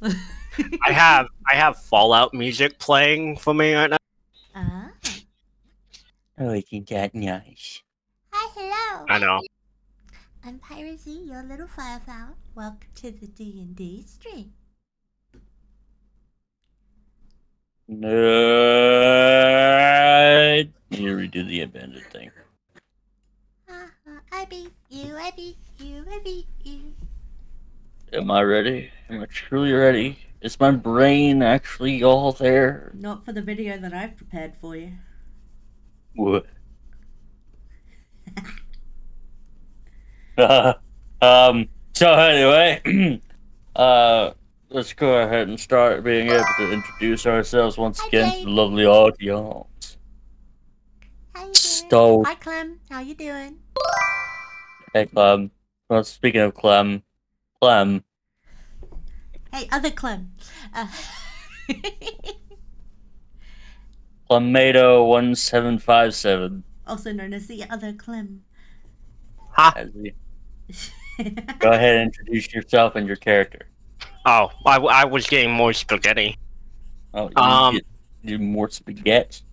I have Fallout music playing for me right now. Ah. Oh, isn't that nice? Hi, hello. I know. I'm Piracy, your little fireflower. Welcome to the D&D stream. Nerd. You redo the abandoned thing. I beat you, I beat you, I beat you. Am I ready? Am I truly ready? Is my brain actually all there? Not for the video that I've prepared for you. What? So anyway, let's go ahead and start being able to introduce ourselves once again to the lovely audience. How you doing? So, hi, Clem. How you doing? hey, Clem. Well, speaking of Clem. Hey, other Clem. Clemato1757. Also known as the other Clem. Huh? Go ahead and introduce yourself and your character. Oh, I was getting more spaghetti. Oh, you more spaghetti.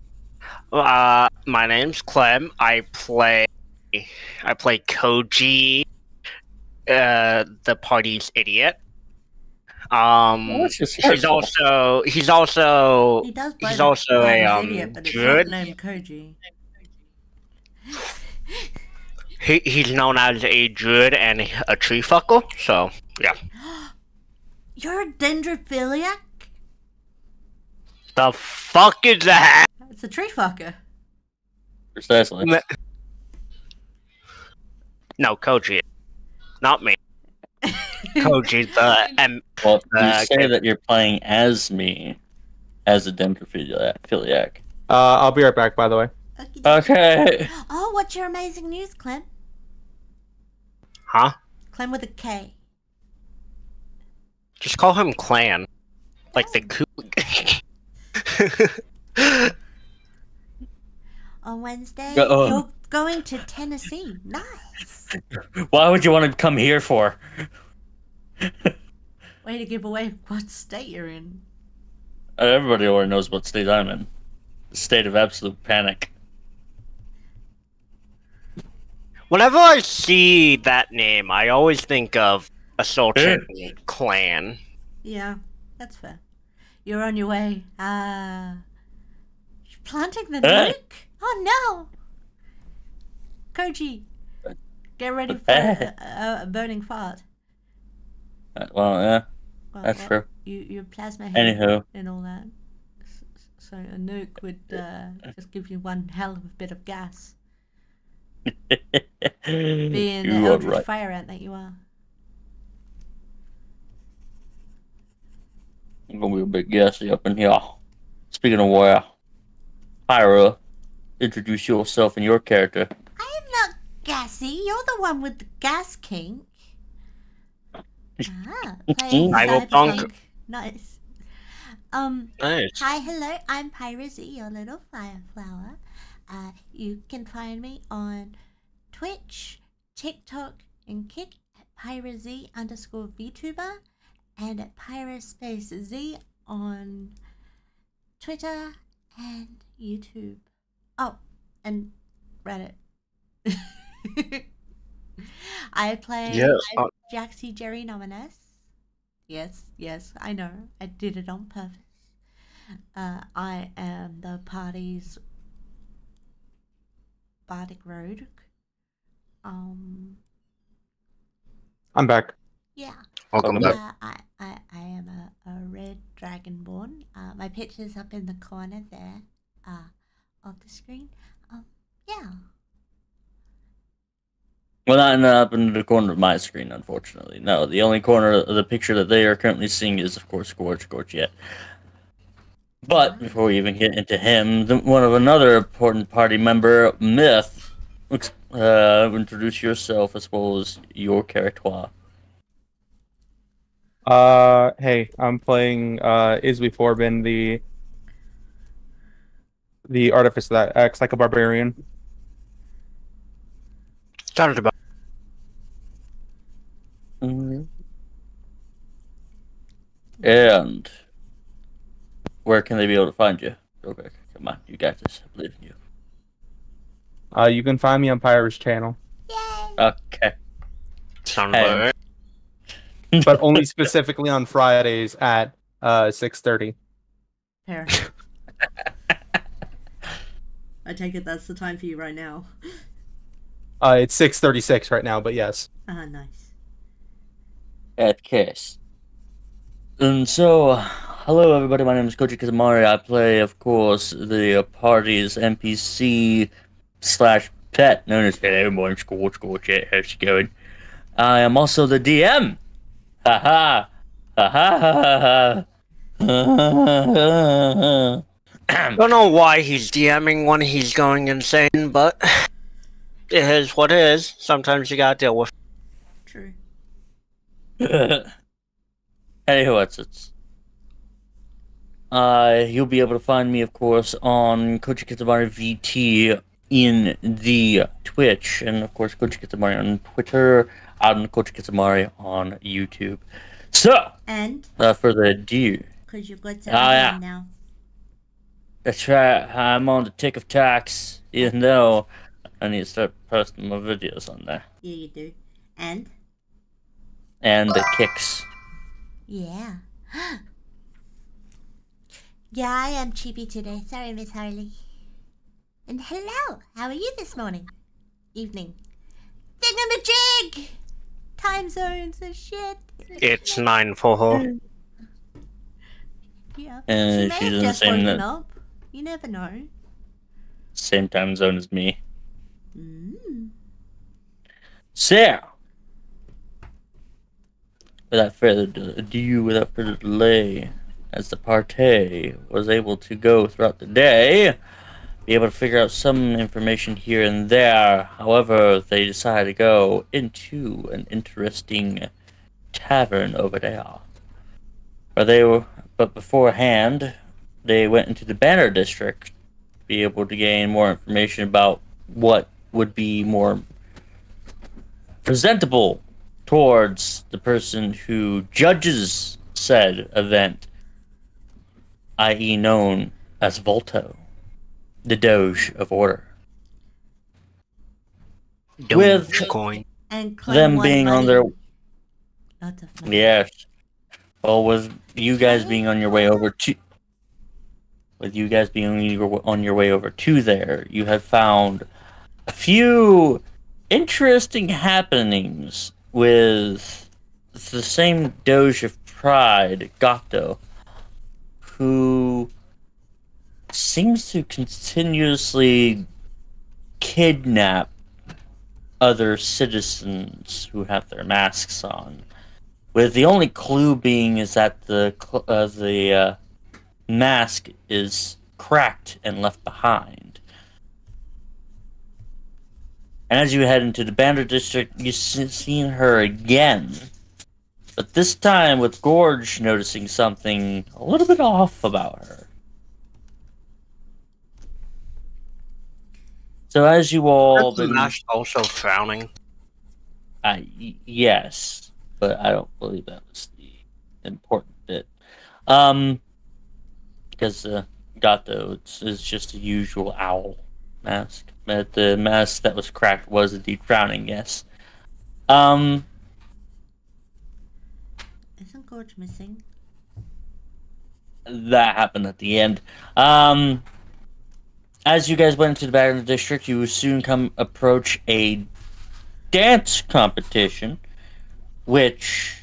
My name's Clem. I play Koji, the party's idiot. He's also he does he's also a idiot, but it's druid. not named Koji. He's known as a druid and a tree fucker. So yeah. You're a dendrophiliac? The fuck is that? It's a tree fucker. Precisely. No, Koji. Not me. Koji's the Well, you say that you're playing as me, as a dendrophiliac. I'll be right back, by the way. Okay. Oh, what's your amazing news, Clem? Huh? Clem with a K. Just call him Clan. Like the cool. On Wednesday, Uh-oh. you're going to Tennessee. Nice. Why would you want to come here for? Way to give away what state you're in. Everybody already knows what state I'm in. The state of absolute panic. Whenever I see that name, I always think of a Sultan clan. Yeah, that's fair. You're on your way. You're planting the nuke? Oh no! Koji, get ready for a burning fart. Well, yeah, that's true. Your plasma head Anywho. and all that. So a nuke would just give you one hell of a bit of gas. Being the eldritch fire ant that you are. I'm gonna be a bit gassy up in here. Speaking of where, Pyra, introduce yourself and your character. I am not gassy. You're the one with the gas kink. Playing Cyberpunk. Nice. Nice. Hi, hello. I'm Piracy, your little fireflower. You can find me on Twitch, TikTok, and Kick at Pyraz_VTuber and at PyraSpaceZ on Twitter and YouTube. Oh, and Reddit. I play Jaxie Jerry Nominus. Yes, I know. I did it on purpose. I am the party's Bardic Road. I'm back. Yeah. Welcome back. I am a red dragonborn. My picture's up in the corner there of the screen. Yeah. Well, not up in the corner of my screen, unfortunately. No, the only corner of the picture that they are currently seeing is, of course, Gorge yet. But before we even get into him, one of another important party member, Myth, introduce yourself as well as your character. Hey, I'm playing Isby Forbin, the artificer that acts like a barbarian. Started about. And where can they be able to find you? Real quick. Come on, you got this. I believe in you. You can find me on Pyra's channel. Yay! Okay. Sounds right. But only specifically on Fridays at 6:30. Fair. I take it that's the time for you right now. It's 6:36 right now, but yes. Nice. At case. And so, hello everybody, my name is Koji Kazamari. I play, of course, the party's NPC / pet, known as Hello, my Scorch, how's it going? I am also the DM. Ha ha. Don't know why he's DMing when he's going insane, but it is what it is. Sometimes you gotta deal with it. True. Anywho, it's you'll be able to find me, of course, on Koji Kitamari VT in the Twitch, and of course Koji Kitamari on Twitter, and Koji Kitamari on YouTube. So, and without further ado, because you're good to yeah. now. That's right, I'm on the tick of tax, even though I need to start posting my videos on there. Yeah, you do. And the kicks. Yeah. Yeah, I am cheapy today. Sorry, Miss Harley. And hello, how are you this morning? Evening. Thingamajig! Time zones and shit. It's 9 for her. Yeah. And She she's may in the have just same woken up. You never know. Same time zone as me. Mm. So, without further ado, without further delay, as the party was able to go throughout the day, be able to figure out some information here and there. However, they decided to go into an interesting tavern over there. But beforehand, they went into the Banner District to be able to gain more information about what would be more presentable towards the person who judges said event, i.e. known as Volto, the Doge of Order. With coin. And them being on their... Lots of money. Yes. Well, with you guys being on your way over to... With you guys being on your way over to there, you have found a few interesting happenings with the same Doge of Pride, Gato, who seems to continuously kidnap other citizens who have their masks on, with the only clue being is that the mask is cracked and left behind. And as you head into the Bandit District, you've seen her again. But this time with Gorge noticing something a little bit off about her. So as you all... Is the mask also frowning? Yes, but I don't believe that was the important bit. Because Gato is just a usual owl mask. But the mask that was cracked was indeed frowning, yes. Isn't Gorge missing? That happened at the end. As you guys went into the Battle District, you would soon approach a dance competition, which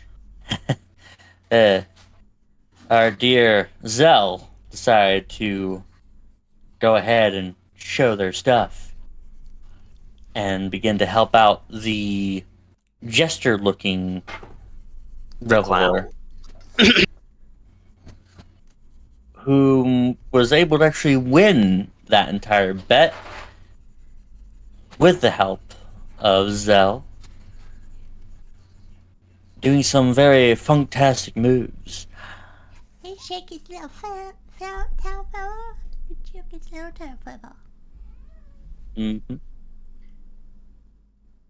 our dear Zell decided to go ahead and show their stuff and begin to help out the jester-looking reveler, who was able to actually win that entire bet with the help of Zell, doing some very funktastic moves. Hey, shake his little tail feather. Shake his little tail feather. Mm-hmm.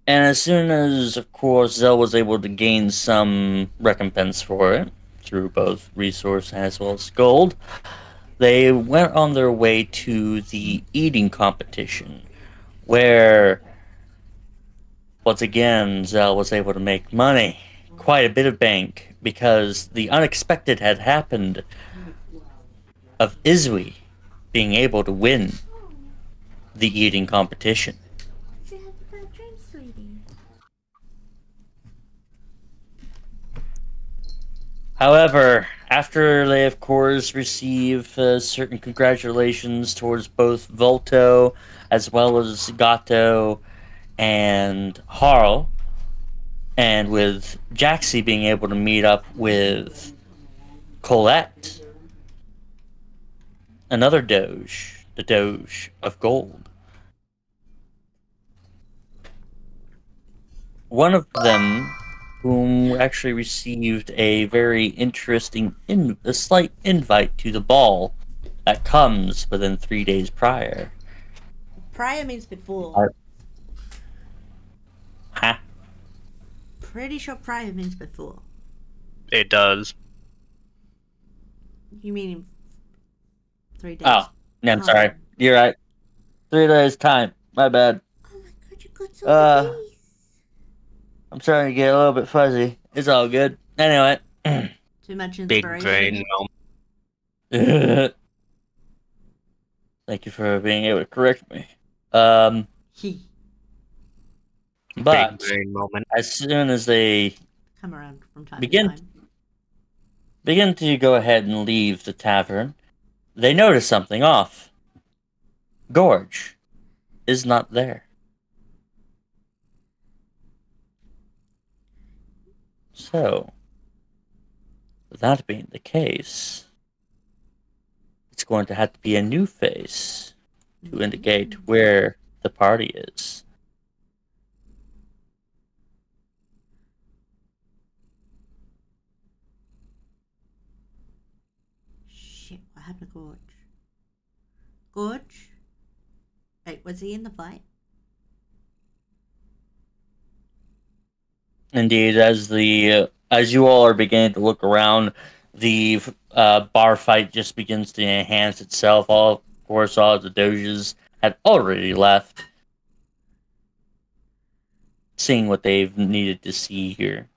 And as soon as, of course, Zell was able to gain some recompense for it, through both resource as well as gold, they went on their way to the eating competition, where once again Zell was able to make money, quite a bit of bank, because the unexpected had happened of Izui being able to win the eating competition. You have a bad dream, sweetie. However, after they, of course, receive certain congratulations towards both Volto as well as Gato and Harl, and with Jaxie being able to meet up with Colette, another Doge, the Doge of Gold. One of them, whom actually received a very interesting, a slight invite to the ball that comes within 3 days prior. Prior means before. Huh? Pretty sure prior means before. It does. You mean in 3 days? Oh, no, I'm sorry. You're right. 3 days time. My bad. Oh my god, you got so many days. I'm starting to get a little bit fuzzy. It's all good. Anyway. Too much Big inspiration. brain moment. Thank you for being able to correct me. He. But Big brain moment. as soon as they Come around from time begin to time. begin to go ahead and leave the tavern, they notice something off. Gorge is not there. So, that being the case, it's going to have to be a new face to indicate where the party is. Shit, what happened to Gorge? Gorge? Wait, was he in the fight? Indeed, as you all are beginning to look around, the bar fight just begins to enhance itself. All, of course, all of the doges had already left, seeing what they've needed to see here.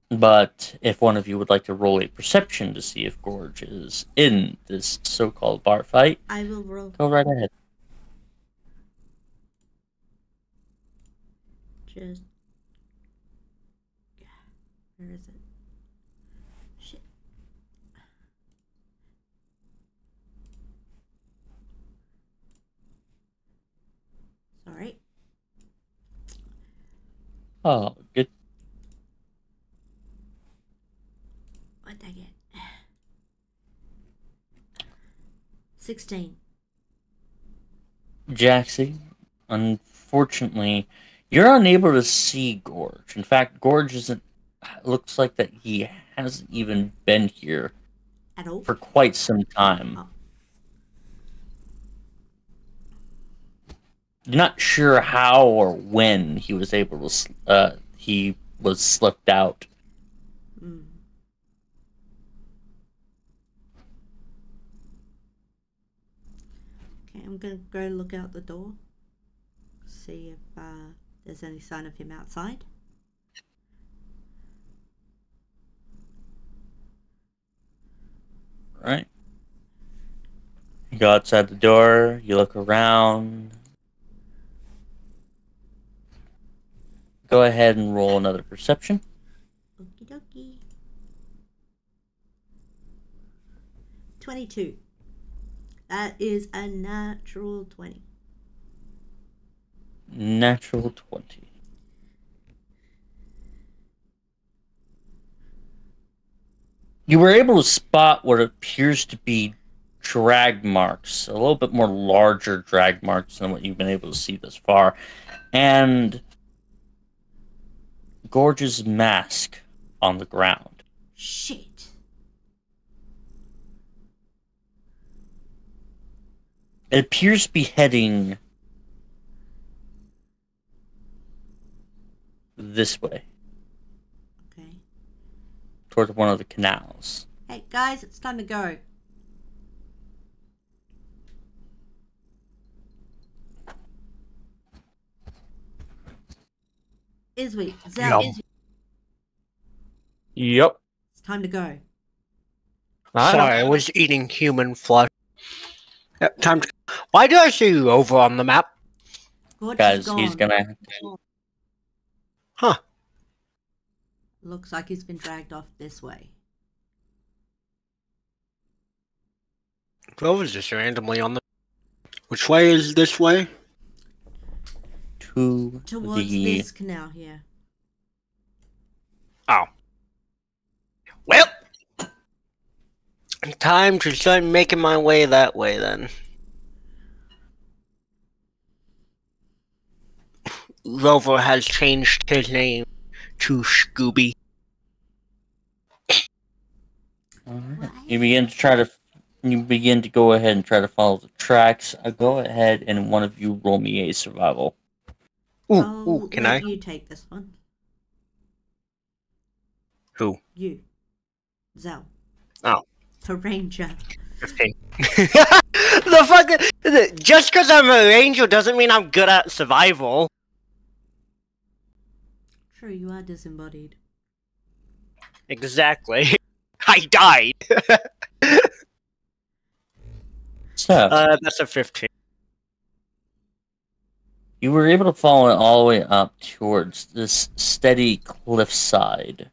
But if one of you would like to roll a perception to see if Gorge is in this so-called bar fight, I will roll. go right ahead. Just. Where is it? Shit. Sorry. Oh, good. What did I get? 16. Jaxie, unfortunately, you're unable to see Gorge. In fact, Gorge isn't. Looks like that he hasn't even been here At all? for quite some time. Oh. You're not sure how or when he was able to. He was slipped out. Mm. Okay, I'm gonna go look out the door. See if there's any sign of him outside. Right. You go outside the door. You look around. Go ahead and roll another perception. Okie dokie. 22. That is a natural 20. Natural 20. You were able to spot what appears to be drag marks, a little bit more larger drag marks than what you've been able to see thus far, and Gorge's mask on the ground. Shit. It appears to be heading this way. Okay. towards one of the canals. Hey, guys, it's time to go. Izzy, Zell, Yum. Yep. it's time to go. Sorry, I was eating human flesh. Yep, time to... Why do I see you over on the map? Gorge Guys, is gone. he's gonna... Huh. Looks like he's been dragged off this way. Grover's just randomly on the... Which way is this way? Towards the... this canal here. Oh. Well! Time to start making my way that way, then. Rover has changed his name to Scooby. Alright. You begin to go ahead and try to follow the tracks. Go ahead and one of you roll me a survival. Ooh, can I? You take this one. Who? You. Zell. Oh. The ranger. 15. The fuck? Just because I'm a ranger doesn't mean I'm good at survival. True, you are disembodied. Exactly. I died. So, that's a 15. you were able to follow it all the way up towards this steady cliffside.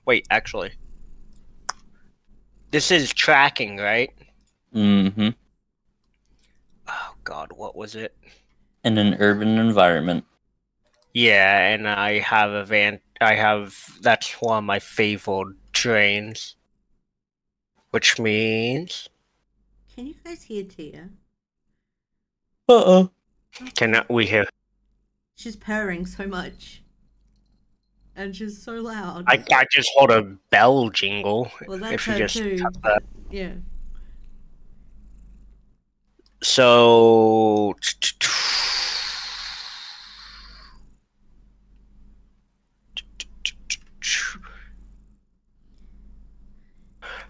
Wait, actually. This is tracking, right? Mm-hmm. Oh god, what was it? In an urban environment. Yeah, and I have a van. That's one of my favorite trains. Which means... Can you guys hear Tia? Uh-oh. Can we hear... She's purring so much. And she's so loud. I just hold a bell jingle. Well, that's if you her just too. tap that. Yeah. So...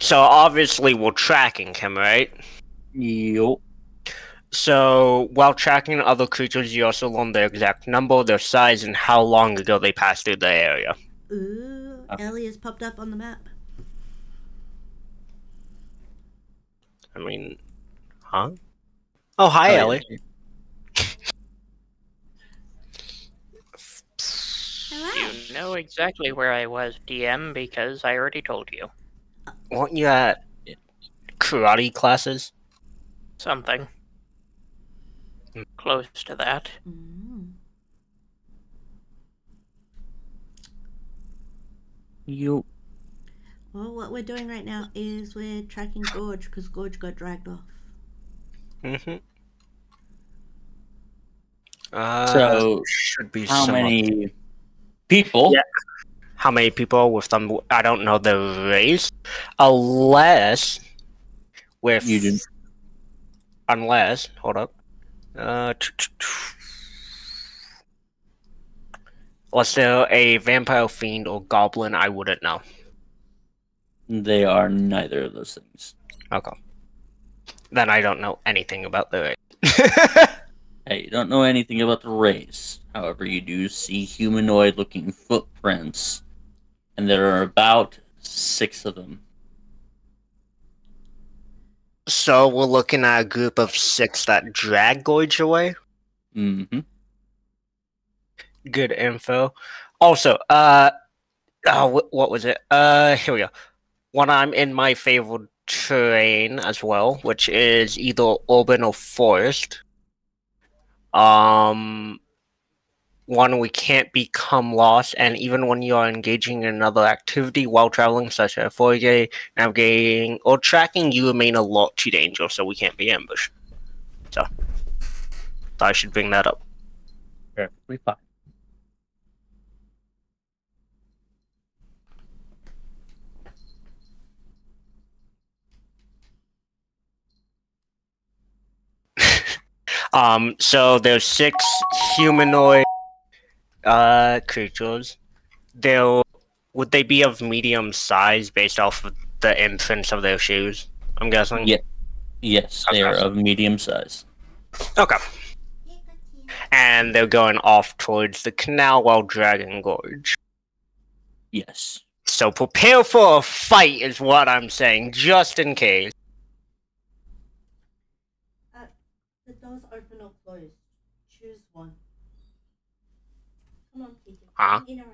So obviously we're tracking him, right? Yup. So while tracking other creatures, you also learn their exact number, their size, and how long ago they passed through the area. Ooh, Ellie has popped up on the map. I mean, huh? Oh, hi, Ellie. Hello. You know exactly where I was, DM, because I already told you. Weren't you at karate classes? Something. Close to that. Mm. Yup. Well, what we're doing right now is we're tracking Gorge because Gorge got dragged off. Mm-hmm. So, should be how some many people? Yeah. How many people with them? I don't know the race, unless with You didn't. Unless, hold up. Was there a vampire, fiend, or goblin? I wouldn't know. They are neither of those things. Okay. Then I don't know anything about the race. Hey, you don't know anything about the race. However, you do see humanoid-looking footprints. And there are about 6 of them. So we're looking at a group of 6 that drag Gorge away? Mm-hmm. Good info. Also, what was it? Here we go. When I'm in my favorite terrain as well, which is either urban or forest. One, we can't become lost, and even when you are engaging in another activity while traveling, such as foraging, navigating, or tracking, you remain alert to danger, so we can't be ambushed. So, thought I should bring that up. Perfectly fine. So there's 6 humanoid creatures. They're would they be of medium size based off of the imprints of their shoes? I'm guessing. Yeah. Yes, they are of medium size. Okay. And they're going off towards the canal while dragging Gorge. Yes. So prepare for a fight is what I'm saying, just in case. The doors open or closed. Choose one. Come on, Peter. Huh? In around.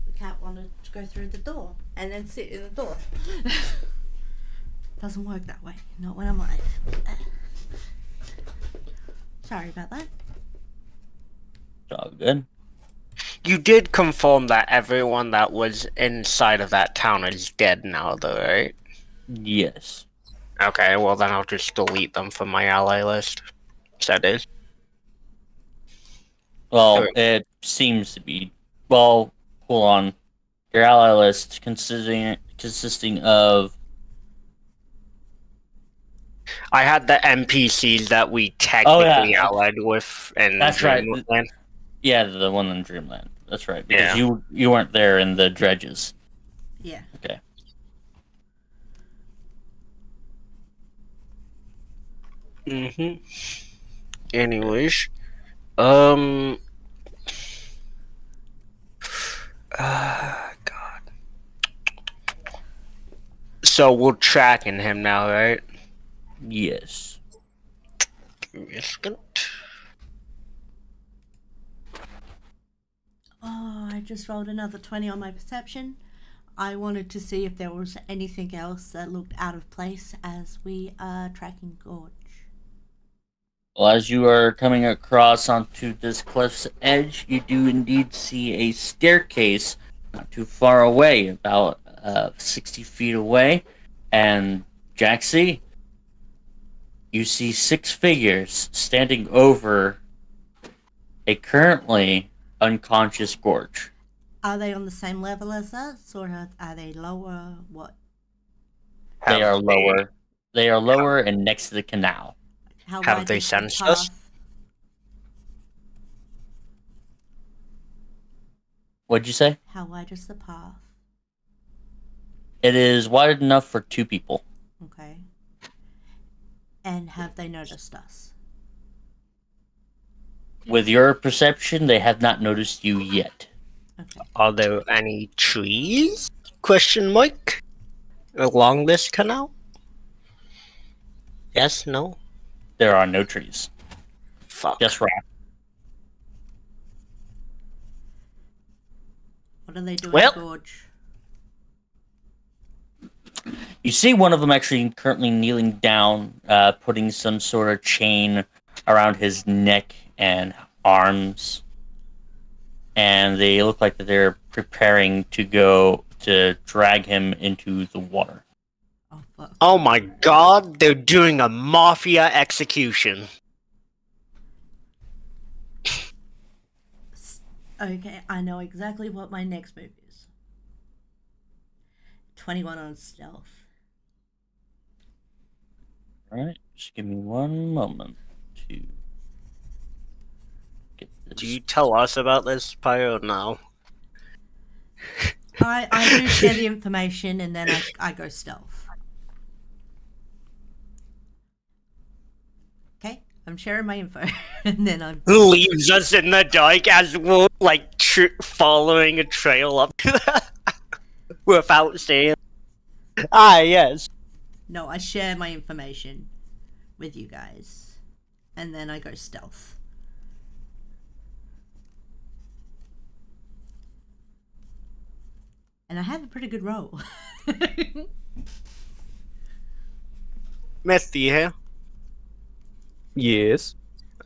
The cat wanted to go through the door and then sit in the door. Doesn't work that way. Not when I'm live. Sorry about that. It's all good. You did confirm that everyone that was inside of that town is dead now, though, right? Yes. Okay, well then I'll just delete them from my ally list. So it is. Well, it seems to be. Well, hold on. Your ally list consisting of. I had the NPCs that we technically allied with, and that's right. Dreamland. Yeah, the one in Dreamland. That's right. Because you weren't there in the dredges. Yeah. Okay. Anyways, God. So we're tracking him now, right? Yes. Give me a second. Oh, I just rolled another 20 on my perception. I wanted to see if there was anything else that looked out of place as we are tracking Gorge. Well, as you are coming across onto this cliff's edge, you do indeed see a staircase not too far away, about 60 feet away. And, Jaxie, you see 6 figures standing over a currently unconscious Gorge. Are they on the same level as us, or are they lower? What? They are lower. They are lower and next to the canal. How Have wide they is the sensed us? path? What'd you say? How wide is the path? It is wide enough for 2 people. Okay. And have they noticed us? With your perception, they have not noticed you yet. Okay. Are there any trees? Question mark. Along this canal? Yes, no? There are no trees. Fuck. Just rock. What are they doing, Well- Gorge? You see one of them actually currently kneeling down, putting some sort of chain around his neck and arms. And they look like that they're preparing to go to drag him into the water. Oh, fuck. Oh my god, they're doing a mafia execution. Okay, I know exactly what my next move is. 21 on stealth. Alright, just give me one moment to get this. Do you tell us about this, Pyro? No. I do share the information and then I go stealth. Okay, I'm sharing my info and then I'm... Who leaves us in the dark as we're like following a trail up to that without saying. Ah, yes. No, I share my information with you guys and then I go stealth. And I have a pretty good roll. Misty here. Yes.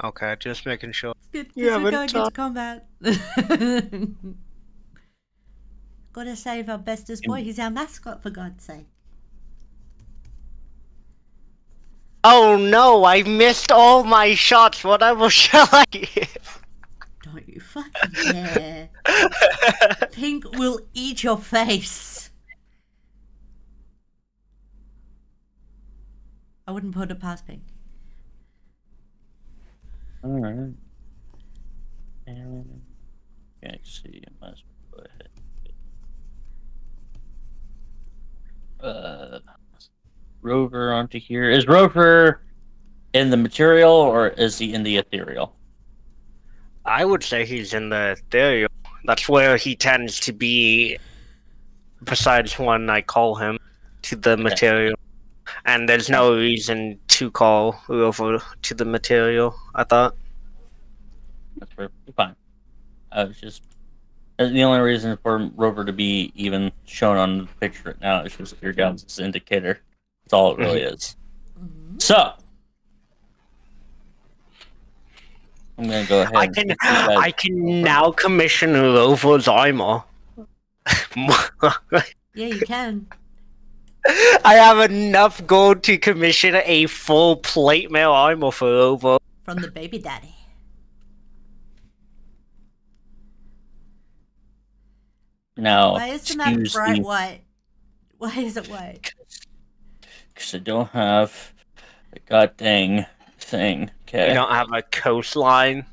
Okay, just making sure. Good, You because we're haven't going into combat. Gotta save our bestest boy. He's our mascot, for God's sake. Oh no, I missed all my shots. Whatever shall I? Don't you fucking dare. Pink will eat your face. I wouldn't put it past Pink. Alright. And okay, see, I might as well go ahead. Rover onto here. Is Rover in the material or is he in the ethereal? I would say he's in the ethereal. That's where he tends to be, besides when I call him to the material. And there's no reason to call Rover to the material, I thought. That's perfectly fine. I was just... The only reason for Rover to be even shown on the picture right now is just your guys' indicator. That's all it really is. So, I'm gonna go ahead. I can now commission Rover's armor. Yeah, you can. I have enough gold to commission a full plate mail armor for Rover. From the baby daddy. Now, Why is the map bright white? Why is it white? Because I don't have a goddamn thing. Okay. You don't have a coastline?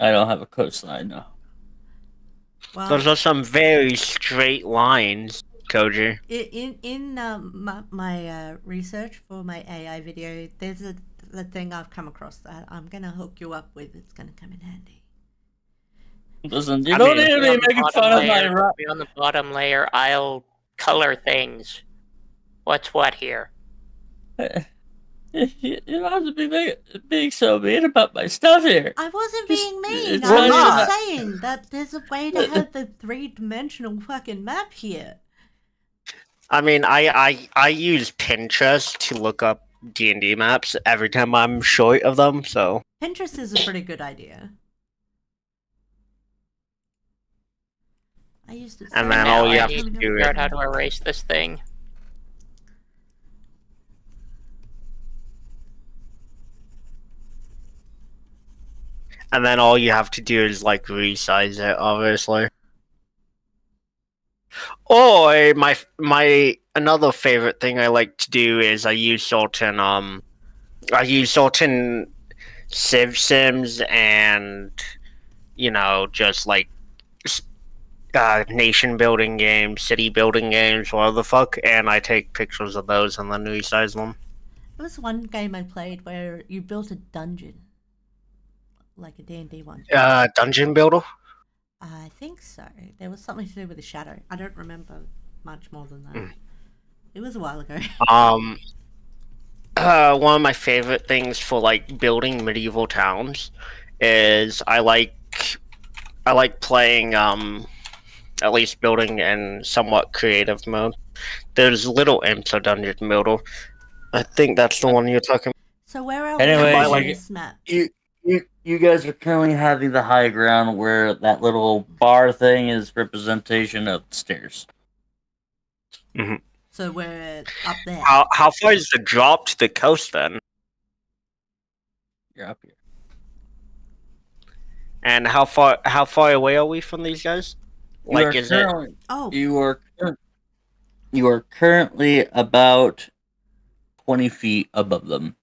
I don't have a coastline, no. Well, Those are some very straight lines, Koji. in my research for my AI video, there's a thing I've come across that I'm gonna hook you up with. It's gonna come in handy. Listen, you don't need to be making fun of my rock. Be on the bottom layer, I'll color things. What's what here? You don't have to be being so mean about my stuff here. I wasn't being mean. it's I was not. just saying that there's a way to have the three-dimensional fucking map here. I mean, I use Pinterest to look up D&D maps every time I'm short of them, so... Pinterest is a pretty good idea. I used it. And then Now all you I have need to to do figure is... out how to erase this thing. And then all you have to do is, like, resize it, obviously. Or my another favorite thing I like to do is I use certain Civ Sims and, you know, just like nation building games, city building games, whatever the fuck, and I take pictures of those and then resize them. There was one game I played where you built a dungeon, like a D&D one. Dungeon builder? I think so. There was something to do with a shadow. I don't remember much more than that. It was a while ago. One of my favorite things for like building medieval towns is I like playing at least building in somewhat creative mode. There's Little Imps of Dungeon Builder. I think that's the one you're talking about. So where are Anyway, we on like, this map? You guys are currently having the high ground where that little bar thing is representation of the stairs. Mm-hmm. So we're up there. How far is the drop to the coast then? You're up here. And how far away are we from these guys? Like, is it? Oh, You are currently about 20 feet above them.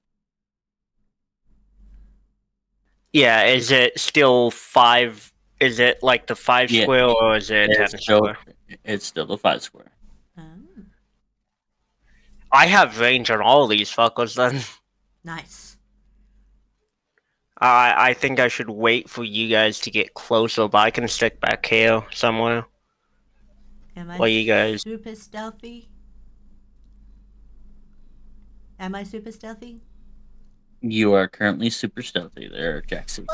Yeah, is it still 5? Is it like the 5 Yeah. square or is it 10 square? It's still the 5 square. I have range on all these fuckers then. nice. I think I should wait for you guys to get closer, but I can stick back here somewhere. Am I While you guys... super stealthy? Am I super stealthy? You are currently super stealthy there, Jackson.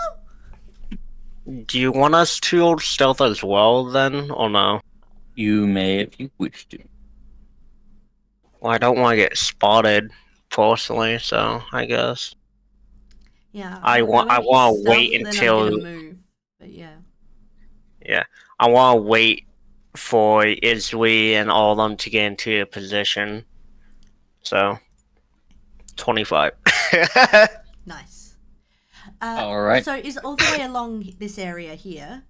Do you want us to stealth as well then, or no? You may if you wish to. Well, I don't want to get spotted, personally, so I guess. Yeah. I want to wait until... Move, but yeah. Yeah, I want to wait for Izwi and all of them to get into a position. So, 25. Nice. All right. So is all the way along this area here?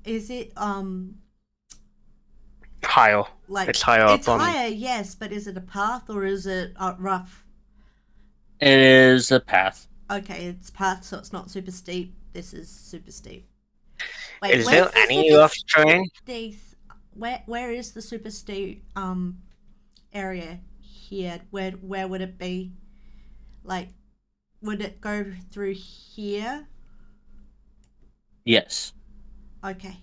Is it Higher. like It's higher up It's on... higher, yes, but is it a path or is it rough? It is a path. Okay, it's path, so it's not super steep. This is super steep. Wait, Is there any rough terrain? Where is the super steep area here? Where would it be? Like, would it go through here? Yes. Okay.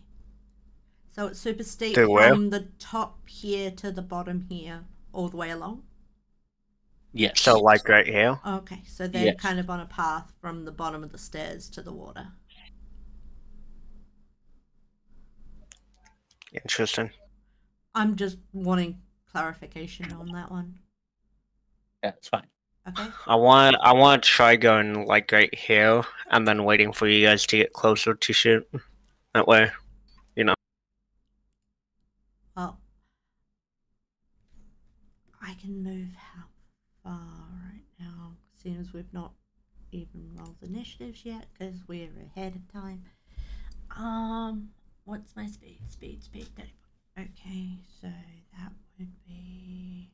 So it's super steep To where? from the top here to the bottom here, all the way along? Yes. So, like right here? Okay, so they're Yes. kind of on a path from the bottom of the stairs to the water. Interesting. I'm just wanting clarification on that one. Yeah, it's fine. Okay. I want to try going like right here, and then waiting for you guys to get closer to shoot. That way, Well, I can move how far right now, seeing as we've not even rolled initiatives yet, because we're ahead of time. What's my speed? Speed, 30. Okay, so that would be...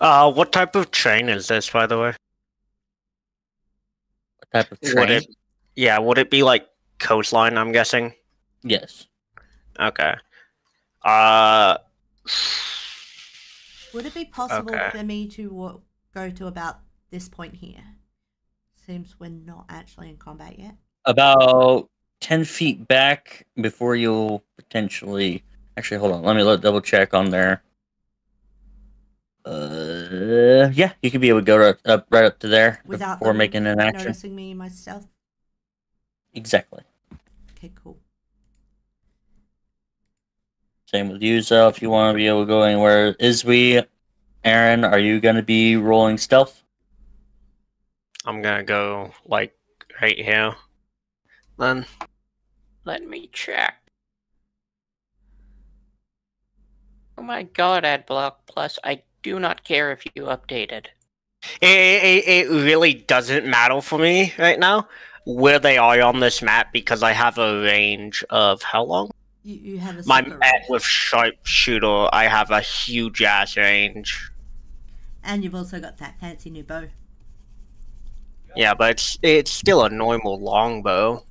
what type of train is this, by the way? What type of train? Would it be like coastline, I'm guessing? Yes. Okay. Would it be possible Okay. for me to go to about this point here? Seems we're not actually in combat yet. About 10 feet back before you'll potentially... Actually, hold on. Let me double check on there. Yeah, you could be able to go right up to there Without before them making an action. noticing me myself. Exactly. Okay, cool. Same with you, so if you want to be able to go anywhere. Aaron, are you going to be rolling stealth? I'm gonna go like right here. Then Let me check. Oh my god, Adblock Plus, I do not care if you updated. it really doesn't matter for me right now where they are on this map because I have a range of how long? You have a My super map range. with sharpshooter, I have a huge ass range. And you've also got that fancy new bow. Yeah, but it's still a normal longbow.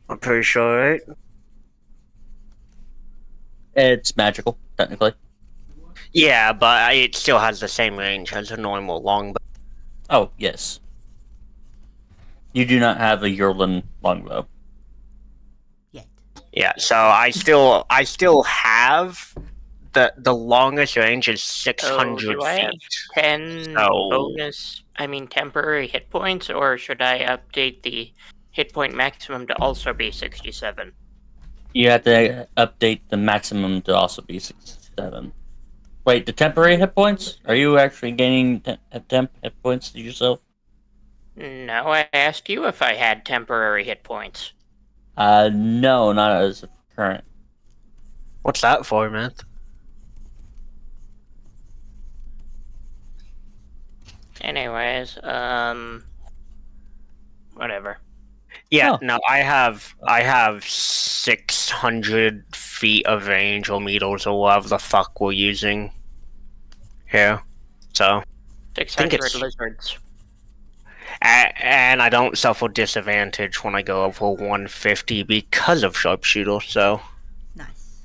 I'm pretty sure, right? It's magical, technically. Yeah, but it still has the same range as a normal longbow. Oh, yes. You do not have a Yurlin longbow. Yet. Yeah, so I still have the longest range is 600 do I have feet. 10 So- temporary hit points, or should I update the hit point maximum to also be 67? You have to update the maximum to also be 67. Wait, the temporary hit points? Are you actually gaining temp hit points to yourself? No, I asked you if I had temporary hit points. No, not as of current. What's that for, man? Anyways, whatever. Yeah, Oh. no, I have 600 feet of range or meters or whatever the fuck we're using here. So, 600 it's- lizards. and I don't suffer disadvantage when I go over 150 because of sharpshooter. So, Nice.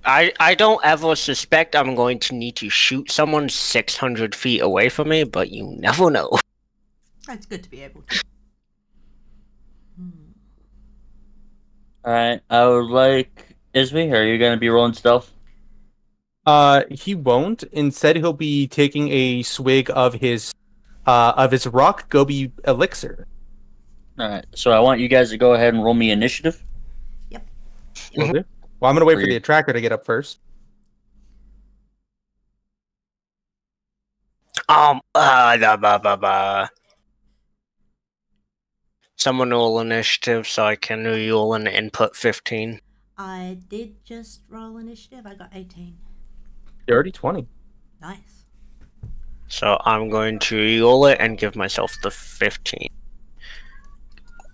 I don't ever suspect I'm going to need to shoot someone 600 feet away from me, but you never know. It's good to be able to. Alright, I would like... Isby, are you going to be rolling stealth? He won't. Instead, he'll be taking a swig of his rock gobi elixir. Alright, so I want you guys to go ahead and roll me initiative. Will do. Well, I'm gonna wait for Weird. the attracker to get up first. Someone roll initiative so I can roll an input 15. I did just roll initiative. I got 18. Dirty 20. Nice. So I'm going to roll it and give myself the 15.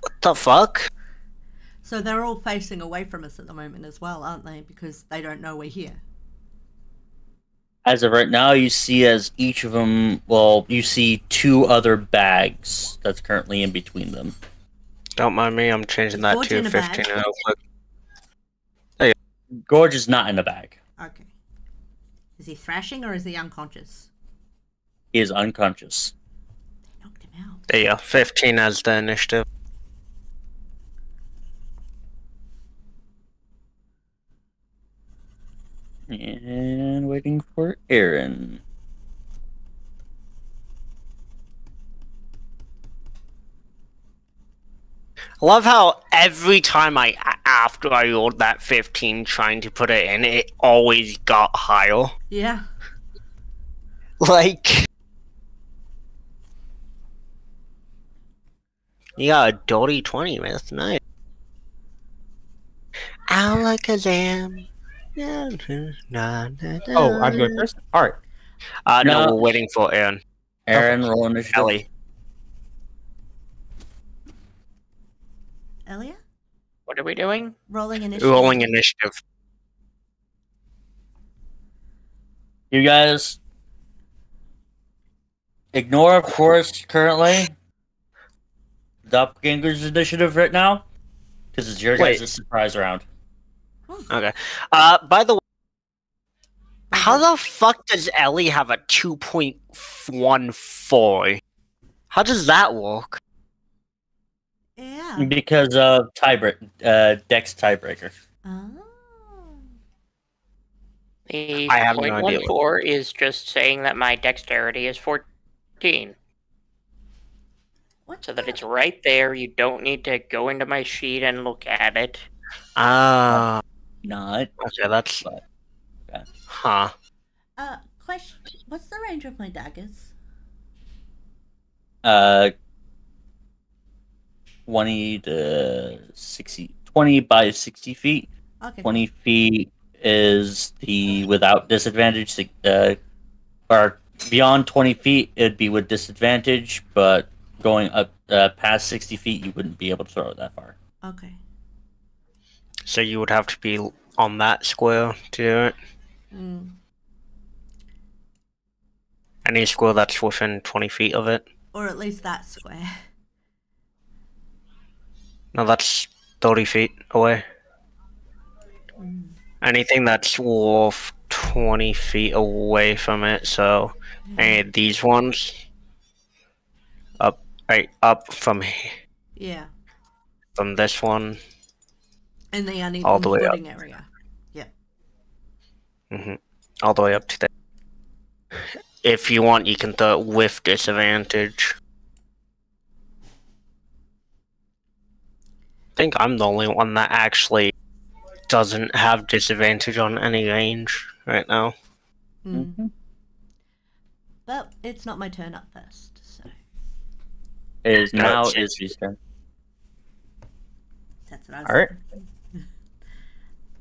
What the fuck? So they're all facing away from us at the moment as well, aren't they? Because they don't know we're here. As of right now, you see as each of them, well, you see 2 other bags that's currently in between them. Don't mind me, I'm changing that Gorge to in a 15 bag? real quick. Gorge is not in a bag. Okay. Is he thrashing or is he unconscious? He is unconscious. They knocked him out. There you go, 15 as the initiative. And waiting for Aaron. I love how every time after I rolled that 15 trying to put it in, it always got higher. Yeah. Like, you got a dirty 20, man. That's nice. Alakazam. Oh, I'm going first? Alright. No, No. we're waiting for Aaron. Aaron, roll initiative. Ellie. Elia? What are we doing? Rolling initiative. Rolling initiative. You guys ignore, of course, currently Doppelganger's initiative right now, because it's your Wait. guys' surprise round. Okay. By the way, how the fuck does Ellie have a 2.14? How does that work? Yeah. Because of Dex tiebreaker. Oh. The I have no idea. 0.14 is just saying that my dexterity is 14. What So that the- it's right there. You don't need to go into my sheet and look at it. Ah. Not. Okay, that's... Okay. Huh. Question. What's the range of my daggers? 20 to 60. 20 by 60 feet. Okay. 20 feet is the without disadvantage. Or beyond 20 feet, it'd be with disadvantage, but going up past 60 feet, you wouldn't be able to throw it that far. Okay. So you would have to be on that square to do it? Mm. Any square that's within 20 feet of it? Or at least that square. No, that's 30 feet away. Mm. Anything that's worth 20 feet away from it, so any of these ones up from Yeah. this one And they are in all the way the up. floating area. All the way up to there. If you want, you can throw it with disadvantage. I think I'm the only one that actually doesn't have disadvantage on any range right now. Mm. Mm-hmm. But it's not my turn up first, so It is now That's- Izzy's turn. that's what I was Alright. thinking.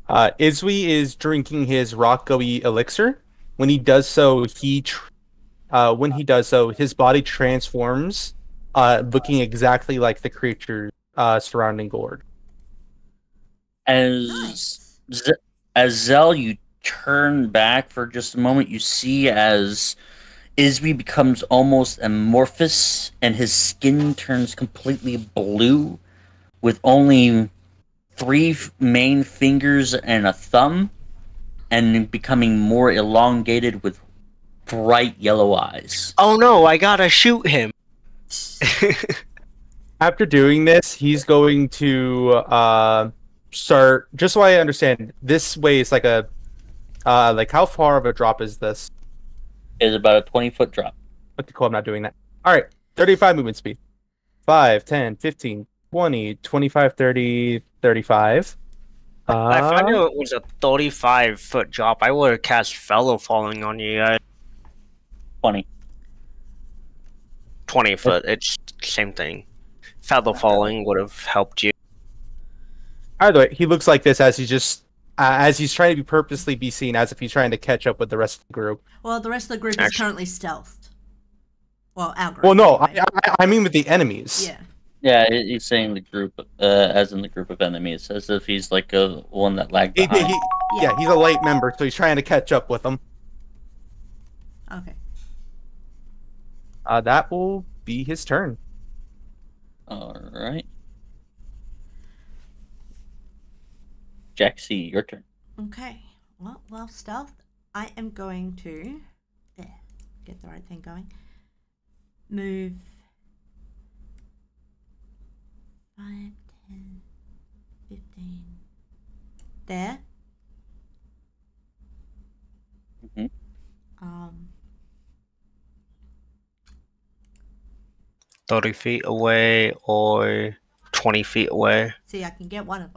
Izwi is drinking his rock gooey elixir. When he does so, his body transforms, looking exactly like the creature surrounding Gorge. Nice. As Zell, you turn back for just a moment. You see as Izzy becomes almost amorphous, and his skin turns completely blue, with only 3 main fingers and a thumb, and becoming more elongated with bright yellow eyes. Oh no, I gotta shoot him! After doing this, he's going to start. Just so I understand, this way is like a like how far of a drop is this? It is about a 20-foot drop. Okay, cool. I'm not doing that. All right, 35 movement speed. 5, 10, 15, 20, 25, 30, 35. I found it was a 35-foot drop. I would have cast Fellow Falling on you guys. 20. 20 foot, it's the same thing. Feather Falling would have helped you. Either way, he looks like this as he's just as he's trying to purposely be seen, as if he's trying to catch up with the rest of the group. Well, the rest of the group is Actually- currently stealthed. Well, our group. Well, no, anyway. I mean with the enemies. Yeah. Yeah, he's saying the group, as in the group of enemies, as if he's like a one that lagged behind. Yeah, he's a light member, so he's trying to catch up with them. Okay. That will be his turn. Alright. Jaxie, your turn. Okay. Well, while stealth, I am going to get the right thing going. Move 5, 10, 15. There. Mhm. 30 feet away or 20 feet away. See, I can get one of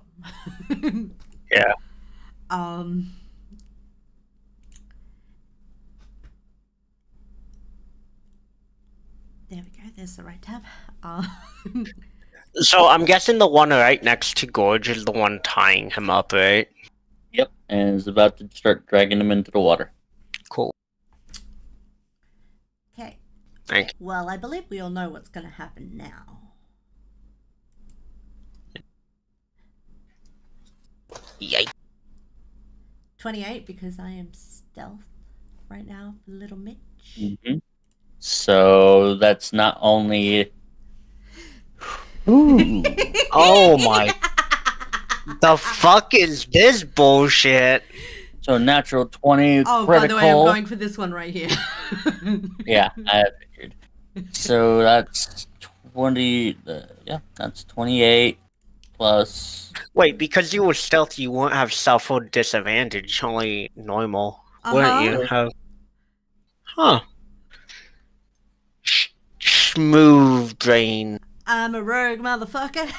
them. Yeah. There we go. There's the right tab. So I'm guessing the one right next to Gorge is the one tying him up, right? Yep, and is about to start dragging him into the water. Cool. Okay. Thank you. Well, I believe we all know what's going to happen now. Yikes. 28 because I am stealth right now, little Mitch. Mm-hmm. So that's not only. Ooh. Oh my. The fuck is this bullshit? So natural 20 Oh, critical. by the way, I'm going for this one right here. Yeah, I figured. So that's 20. Yeah, that's 28 plus. Wait, because you were stealthy, you won't have self-hold disadvantage, only normal. Wouldn't you have? Huh. Smooth drain. I'm a rogue motherfucker.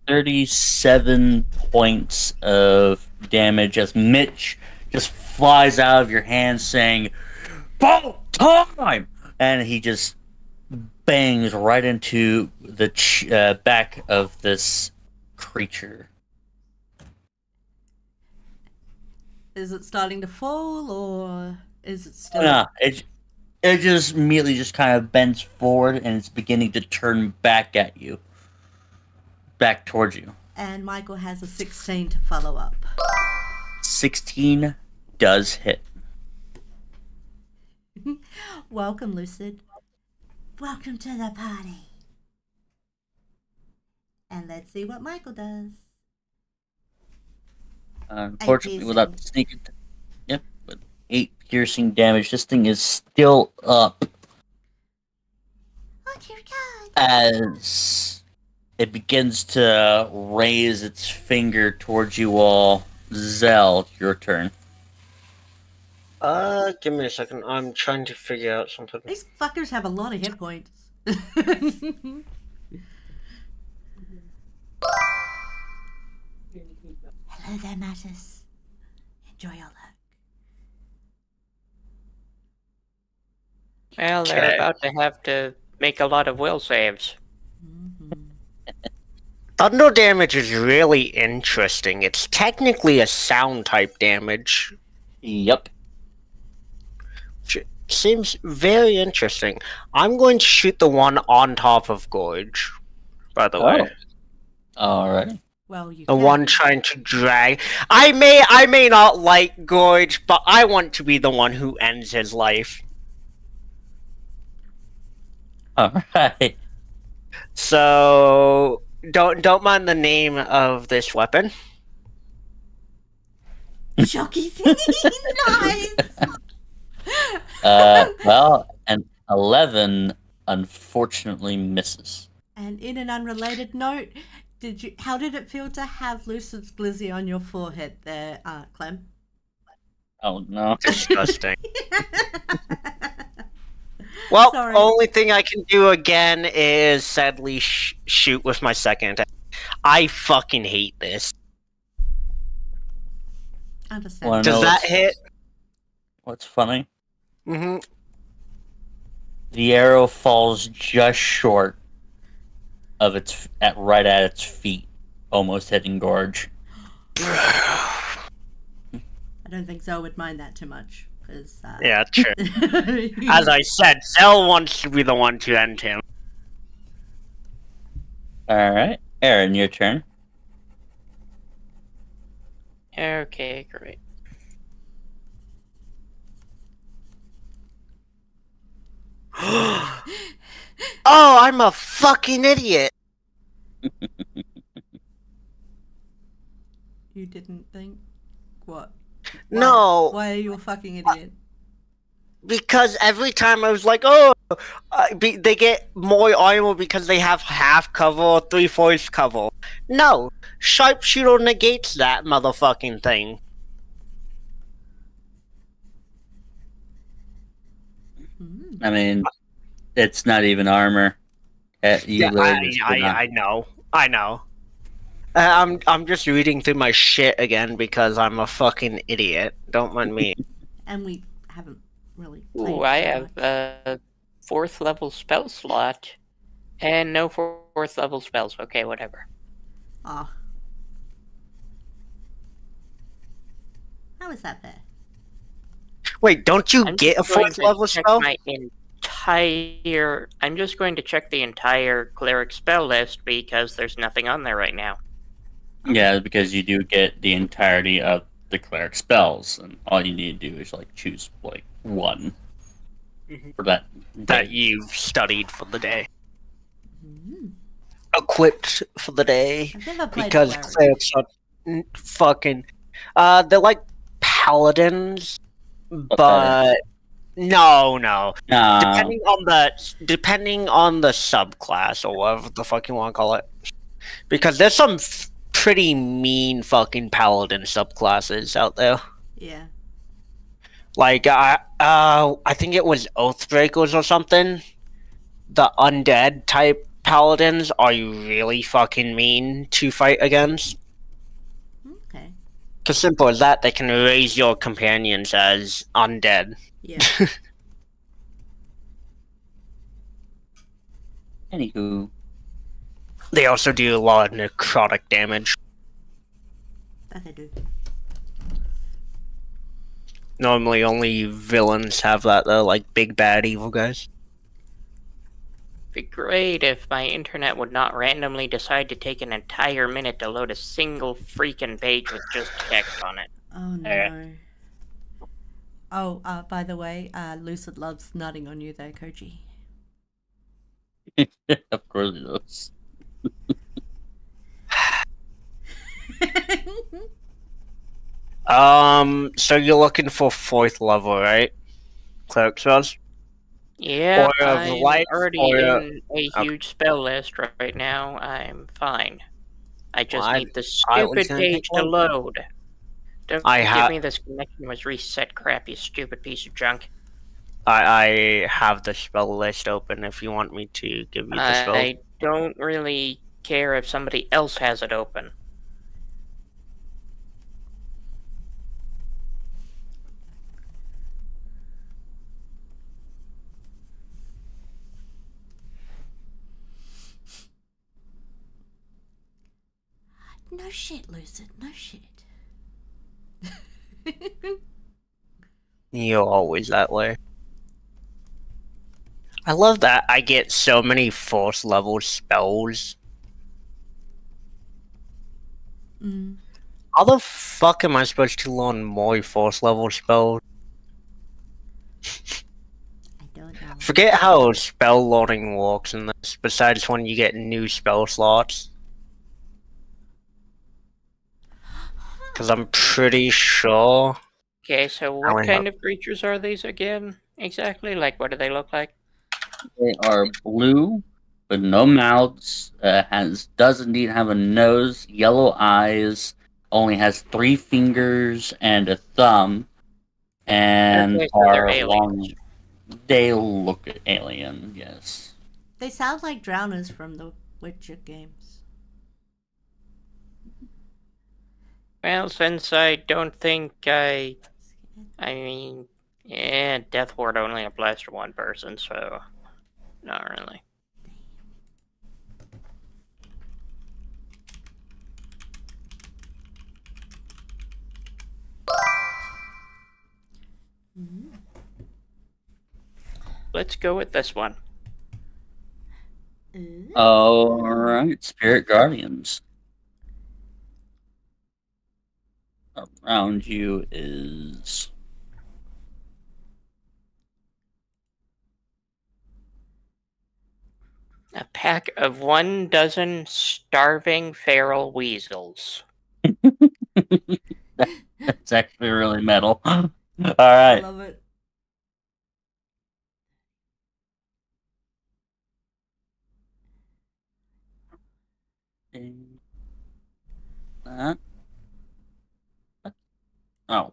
37 points of damage as Mitch just flies out of your hand saying, "Ball time!" And he just bangs right into the back of this creature. Is it starting to fall or is it still? Nah, it just immediately just kind of bends forward and it's beginning to turn back at you. Back towards you. And Michael has a 16 to follow up. 16 does hit. Welcome, Lucid. Welcome to the party. And let's see what Michael does. Unfortunately, without the sneak attack. Yep, with 8 piercing damage, this thing is still up. Oh, dear God. As it begins to raise its finger towards you all. Zell, your turn. Give me a second. I'm trying to figure out something. These fuckers have a lot of hit points. Hello there, Mattis. Enjoy your luck. Well, they're about to have to make a lot of will saves. Thunder damage is really interesting. It's technically a sound type damage. Yep. Which seems very interesting. I'm going to shoot the one on top of Gorge, by the way. Alright. Well, you The can. one trying to drag. I may not like Gorge, but I want to be the one who ends his life. Alright. So don't mind the name of this weapon. Shocky thing. Nice. Well, an 11 unfortunately misses. And in an unrelated note, how did it feel to have Lucid's glizzy on your forehead there, Clem? Oh no. Disgusting. Well, Sorry. only thing I can do again is sadly shoot with my second. I fucking hate this. Understand. Does that hit? What's funny? Mm-hmm. The arrow falls just short of right at its feet, almost hitting Gorge. I don't think Zoe would mind that too much. Yeah, true. As I said, Zell wants to be the one to end him. Alright. Aaron, your turn. Okay, great. Oh, I'm a fucking idiot. You didn't think? What? No. Why are you a fucking idiot? Because every time I was like, oh, they get more armor because they have half cover or 3/4 cover. No, sharpshooter negates that motherfucking thing. I mean, it's not even armor. You really just could not- I know. I'm just reading through my shit again because I'm a fucking idiot. Don't mind me. And we haven't really played. Ooh, I very have much. a 4th level spell slot and no 4th level spells. Okay, whatever. Ah. How is that fair? Wait, don't you I'm get a just going 4th to level check spell? my entire. I'm just going to check the entire cleric spell list because there's nothing on there right now. Yeah, because you do get the entirety of the cleric spells, and all you need to do is like choose like one for that That day. you've studied for the day. Mm. Equipped for the day. I've never played Because cleric. clerics are fucking... they're like paladins, but... No. No, Depending on the subclass, or whatever the fuck you want to call it. Because there's some pretty mean fucking paladin subclasses out there. Yeah. Like, I think it was Oathbreakers or something. The undead type paladins are really fucking mean to fight against. Okay. Cause simple as that, they can raise your companions as undead. Yeah. Anywho, They also do a lot of necrotic damage. That they do. Normally only villains have that though, like big bad evil guys. It'd be great if my internet would not randomly decide to take an entire minute to load a single freaking page with just text on it. Oh no. Oh, by the way, Lucid loves nutting on you there, Koji. of course it does. So you're looking for 4th level, right? Cleric spells? Yeah, Or of I'm light, already or, in a huge spell list right now. I'm fine. I just need the I was stupid gonna take page to one. load. Don't I give me this connection was reset crap, you stupid piece of junk. I have the spell list open if you want me to give you the spell. I don't really care if somebody else has it open. No shit, Lucid. No shit. You're always that way. I love that I get so many 4th level spells. Mm. How the fuck am I supposed to learn more 4th level spells? I don't know. Forget how spell loading works in this, besides when you get new spell slots. Because I'm pretty sure... Okay, so what kind of creatures are these again? Exactly? Like, what do they look like? They are blue, with no mouths. Does indeed have a nose, yellow eyes. Only has 3 fingers and a thumb, and Okay, so they're are aliens. long. They look alien, yes. They sound like drowners from the Witcher games. Well, since I don't think I mean, yeah, Death Ward only applies to one person, so not really. Mm. Let's go with this one. Ooh. Alright, Spirit Guardians. Around you is... A pack of 12 starving feral weasels. That's actually really metal. All I right. love it. That. Oh.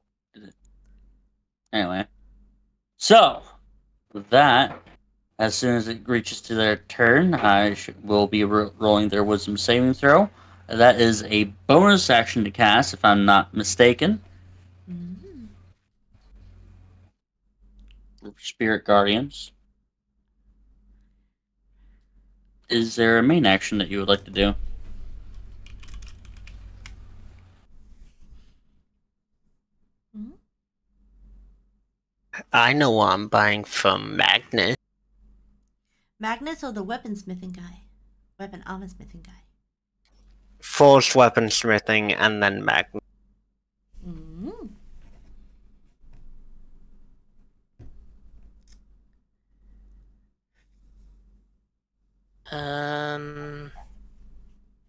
Anyway. So, with that, as soon as it reaches to their turn, I will be rolling their wisdom saving throw. That is a bonus action to cast, if I'm not mistaken. Mm. Spirit Guardians. Is there a main action that you would like to do? I know what I'm buying from Magnus. Magnus or the weaponsmithing guy? Weapon armor smithing guy. Forged weaponsmithing and then Magnus. Mm.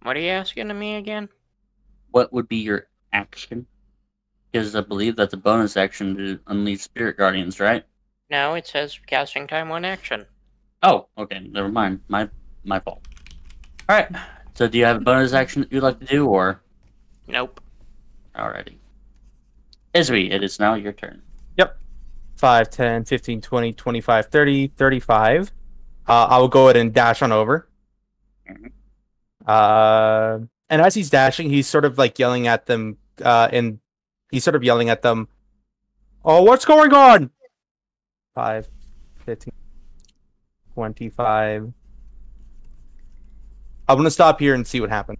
What are you asking of me again? What would be your action? Because I believe that's a bonus action to unleash Spirit Guardians, right? No, it says casting time 1 action. Oh, okay, never mind. My fault. Alright, so do you have a bonus action that you'd like to do, or? Nope. Alrighty. Izzy, it is now your turn. Yep. 5, 10, 15, 20, 25, 30, 35. I will go ahead and dash on over. And as he's dashing, he's sort of like yelling at them, and he's sort of yelling at them, "Oh, what's going on?" 5, 15, 25. I'm gonna stop here and see what happens.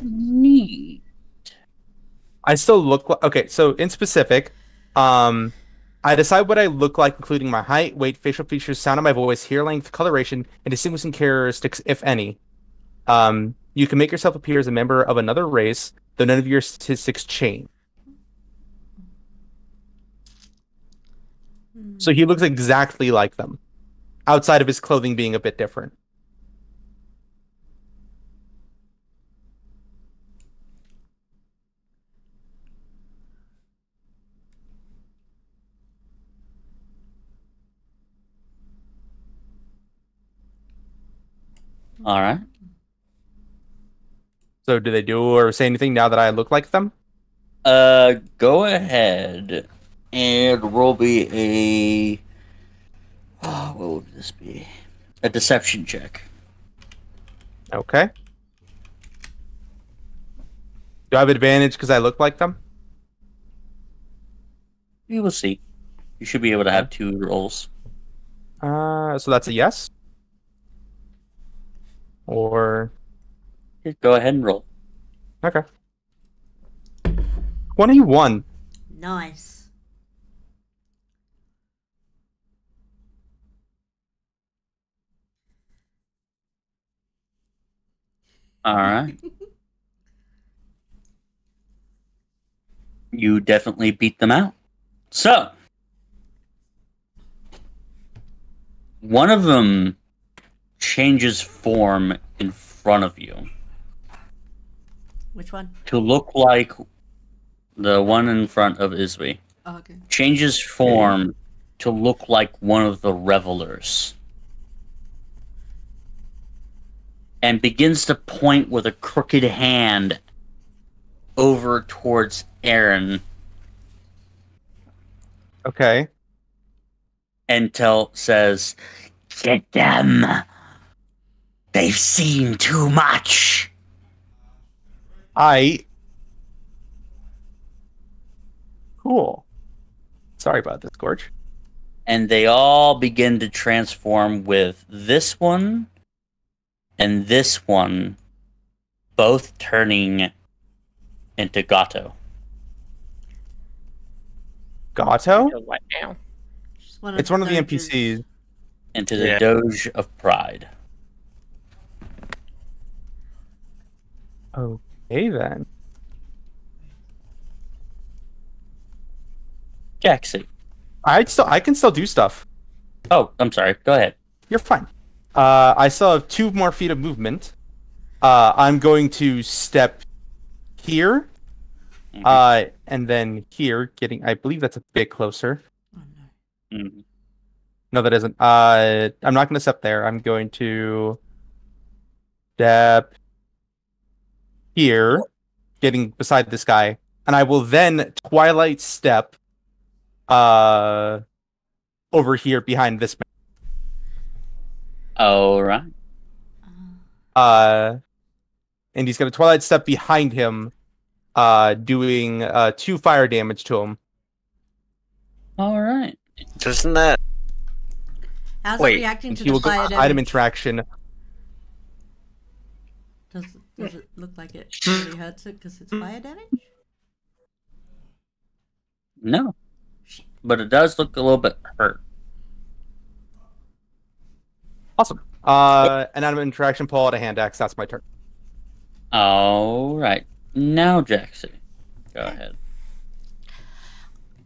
Neat. I still look like, okay, so in specific, I decide what I look like, including my height, weight, facial features, sound of my voice, hair length, coloration, and distinguishing characteristics, if any. You can make yourself appear as a member of another race, though none of your statistics change. So he looks exactly like them, outside of his clothing being a bit different. Alright. So do they do or say anything now that I look like them? Go ahead and roll me a... Oh, what would this be? A deception check. Okay. Do I have advantage because I look like them? We will see. You should be able to have 2 rolls. So that's a yes? Or... Go ahead and roll. Okay. 21. Nice. Alright. You definitely beat them out. So, one of them changes form in front of you Which one? to look like the one in front of Iswi. Oh, okay. Changes form to look like one of the revelers. And begins to point with a crooked hand over towards Aaron. Okay. Intel says, "Get them! They've seen too much!" Cool. Sorry about this, Gorge. And they all begin to transform with this one and this one both turning into Gato. Gato? So what now? It's one of the NPCs. Into the Doge of Pride. Okay, then. Jackson, I can still do stuff. Oh, I'm sorry. Go ahead. You're fine. I still have 2 more feet of movement. I'm going to step here. And then here, I believe that's a bit closer. Oh no. Mhm. No, that isn't. I'm not going to step there. I'm going to step here, getting beside this guy, and I will then Twilight step over here behind this All right. man. And he's going to Twilight step behind him, doing 2 fire damage to him. All right. Doesn't that? How's Wait, it reacting to He the will go fire item damage? interaction. Does it look like it really hurts it because it's fire damage? No, but it does look a little bit hurt. Awesome. An item interaction, pull out a hand axe. That's my turn. All right. Now, Jackson, go ahead.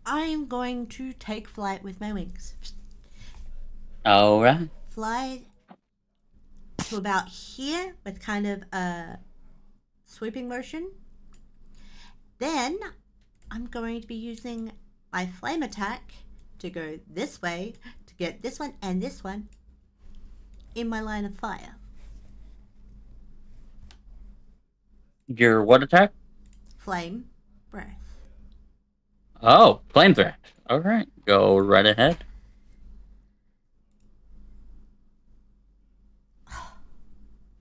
I'm going to take flight with my wings. All right. Fly to about here with kind of a sweeping motion. Then I'm going to be using my flame attack to go this way to get this one and this one in my line of fire. Your what attack? Flame breath. Oh, flame threat. All right. Go right ahead.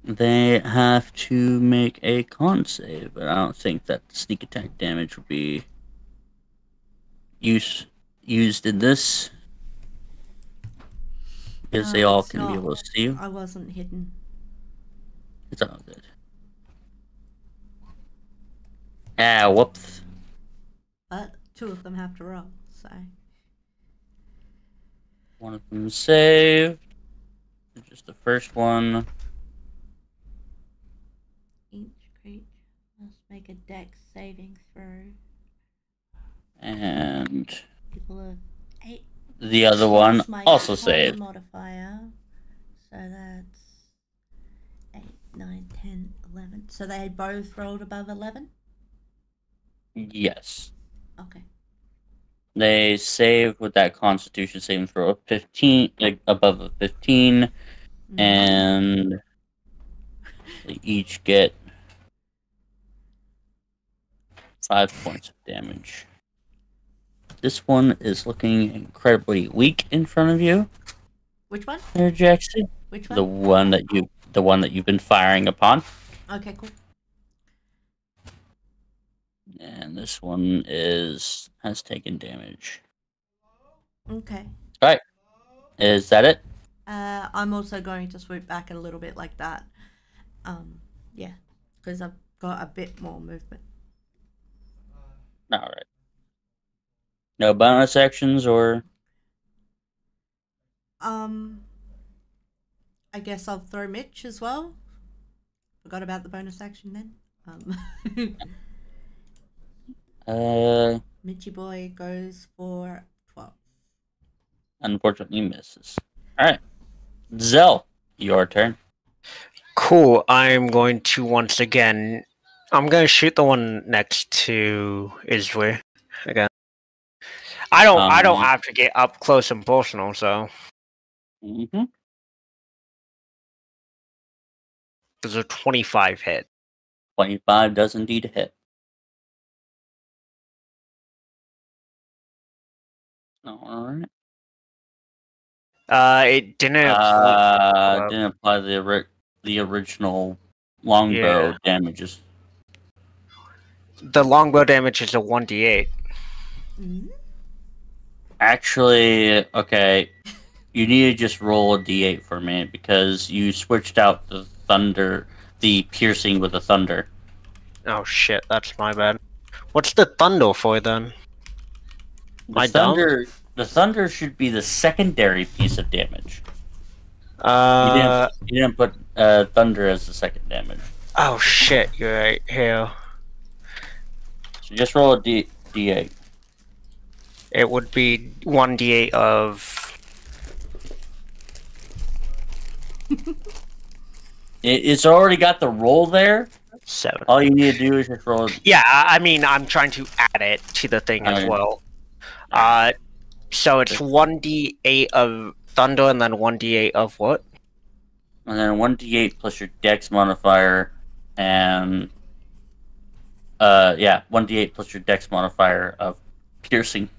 They have to make a con save, but I don't think that sneak attack damage would be used in this, because they all it's can be not. able to see you. I wasn't hidden. It's all good. Ah, whoops. But 2 of them have to roll, so. One of them saved. Just the first one. Each creature must make a dex saving throw. And Equal of 8. the other one Plus my also con saved. Modifier. So that's 8, 9, 10, 11. So they both rolled above 11? Yes. Okay. They saved with that Constitution saving throw of 15, like above a 15, and they each get 5 points of damage. This one is looking incredibly weak in front of you, Which one? there, Jackson. Which The one? one that you've been firing upon. Okay, cool. And this one has taken damage. Okay. Alright. Is that it? I'm also going to swoop back a little bit like that. Yeah, because I've got a bit more movement. Alright. No bonus actions or... I guess I'll throw Mitch as well. Forgot about the bonus action then. Mitchy boy goes for 12. Unfortunately misses. Alright. Zell, your turn. Cool. I'm going to once again. I'm going to shoot the one next to Iswe again. I don't have to get up close and personal, so Mm-hmm. there's a 25 hit. 25 does indeed hit. Alright. It didn't. Didn't apply the original longbow damages. The longbow damage is a 1d8. Mm-hmm. Actually, okay, you need to just roll a d8 for me because you switched out the piercing with the thunder. Oh shit, that's my bad. What's the thunder for then? The thunder should be the secondary piece of damage. You didn't put thunder as the second damage. Oh shit, you're right. Here. So just roll a d8. It would be 1d8 of... It's already got the roll there. 7. All you need to do is just roll. Yeah, I mean, I'm trying to add it to the thing as Okay. well. So it's 1d8 of thunder and then 1d8 of what? And then 1d8 plus your dex modifier, and 1d8 plus your dex modifier of piercing.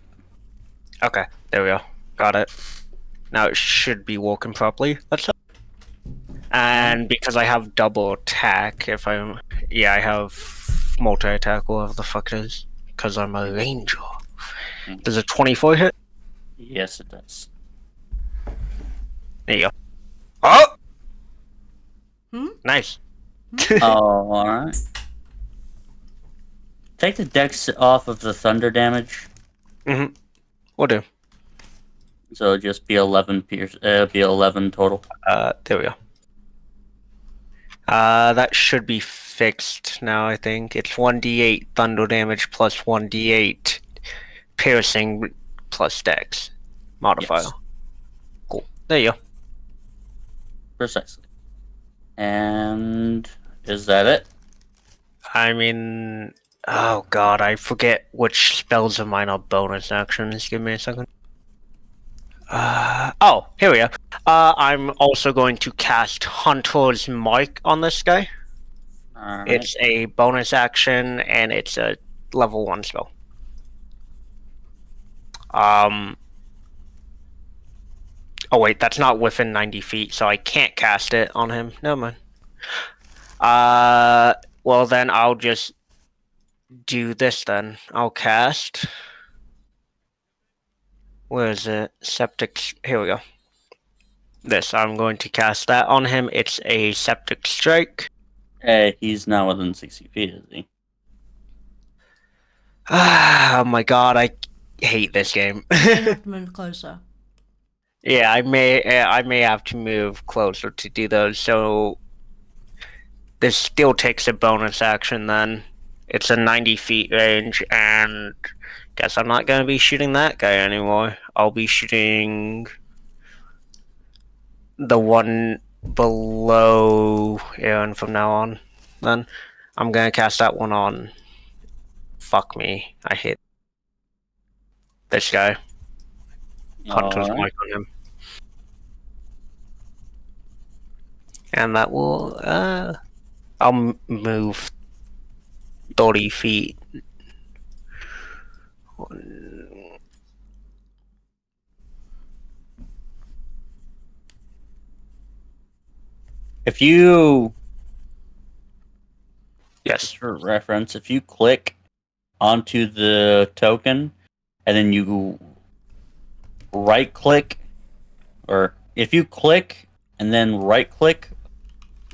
Okay, there we go. Got it. Now it should be working properly. Let's hope. And because I have double attack, I have multi-attack, whatever the fuck it is. Because I'm a ranger. Does a 24 hit? Yes, it does. There you go. Oh! Hmm? Nice. Oh, alright. Take the dex off of the thunder damage. Mm-hmm. Will do. So it'll just be 11 be 11 total. There we go. That should be fixed now, I think. It's 1d8 thunder damage plus 1d8 piercing plus dex modifier. Yes. Cool. There you go. Precisely. And is that it? I mean, oh god, I forget which spells of mine are bonus actions. Give me a second. Oh, here we go. I'm also going to cast Hunter's Mark on this guy. Alright. It's a bonus action, and it's a level 1 spell. Oh wait, that's not within 90 feet, so I can't cast it on him. Never mind. Well then I'll just do this then. I'll cast... Where is it? Septic... Here we go. This, I'm going to cast that on him. It's a Septic Strike. Hey, he's not within 60 feet, is he? Oh my god, I hate this game. You have to move closer. Yeah, I may have to move closer to do those, so this still takes a bonus action then. It's a 90 feet range, and guess I'm not going to be shooting that guy anymore. I'll be shooting the one below Aaron from now on. Then I'm going to cast that one on. Fuck me, I hit this guy. Hunter's Mark on him. And that will, I'll move 30 feet. If you... Yes. For reference, if you click onto the token, and then you right-click, or if you click and then right-click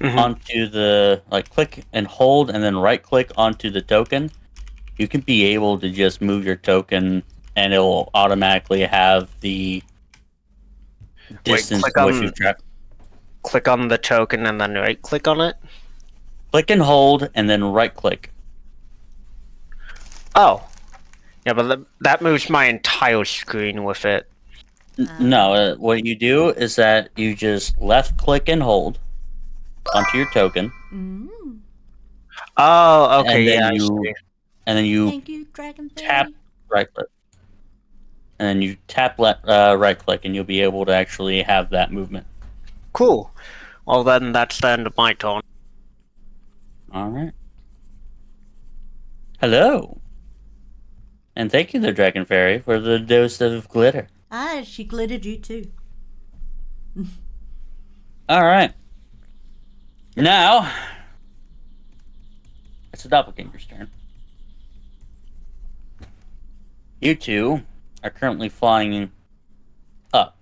onto the, like, click and hold and then right-click onto the token, you can be able to just move your token, and it will automatically have the distance to which you've traveled. Click on the token and then right-click on it? Click and hold, and then right-click. Oh. Yeah, but that moves my entire screen with it. No, what you do is that you just left-click and hold onto your token. Mm. Oh, okay, and then you Thank you, Dragon Fairy. tap right-click. And then you tap right-click, and you'll be able to actually have that movement. Cool. Well, then that's the end of my turn. Alright. Hello. And thank you, the Dragon Fairy, for the dose of glitter. Ah, she glittered you too. Alright. Now, it's the Doppelganger's turn. You two are currently flying up.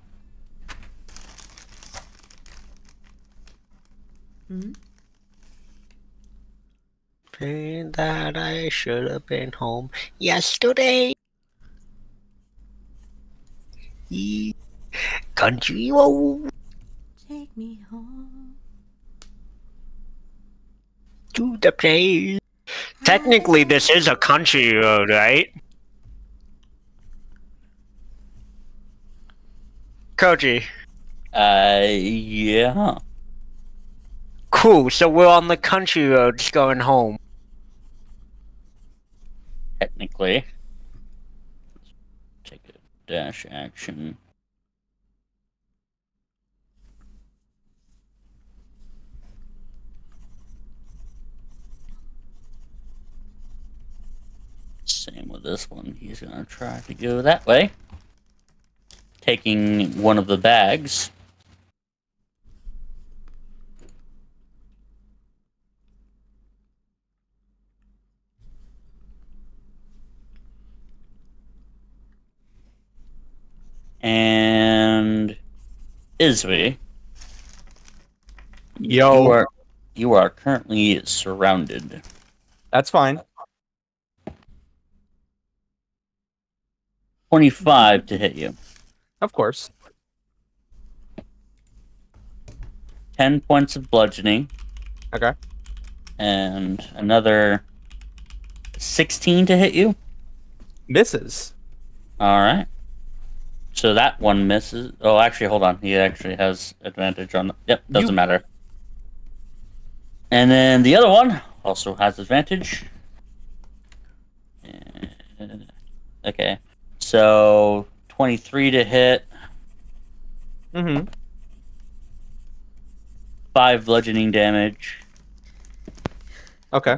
Mm-hmm. Saying that I should have been home yesterday. Country road Take me home. to the place. Technically, this is a country road, right? Koji. Yeah. Cool, so we're on the country roads going home. Technically. Take a dash action. Same with this one. He's gonna try to go that way. Taking one of the bags. And Izzy, Yo, you are currently surrounded. that's fine. 25 to hit you. Of course. 10 points of bludgeoning. Okay. And another 16 to hit you. Misses. Alright. So that one misses. Oh, actually, hold on. He actually has advantage on... Yep, doesn't matter. And then the other one also has advantage. Okay. So, 23 to hit. Mm-hmm. 5 bludgeoning damage. Okay.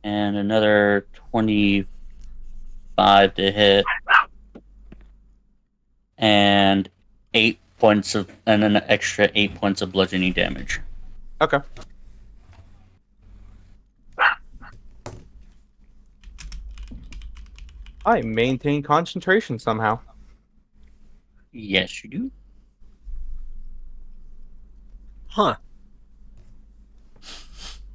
And another 25 to hit. And 8 points of... And an extra 8 points of bludgeoning damage. Okay. I maintain concentration somehow. Yes, you do. Huh.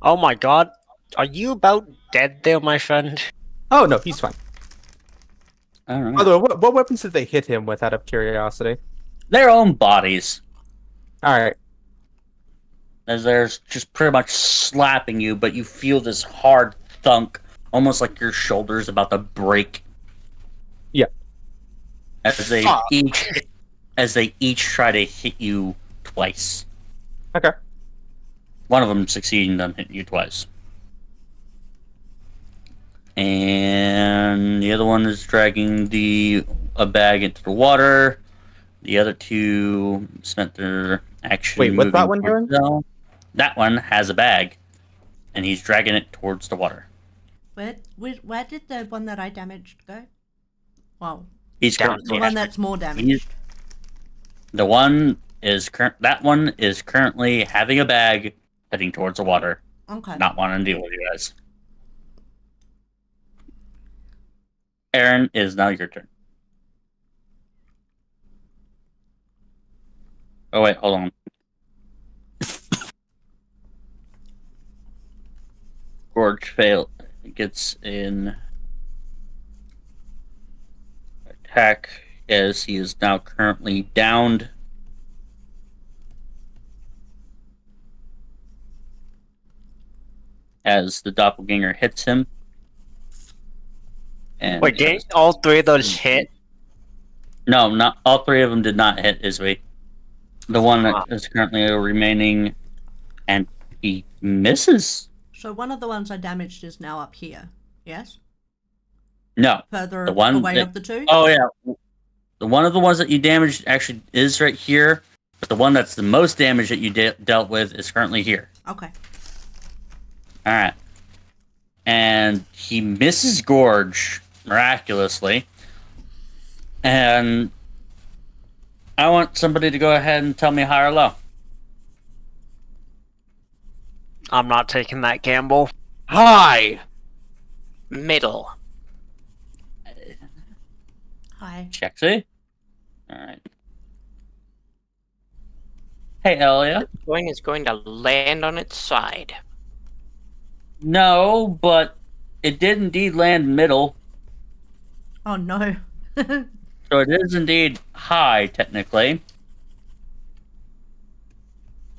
Oh my god. Are you about dead there, my friend? Oh, no, he's fine. Alright. By the way, what weapons did they hit him with, out of curiosity? Their own bodies. Alright. As they're just pretty much slapping you, but you feel this hard thunk, almost like your shoulder's about to break. Yeah. As they each try to hit you twice. Okay. One of them succeeding on hitting you twice. And the other one is dragging a bag into the water. The other two spent their action. Wait, what's that one doing? That one has a bag, and he's dragging it towards the water. Where did the one that I damaged go? Wow. He's The currently one that's more damaged. that one is currently having a bag heading towards the water. Okay. Not wanting to deal with you guys. Aaron, is now your turn. Oh wait, hold on. Gorge gets in attack as he is now currently downed. As the doppelganger hits him. And Wait, didn't all three of those hit? No, not all three of them did not hit Izzy. The one that is currently remaining, and he misses. So one of the ones I damaged is now up here. Yes? No, Further the one away that, of the two? Oh yeah, the one of the ones that you damaged actually is right here, but the one that's the most damage that you dealt with is currently here. Okay. All right, and he misses Gorge miraculously, and I want somebody to go ahead and tell me high or low. I'm not taking that gamble. Hi! Middle. Hi. Chexy? Alright. Hey, Elia. The coin is going to land on its side. No, but it did indeed land middle. Oh no. So it is indeed high, technically.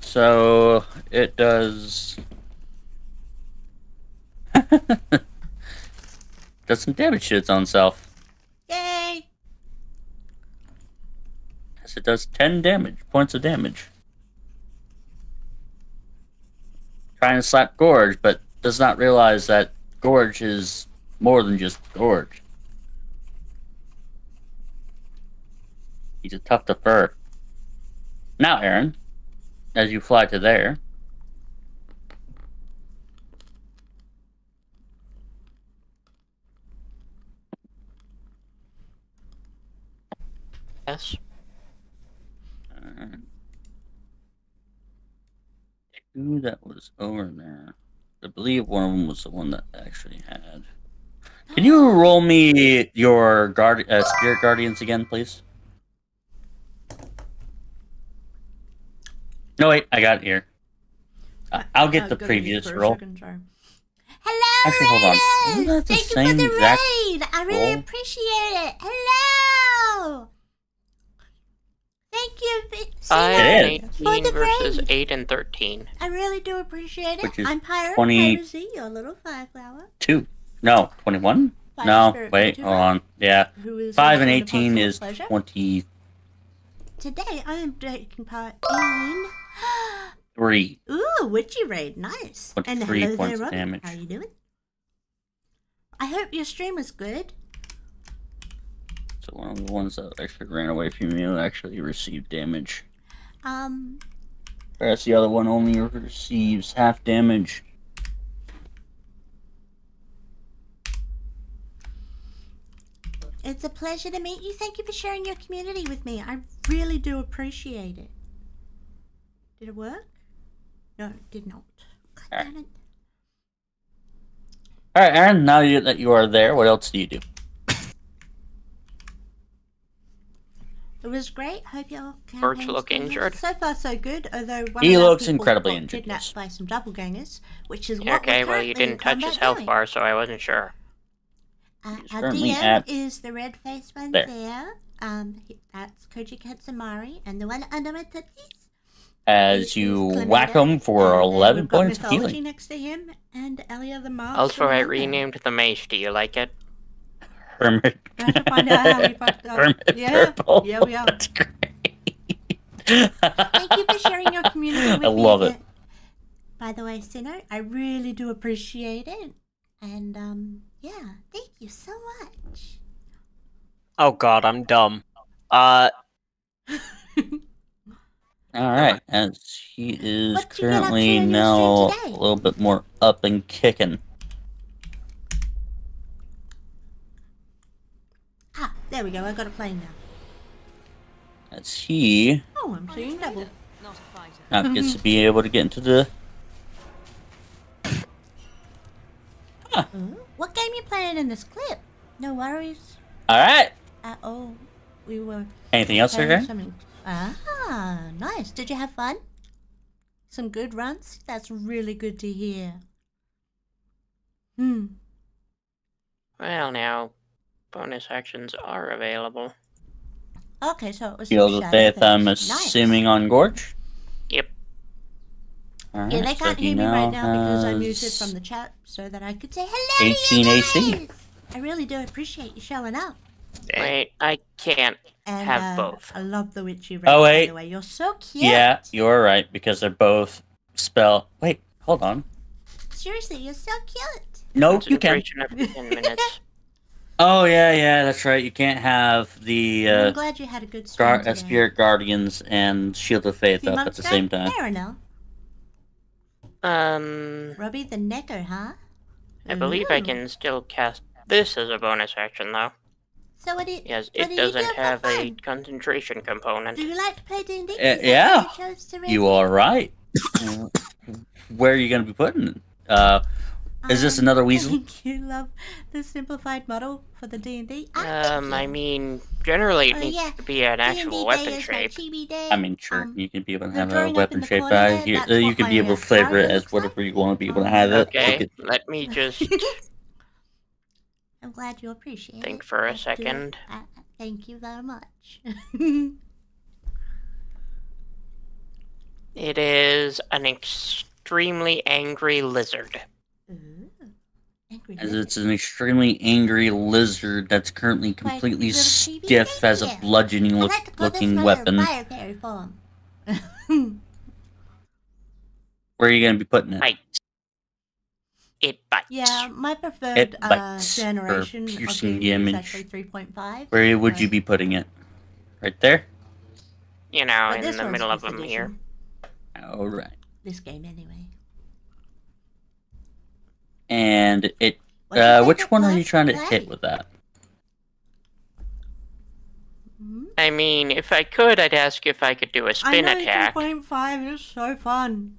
So it does... does some damage to its own self. Yay! Yes, it does 10 points of damage. Trying to slap Gorge, but does not realize that Gorge is more than just Gorge. He's a tough to fur. Now, Aaron, as you fly to there. Yes. Two that was over there. I believe one of them was the one that actually had. Can you roll me your Spirit Guardians again, please? No, wait, I got it here. I'll get the previous roll. Hello, Actually, hold on. Raiders! Isn't that the Thank you for same the exact raid. I really roll? appreciate it. Hello. Thank you, 5 It and is. 18 versus raid. 8 and 13. I really do appreciate it. Which is I'm Pirate 20 Piracy, your little fireflower. 2. No, 21? Fire No, Spirit wait, VTuber, hold on. Yeah. who is 5 and also in a 18 puzzle of is pleasure. 23. Today I am taking part in Ooh, Witchy Raid, nice. And 23 hello points there, of Robbie. damage. How you doing? I hope your stream was good. So one of the ones that actually ran away from you actually received damage. Whereas the other one only receives half damage. It's a pleasure to meet you. Thank you for sharing your community with me. I really do appreciate it. Did it work? No, it did not. God damn it. Alright, Aaron, now that you are there, what else do you do? It was great. Hope your Gorge campaign's look going injured? So far, so good. Although one He of our looks people incredibly got injured, kidnapped yes. by some doppelgangers, which is what Okay, we're well, you currently in didn't touch his combat health doing. bar, so I wasn't sure. He's Our currently DM at is the red-faced one there. there. That's Koji Katsamari, and the one under my tootsies. As you whack him for 11 we've got points of Mythology healing. next to him, and Elia the Master. Also, I Runner. renamed the mace. Do you like it? Hermit. We have to find out how we fucked up. Hermit Yeah, purple. yeah, we are. That's great. Thank you for sharing your community with I me. love it. By the way, Sinner, I really do appreciate it. And, yeah, thank you so much. Oh god, I'm dumb. Alright, as he is What did you get up to currently in your now stream today? a little bit more up and kicking. Ah, there we go. I got it playing now. As he Oh, I'm seeing double. now gets to be able to get into the... What game you playing in this clip? No worries Alright! at all. We were Anything else, playing sir? something. Ah, nice. Did you have fun? Some good runs? That's really good to hear. Well, now, bonus actions are available. Okay, so it was Field some of shadow Faith, I'm things. Nice. assuming on Gorge? Yep. Alright, Yeah, they so can't he hear me right now because I has muted from the chat so that I could say hello 18 to you AC. guys. I really do appreciate you showing up. Wait, I can't And, have both. I love the witchy red, Oh, by wait. the way. You're so cute. Yeah, you're right, because they're both spell... Wait, hold on. Seriously, you're so cute. No, you can. Concentration every 10 minutes. Oh, yeah, that's right. You can't have the I'm glad you had a good stream today. Spirit Guardians and Shield of Faith Few up at months the ago? same time. Fair enough. Robbie the Necker, huh? I believe I Ooh. can still cast this as a bonus action, though. So what do you? Yes, what it do doesn't you do for have a fun? concentration component. Do you like to play D&D? Yeah, you are right. Where are you going to be putting it? Is this another weasel? Thank you, love the simplified model for the D&D. I mean, generally it Oh, needs yeah. to be an actual D&D weapon day is my shape. chibi day. I mean, sure, you can be able to the have a drawing up in weapon the shape corner out there, here. that's You what can be my, able to flavor it target as looks whatever like. you want to be able to have it. You Okay, could- let me just I'm glad you appreciate think it. for I a do. second. Thank you very much. It is an extremely angry lizard. Ooh. Angry As lizard. it's an extremely angry lizard that's currently completely little chibi, stiff as a thank you. bludgeoning I like to call this looking one weapon. a fire fairy form. Where are you going to be putting it? Bites. It bites. Yeah, my preferred It bites for generation of piercing D&D is damage. actually 3.5. Where would you be putting it? Right there? You know, But in this the one's middle of 5th them here. edition. Alright. This game, anyway. And it. What's your favorite which one are you class trying to play? hit with that? Hmm? I mean, if I could, I'd ask if I could do a spin attack. 3.5 is so fun.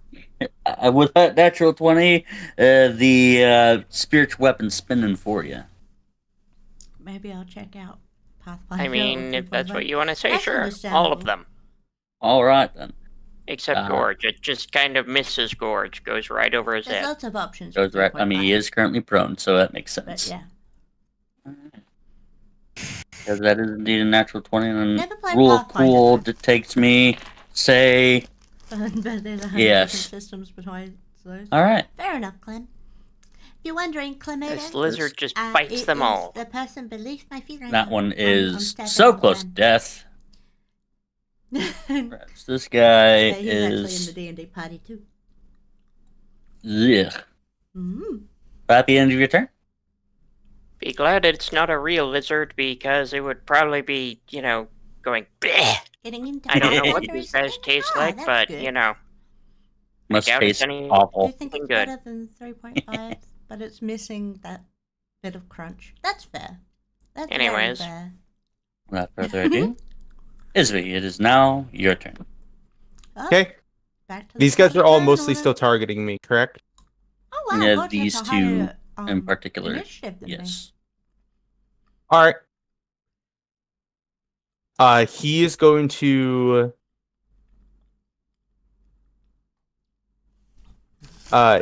With that natural 20, the spiritual weapon spinning for you. Maybe I'll check out Pathfinder. I mean, if that's what you want to say, That's sure. All understandable. of them. Alright then. Except Gorge. It just kind of misses Gorge. Goes right over his There's head. lots of options. Goes for right. I mean, he 3.5, is currently prone, so that makes But sense. yeah. Because that is indeed a natural 20, and Never played rule of Pathfinder, cool though. dictates me, say, But there's 100 Yes. different systems between those. alright. Fair enough, Clem. If you're wondering, Clemodo, This lizard just it bites them is all. the person beneath my feet right That now. one I'm is stepping so on close to Clem. death. Yeah, Perhaps this guy he's actually in the is. D&D party too. Ugh. Mm. Happy end of your turn? Be glad it's not a real lizard because it would probably be, you know, going bleh. Getting into I don't know hot what water these is guys good. taste Ah, like, that's but, good. you know, Must doubt it's taste any- Do you awful. think it's good. better than 3.5? But it's missing that bit of crunch. That's fair. That's very Anyways. fair. Without further ado, Isvi, it is now your turn. Oh, Okay. back to the These guys are all turn mostly order. still targeting me, correct? Oh wow, Yeah, Gorge these has a two higher, in particular. initiative than me. Yes. All right. He is going to.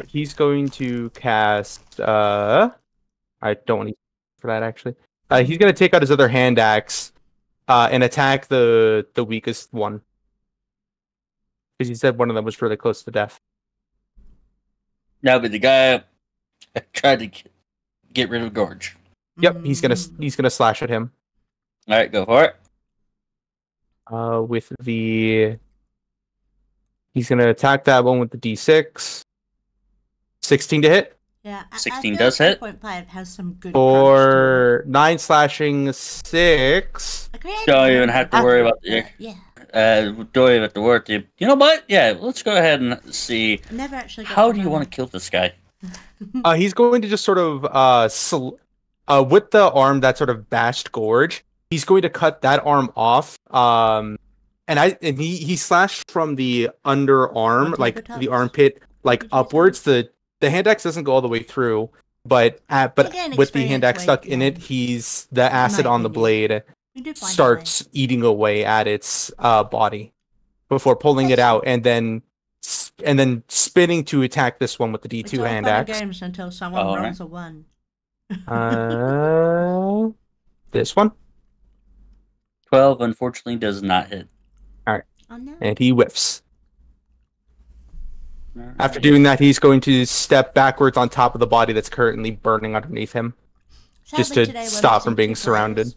He's going to cast. I don't want to for that actually. He's going to take out his other hand axe, and attack the weakest one. Because he said one of them was really close to death. Now, but the guy tried to get rid of Gorge. Yep, he's gonna slash at him. All right, go for it. With the. He's gonna attack that one with the D6. 16 to hit. Yeah, 16 I feel does hit. 3.5 has some good For 9 slashing, 6. Don't even have to worry about the. Yeah, Don't even have to worry. You know what? Yeah, let's go ahead and see. I never actually. got How to do you run. want to kill this guy? He's going to just sort of with the arm that sort of bashed Gorge. He's going to cut that arm off. And he slashed from the underarm, On like tabletop? the armpit, like Did you upwards. The hand axe doesn't go all the way through, but Again, with the hand experience axe stuck weight, in it, yeah. the acid on the opinion. blade We do find a starts eating away at its body before pulling it out and then spinning to attack this one with the way. D2 It's all hand fun and axe. games until someone All rolls a 1. This one, 12, unfortunately, does not hit. Oh no. and he whiffs. Alright. After doing that, he's going to step backwards on top of the body that's currently burning underneath him, just Sadly, to today we're stop from missing being 2 surrounded. players.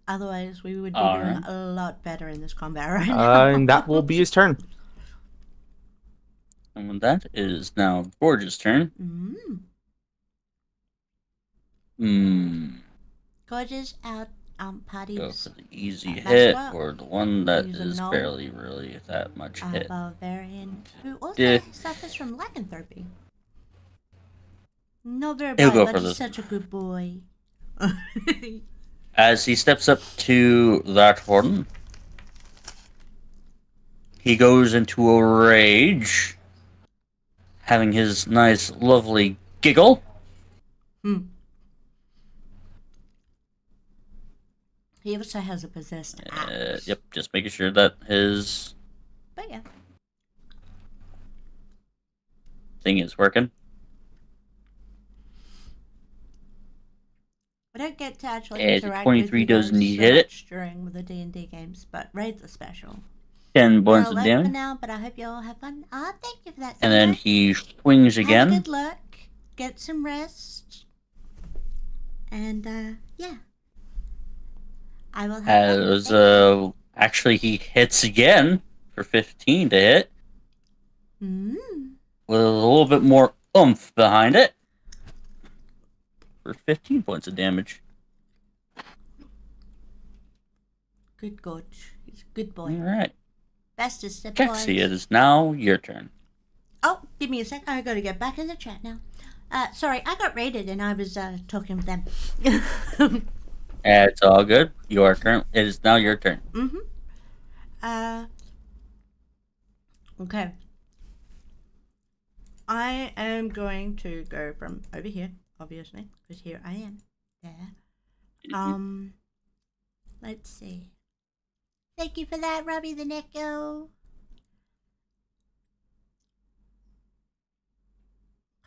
Otherwise, we would be Alright. doing a lot better in this combat right now. And that will be his turn. And that is now Gorge's turn. Gorge's out Go parties. for the easy That's hit, what- or the one that Use a is null. barely really that much hit. Barbarian who also Yeah. suffers from lycanthropy. No very He'll bad, go but for he's this such a good boy. As he steps up to that one, he goes into a rage, having his nice, lovely giggle. He also has a possessed axe. Yep, just making sure that his But yeah. thing is working. I don't get to actually Yeah, the interact 23 with you doesn't guys need so hit it. much during the D&D games, but raids are special. 10 We're points of alert for damage. now, but I hope you all have fun. Thank you for that. And then Sandra. he swings Have a again. good luck. Get some rest. And yeah, I will have As actually he hits again for 15 to hit with a little bit more oomph behind it for 15 points of damage. Good Gorge. He's a good boy. All right, Bestest of Kexi, boys. it is now your turn. Oh, give me a sec. I gotta get back in the chat now. Sorry, I got raided and I was talking with them. It's all good. You are current. It is now your turn. Okay. I am going to go from over here, obviously, because here I am. There. Let's see. Thank you for that, Robbie the Necko.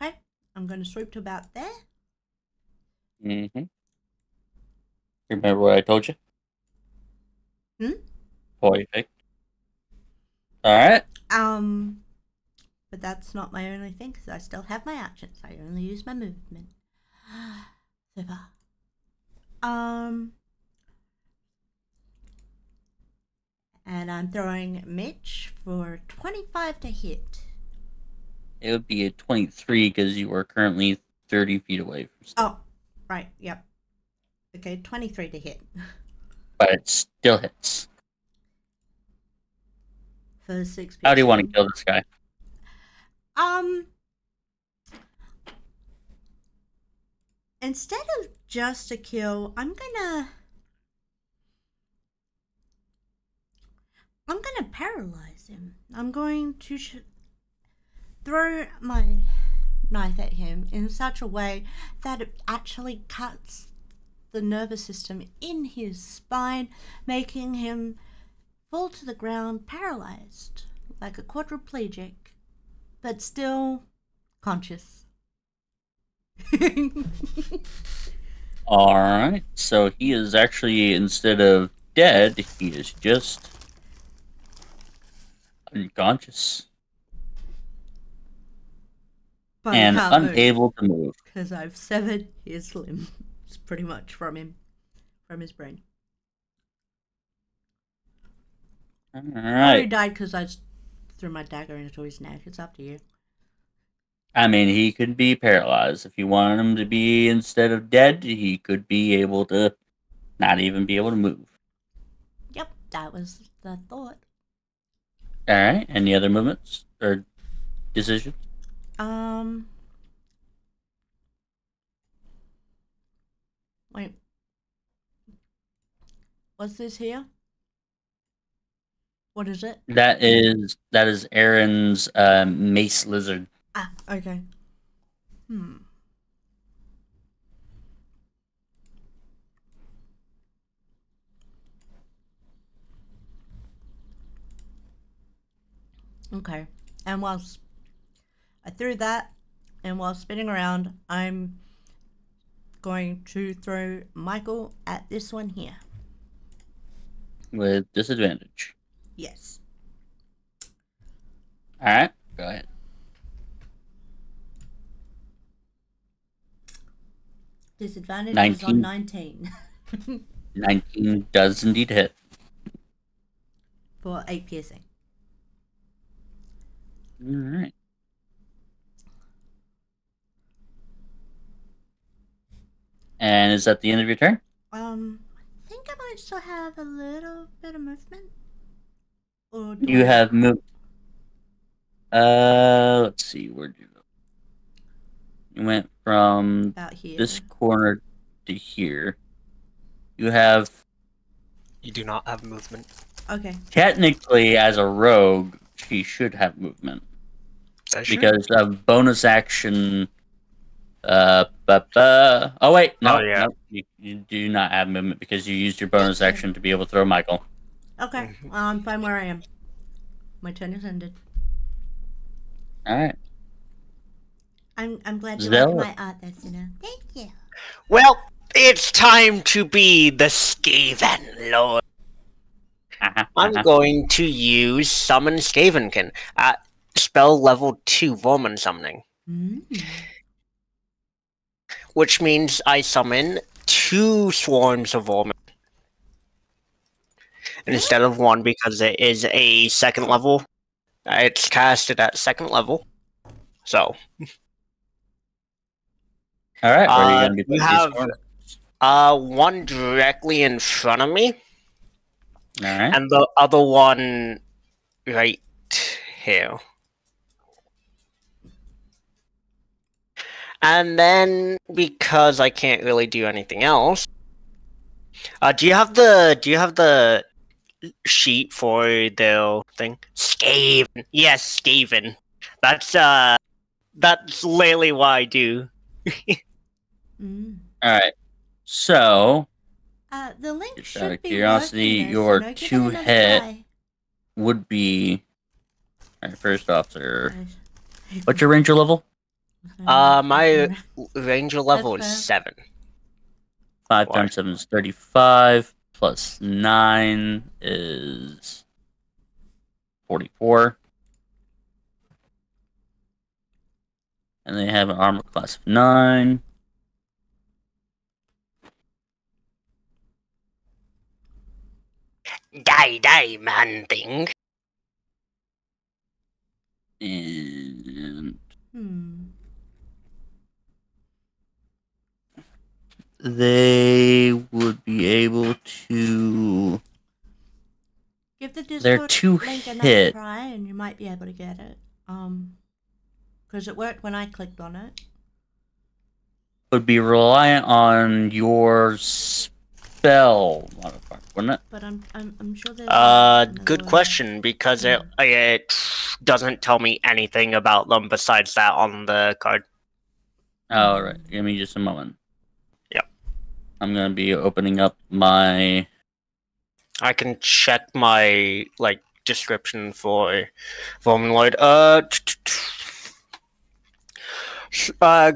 Okay, I'm going to swoop to about there. Remember what I told you? Perfect. Alright. But that's not my only thing, because I still have my actions. I only use my movement. Super. And I'm throwing Mitch for 25 to hit. It would be a 23 because you are currently 30 feet away from stuff. Oh, right, yep. Okay, 23 to hit. But it still hits. For 6 How do you want to kill this guy? Instead of just a kill, I'm gonna paralyze him. I'm going to throw my knife at him in such a way that it actually cuts the nervous system in his spine, making him fall to the ground paralyzed, like a quadriplegic, but still conscious. Alright, so he is actually, instead of dead, he is just unconscious. But and unable to move. because I've severed his limbs pretty much from him, from his brain. All Or he right. died because I just threw my dagger into his neck. It's up to you. I mean, he could be paralyzed. If you wanted him to be, instead of dead, he could be able to not even be able to move. Yep, that was the thought. All right. Any other movements or decisions? Wait. What's this here? What is it? That is Aaron's mace lizard. Ah, okay. Okay. And whilst I threw that, and while spinning around, I'm going to throw Michael at this one here. With disadvantage. Yes. All right. Go ahead. Disadvantage is 19. on 19. 19 does indeed hit. For 8 piercing. All right. And is that the end of your turn? I think I might still have a little bit of movement. Or You have moved. Let's see. Where'd you go? You went from about here. this corner to here. You have You do not have movement. Okay. technically, as a rogue, she should have movement Does she? because of bonus action. Oh wait, no, Oh, yeah. no, you do not have movement because you used your bonus action to be able to throw Michael. Okay. I'm fine where I am. My turn is ended. All right. I'm glad you Zell. like my art, Destino. Thank you. Well, it's time to be the Skaven Lord. I'm going to use Summon Skavenkin at spell level 2 Vermin Summoning. Which means I summon 2 swarms of vermin instead of 1 because it is a 2nd level. It's casted at 2nd level. So. All right. Where are you going to be putting you these have swarms? 1 directly in front of me, All right. and the other one right here. And then, because I can't really do anything else, do you have the sheet for the thing? Skaven. Yes, Skaven. That's literally what I do. Mm. All right. So, The link just should out of be curiosity, working, your give it 2 another hit try. would be. All right. First off, sir. Right. What's your ranger level? My ranger level is fair. 7. 5 Why? times 7 is 35. Plus 9 is 44. And they have an armor class of 9. Die, man thing. And Hmm. they would be able to. Give the Their Discord 2 link another hit try, and you might be able to get it. Because it worked when I clicked on it. would be reliant on your spell modifier, wouldn't it? But I'm sure there's Good question, because it doesn't tell me anything about them besides that on the card. Oh, right. Give me just a moment. Yep. I'm gonna be opening up my. I can check my description for Verminlord.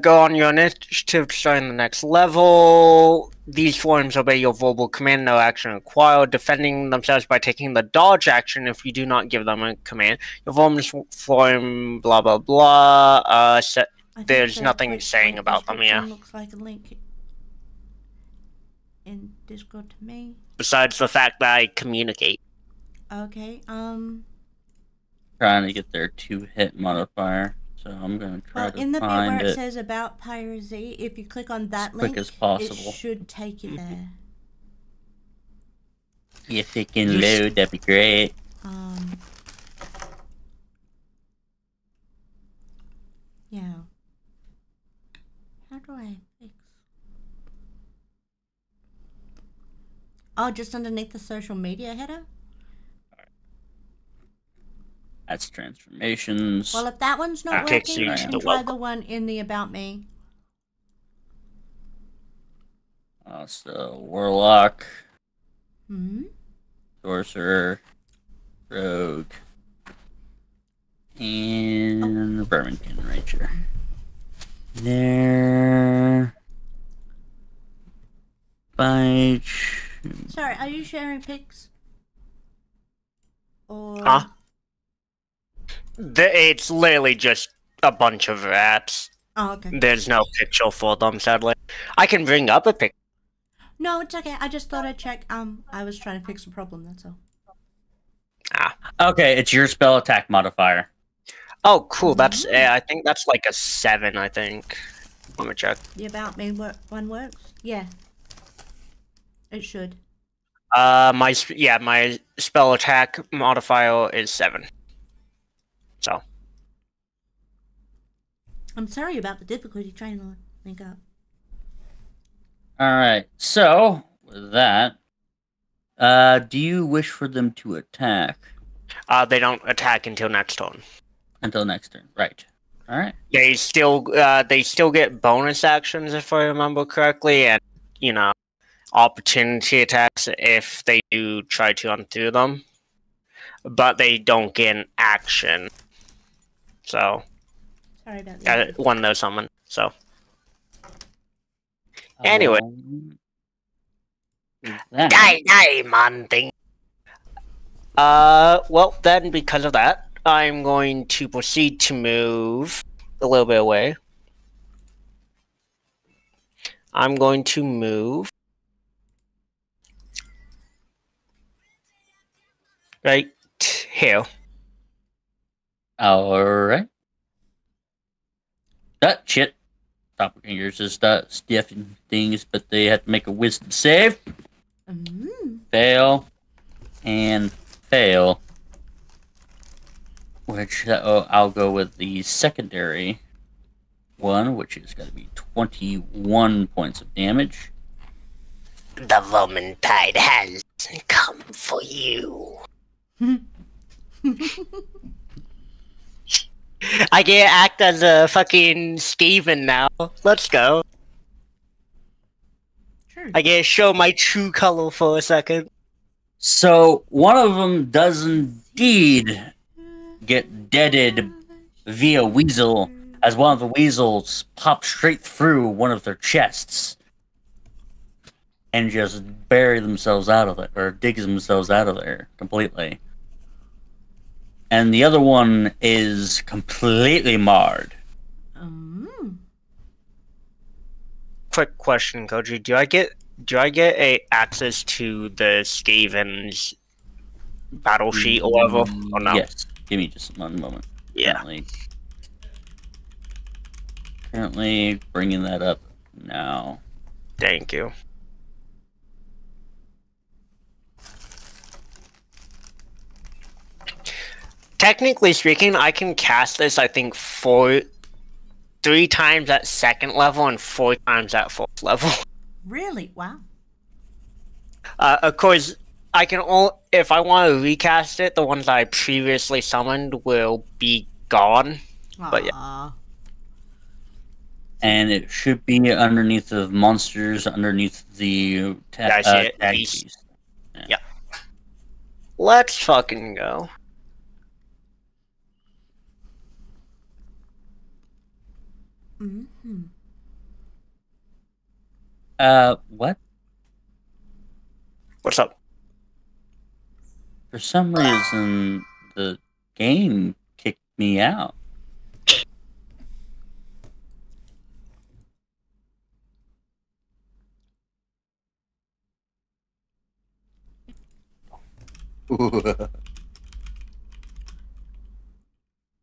Go on your initiative to start in the next level. These forms obey your verbal command, no action required, defending themselves by taking the dodge action if you do not give them a command. Your vermin's form, blah blah blah. There's nothing saying about them, yeah. Looks like a link in Discord to me. Besides the fact that I communicate. Okay, Trying to get their 2 hit modifier, so I'm gonna try well, to in the bit find where it it says about piracy, if you click on that as quick link, as possible. it should take you there. If it can load, that'd be great. Yeah. How do I fix? Oh, just underneath the social media header? That's transformations. Well, if that one's not That takes working, you you to can the try welcome. the one in the About Me. So Warlock, Hmm? Sorcerer, Rogue, and Vermington Ranger. There. By. Sorry, are you sharing pics? Or... Huh? It's literally just a bunch of rats. Oh, okay. There's no picture for them, sadly. I can bring up a picture. No, it's okay. I just thought I'd check. I was trying to fix a problem, that's all. Okay, it's your spell attack modifier. Oh, cool. That's I think that's like a 7, I think. Let me check. The About Me one works? Yeah. It should. My spell attack modifier is 7. So. I'm sorry about the difficulty trying to link up. Alright, so, with that, do you wish for them to attack? They don't attack until next turn. Until next turn, right. Alright. They still get bonus actions if I remember correctly, and opportunity attacks if they do try to undo them. But they don't get an action. So Sorry about that. when those summon. So anyway. Die, man thing. Well then, because of that, I'm going to proceed to move a little bit away. I'm going to move right here. Alright. That shit. Doppelgangers is stiffing things, but they have to make a wisdom save. Fail. And fail. Which I'll go with the secondary one, which is going to be 21 points of damage. The Vermintide has come for you. I get to act as a fucking Skaven now. Let's go. Sure. I get to show my true color for a second. So one of them does indeed get deaded via weasel, as one of the weasels pops straight through one of their chests and just bury themselves out of it, or digs themselves out of there completely. And the other one is completely marred. Quick question, Koji. Do I get a access to the Skaven's battle sheet or whatever? Or no? Yes. Give me just one moment. Yeah. Currently bringing that up now. Thank you. Technically speaking, I can cast this, I think, 3 times at 2nd level and 4 times at 4th level. Really? Wow. Of course, I can only, if I want to recast it, the ones that I previously summoned will be gone. But yeah. Aw. And it should be underneath the monsters, underneath the I see it. tag Beast. keys. Yeah. Let's fucking go. What? What's up? For some reason, the game kicked me out.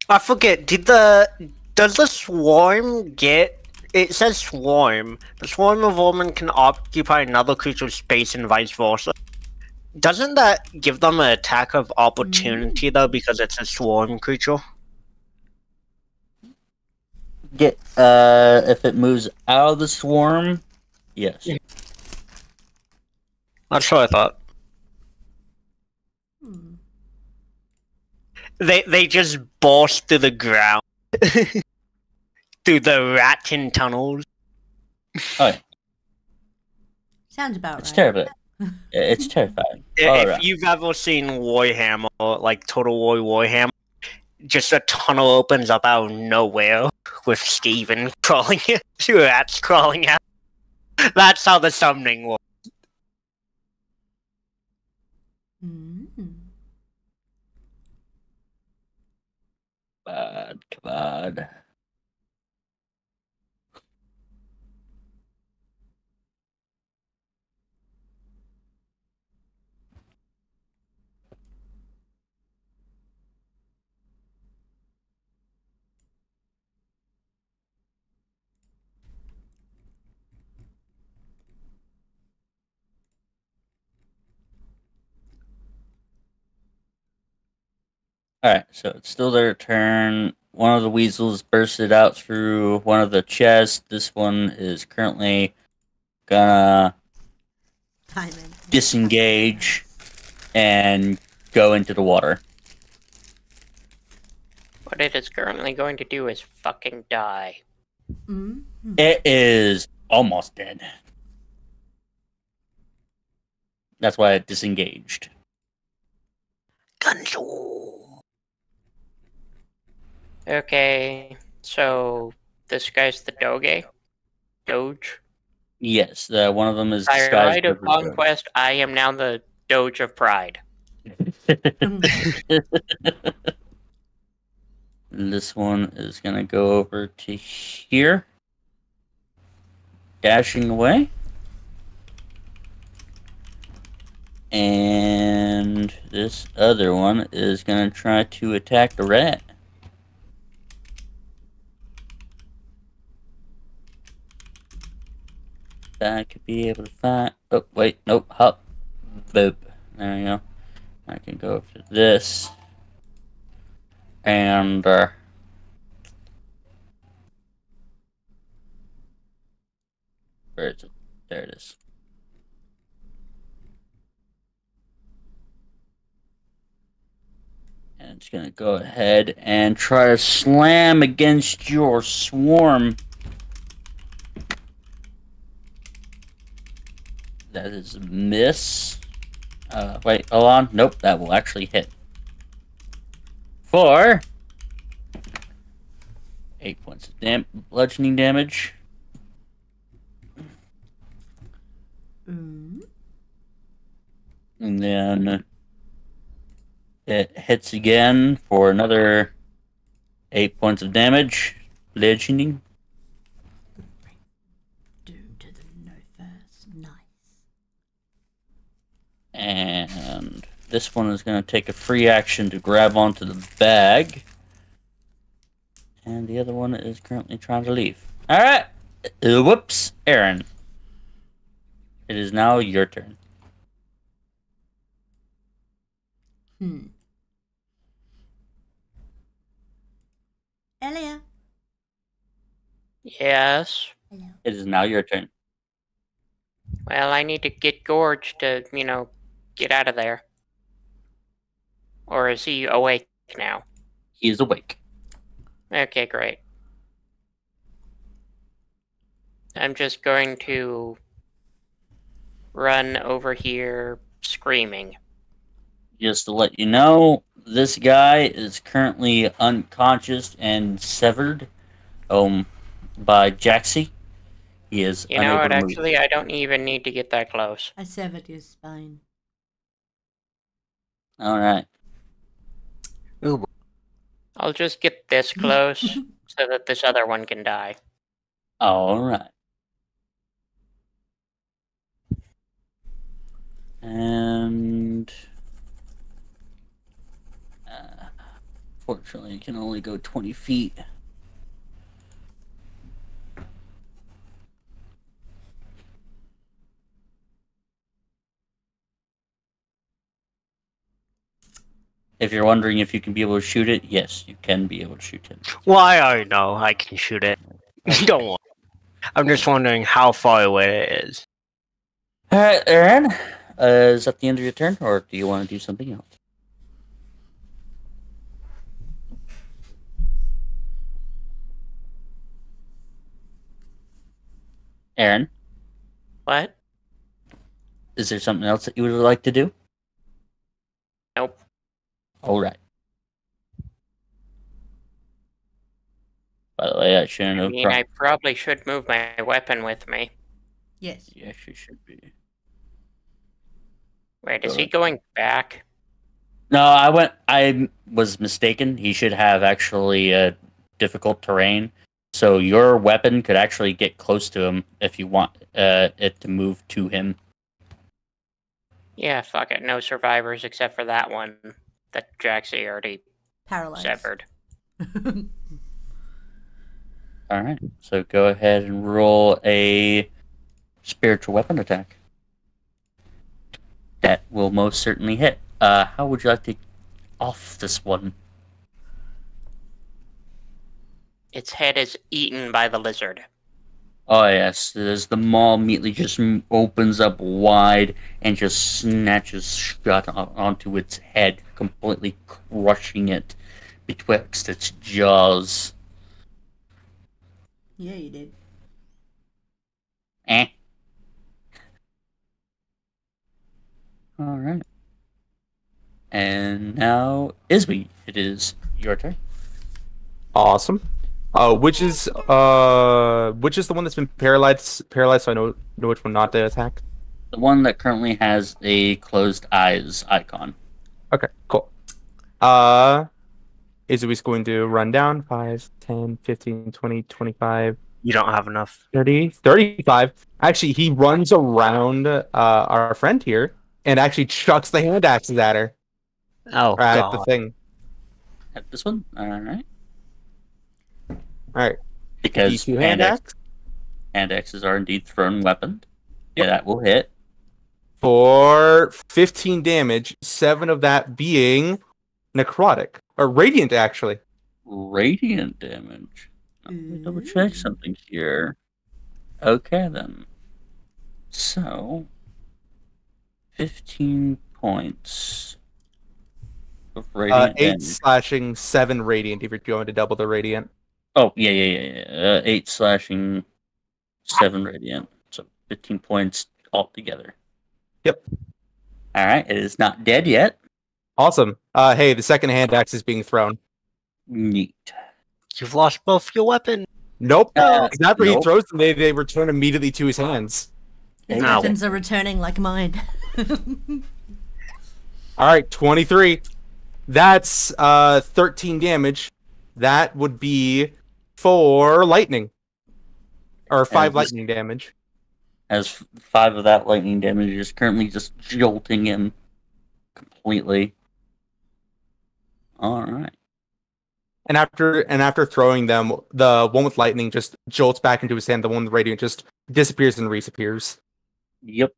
I forget, does the swarm get... It says swarm. The swarm of women can occupy another creature's space and vice versa. Doesn't that give them an attack of opportunity, though, because it's a swarm creature? If it moves out of the swarm, yes. That's what I thought. They just burst through the ground. Through the rat-tin tunnels. Oh, yeah. Sounds about It's right. terrible. It's terrifying. If you've ever seen Warhammer, like Total War Warhammer, just a tunnel opens up out of nowhere with Skaven crawling two rats crawling out. That's how the summoning works. Bad, bad. Alright, so it's still their turn. One of the weasels bursted out through one of the chests. This one is currently gonna disengage and go into the water. What it is currently going to do is fucking die. It is almost dead. That's why it disengaged. Okay, so this guy's the Doge? Yes, one of them is By disguised. right of conquest, I am now the Doge of Pride. This one is gonna go over to here. dashing away. And this other one is going to try to attack the rat. I could be able to find... Oh, wait, nope, hop. Boop. There you go. I can go up to this. And, where is it? There it is. And it's gonna go ahead and try to slam against your swarm. That is a miss. Wait, hold on. Nope, that will actually hit. For 8 points of bludgeoning damage. Mm. And then it hits again for another 8 points of damage. Bludgeoning. Doom to the no first. Nice. And this one is going to take a free action to grab onto the bag. And the other one is currently trying to leave. Alright! Whoops! Aaron. It is now your turn. Elia. Yes. Hello. It is now your turn. Well, I need to get Gorge to, get out of there. Or is he awake now? He is awake. Okay, great. I'm just going to run over here screaming. Just to let you know, this guy is currently unconscious and severed by Jaxie. He is You know unable what, to move. actually, I don't even need to get that close. I severed your spine. Alright. Ooh, I'll just get this close so that this other one can die. Alright. And... fortunately, it can only go 20 feet. If you're wondering if you can be able to shoot it, yes, you can be able to shoot it. well, I already know I can shoot it. Don't worry. I'm just wondering how far away it is. Alright, Aaron. Is that the end of your turn, or do you want to do something else? Aaron, What? is there something else that you would like to do? Nope. Alright. By the way, I shouldn't I have... mean, I probably should move my weapon with me. Yes. Yes, you should be. Wait, is Go he ahead. going back? No, I was mistaken. He should have actually difficult terrain. So your weapon could actually get close to him if you want it to move to him. Yeah, fuck it. No survivors except for that one that Jaxie already Paralyzed. severed. Alright, so go ahead and roll a spiritual weapon attack. That will most certainly hit. How would you like to off this one? Its head is eaten by the lizard. Oh yes, as the maw immediately just opens up wide and just snatches shut onto its head, completely crushing it betwixt its jaws. Yeah, you did. Eh. Alright. And now, Isby, it is your turn. Awesome. Which is the one that's been paralyzed? Paralyzed, so I know which one not to attack. The one that currently has a closed eyes icon. Okay, cool. Is going to run down 5, 10, 15, 20, 25, You don't have enough. 30, 35. Actually, he runs around our friend here and actually chucks the hand axes at her. Oh, Or at the God. thing. At this one? Alright. Alright. Because D2 hand axe hand axes are indeed thrown weapons. Yeah, that will hit. for 15 damage, 7 of that being necrotic. Or radiant, actually. Radiant damage. Let me double check something here. Okay, then. So, 15 points of radiant 8 damage. slashing, 7 radiant if you're going to double the radiant. Oh, yeah. 8 slashing, 7 radiant. So 15 points altogether. Yep. Alright, it is not dead yet. Awesome. Hey, the second hand axe is being thrown. Neat. You've lost both your weapons. Nope. Because after he Nope. throws them, they return immediately to his hands. His Ow. weapons are returning like mine. Alright, 23. That's 13 damage. That would be for lightning. Or 5 this- lightning damage. As 5 of that lightning damage is currently just jolting him completely. Alright. And after throwing them, the one with lightning just jolts back into his hand. The one with radiant just disappears and reappears. Yep.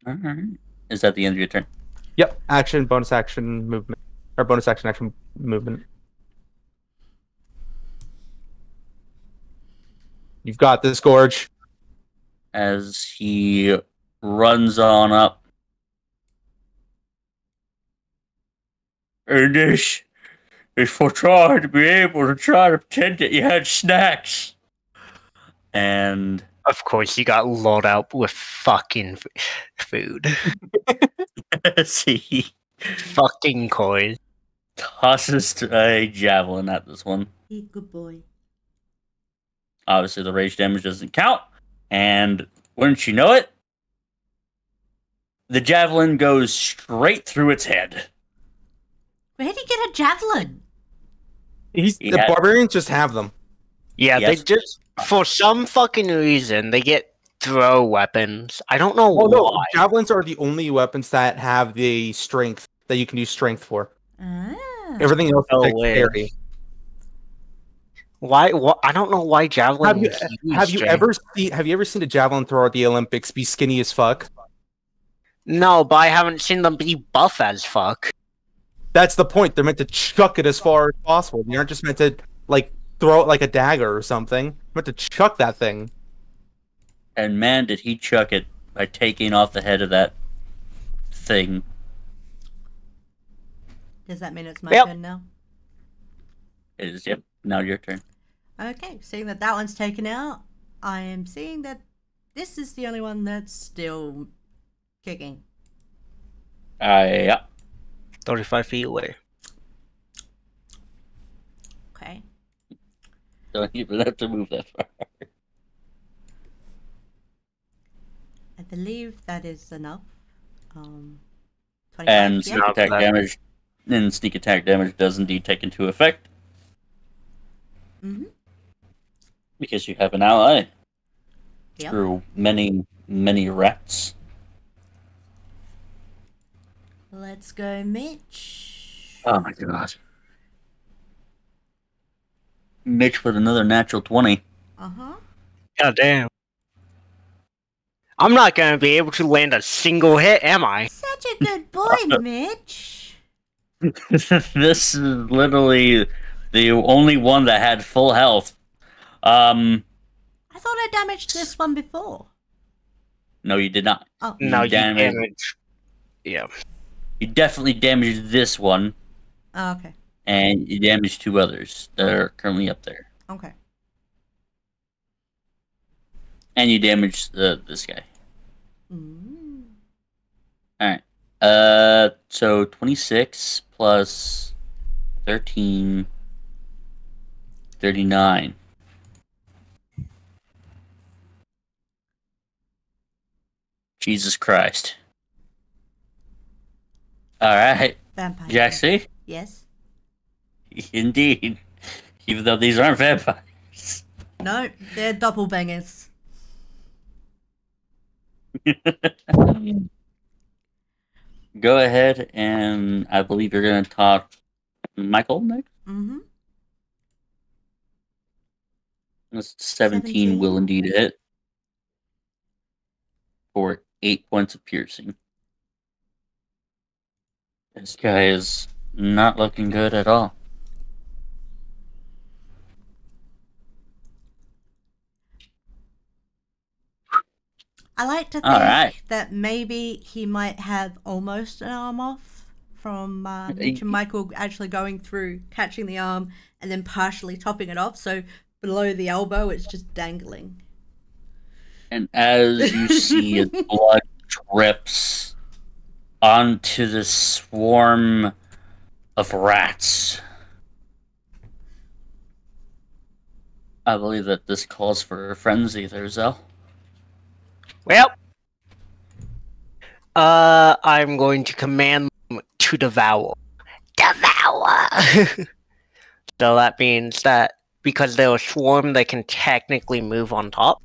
Alright. Is that the end of your turn? Yep. Action, bonus action, movement. Or bonus action, movement. You've got this, Gorge. As he runs on up. And this is for trying to be able to try to pretend that you had snacks. And Of course, you got lulled out with fucking food. as he Fucking coins. tosses a javelin at this one. Good boy. Obviously, the rage damage doesn't count. And wouldn't you know it, the javelin goes straight through its head. Where did he get a javelin? He The had- barbarians just have them. Yeah, Yes. they just, for some fucking reason, they get throw weapons. I don't know Oh no, why. javelins are the only weapons that have the strength that you can use strength for. Ah. Everything else Oh, is wait. dexterity. Why? I don't know why javelin. Have you ever seen a javelin thrower at the Olympics be skinny as fuck? No, but I haven't seen them be buff as fuck. That's the point. They're meant to chuck it as far as possible. They aren't just meant to like throw it like a dagger or something. They're meant to chuck that thing. And man, did he chuck it by taking off the head of that thing. Does that mean it's my Yep. turn now? It is, yep. Now your turn. Okay, seeing that that one's taken out, I am seeing that this is the only one that's still kicking. Yeah. 35 feet away. Okay. Don't even have to move that far. I believe that is enough. 25, And yeah. sneak attack damage. And sneak attack damage does indeed take into effect. Mm-hmm. Because you have an ally. Yep. Through many, many rats. Let's go, Mitch. Oh my god. Mitch with another natural 20. Uh-huh. God damn. I'm not gonna be able to land a single hit, am I? Such a good boy, Mitch. This is literally the only one that had full health. I thought I damaged this one before. No, you did not. Oh. No, you damaged- damage. Yeah. You definitely damaged this one, Oh, okay. and you damaged 2 others that are currently up there. Okay. And you damaged this guy. Mm. Alright. So 26 plus 13, 39. Jesus Christ. Alright, Vampire. Jaxie. Yes. Indeed. Even though these aren't vampires. No, they're doppelbangers. Go ahead, and I believe you're going to talk Michael next. Mm-hmm. This 17 will indeed hit for 8 points of piercing. This guy is not looking good at all. I like to think that maybe he might have almost an arm off from Mitch and Michael actually going through, catching the arm, and then partially topping it off. So below the elbow, it's just dangling. And as you see, his blood drips onto the swarm of rats. I believe that this calls for a frenzy there, Zell. Well, I'm going to command them to devour. Devour! So that means that because they're a swarm, they can technically move on top.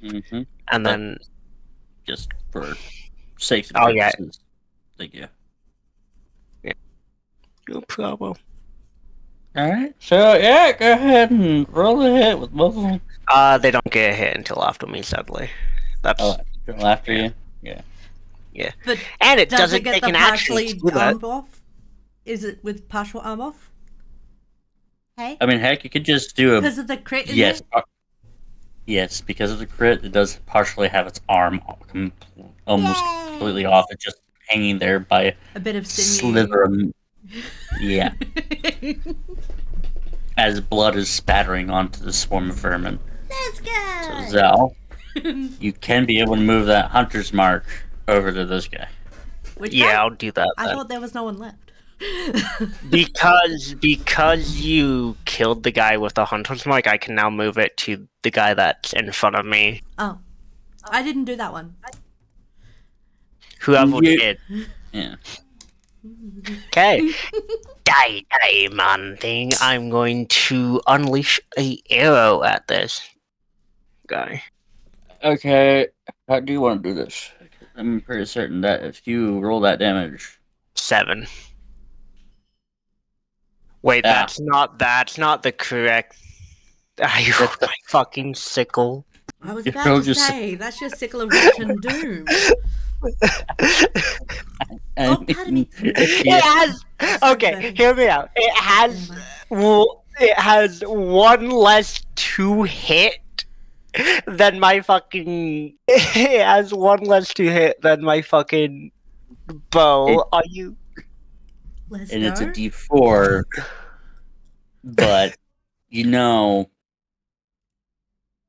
Mm-hmm. And then... Just for safety purposes. Yeah. Thank you. Yeah. No problem. Alright, so yeah, go ahead and roll a hit with both of them. They don't get a hit until after me, sadly. That's until after you? Yeah. Yeah. But and it does doesn't it get take the an action partially to do that. arm off? Is it with partial arm off? Hey? I mean, heck, you could just do a... Because of the crit, yes. Yes, because of the crit, it does partially have its arm almost completely off. It's just hanging there by a bit of slither of... Yeah. As blood is spattering onto the swarm of vermin. Let's go! So, Zal, you can be able to move that hunter's mark over to this guy. Which yeah, guy? I'll do that. I thought there was no one left. because you killed the guy with the hunter's mark, I can now move it to the guy that's in front of me. Oh. I didn't do that one. Whoever did. Yeah. Okay. Die, man thing. I'm going to unleash a arrow at this guy. Okay. How do you want to do this? I'm pretty certain that if you roll that damage... 7. Wait, that's not the correct... I rolled my fucking sickle. I was about to say, that's your sickle of witch and doom. Oh, pardon me. It has... Okay, hear me out. It has one less to hit than my fucking... It has one less to hit than my fucking bow. Are you... Let's and go. It's a D4, but you know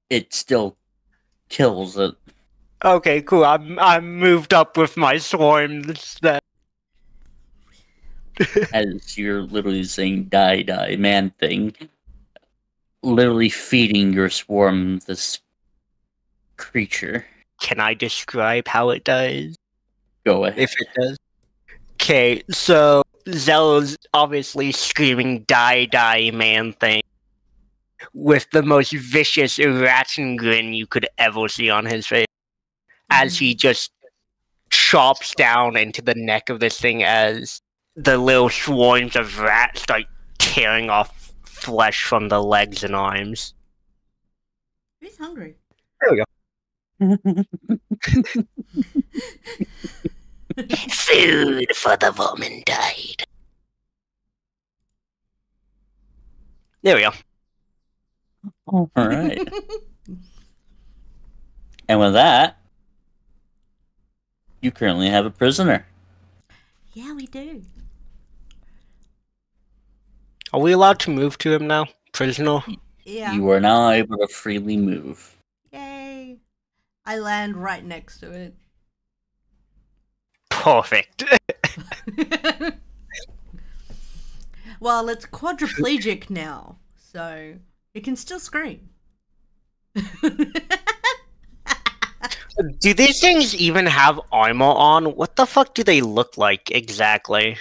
it still kills it. Okay, cool. I'm moved up with my swarms then. As you're literally saying die, man thing. Literally feeding your swarm this creature. Can I describe how it does? Go ahead. If it does. Okay, so Zella's obviously screaming die, man thing. With the most vicious Ratchet grin you could ever see on his face. As he just chops down into the neck of this thing as the little swarms of rats start tearing off flesh from the legs and arms. Who's hungry? There we go. Food for the woman died. There we go. All right. And with that, you currently have a prisoner. Yeah, we do. Are we allowed to move to him now? Prisoner? Yeah. You are now able to freely move. Yay. I land right next to it. Perfect. Well, it's quadriplegic now, so it can still scream. Do these things even have armor on? What the fuck do they look like exactly?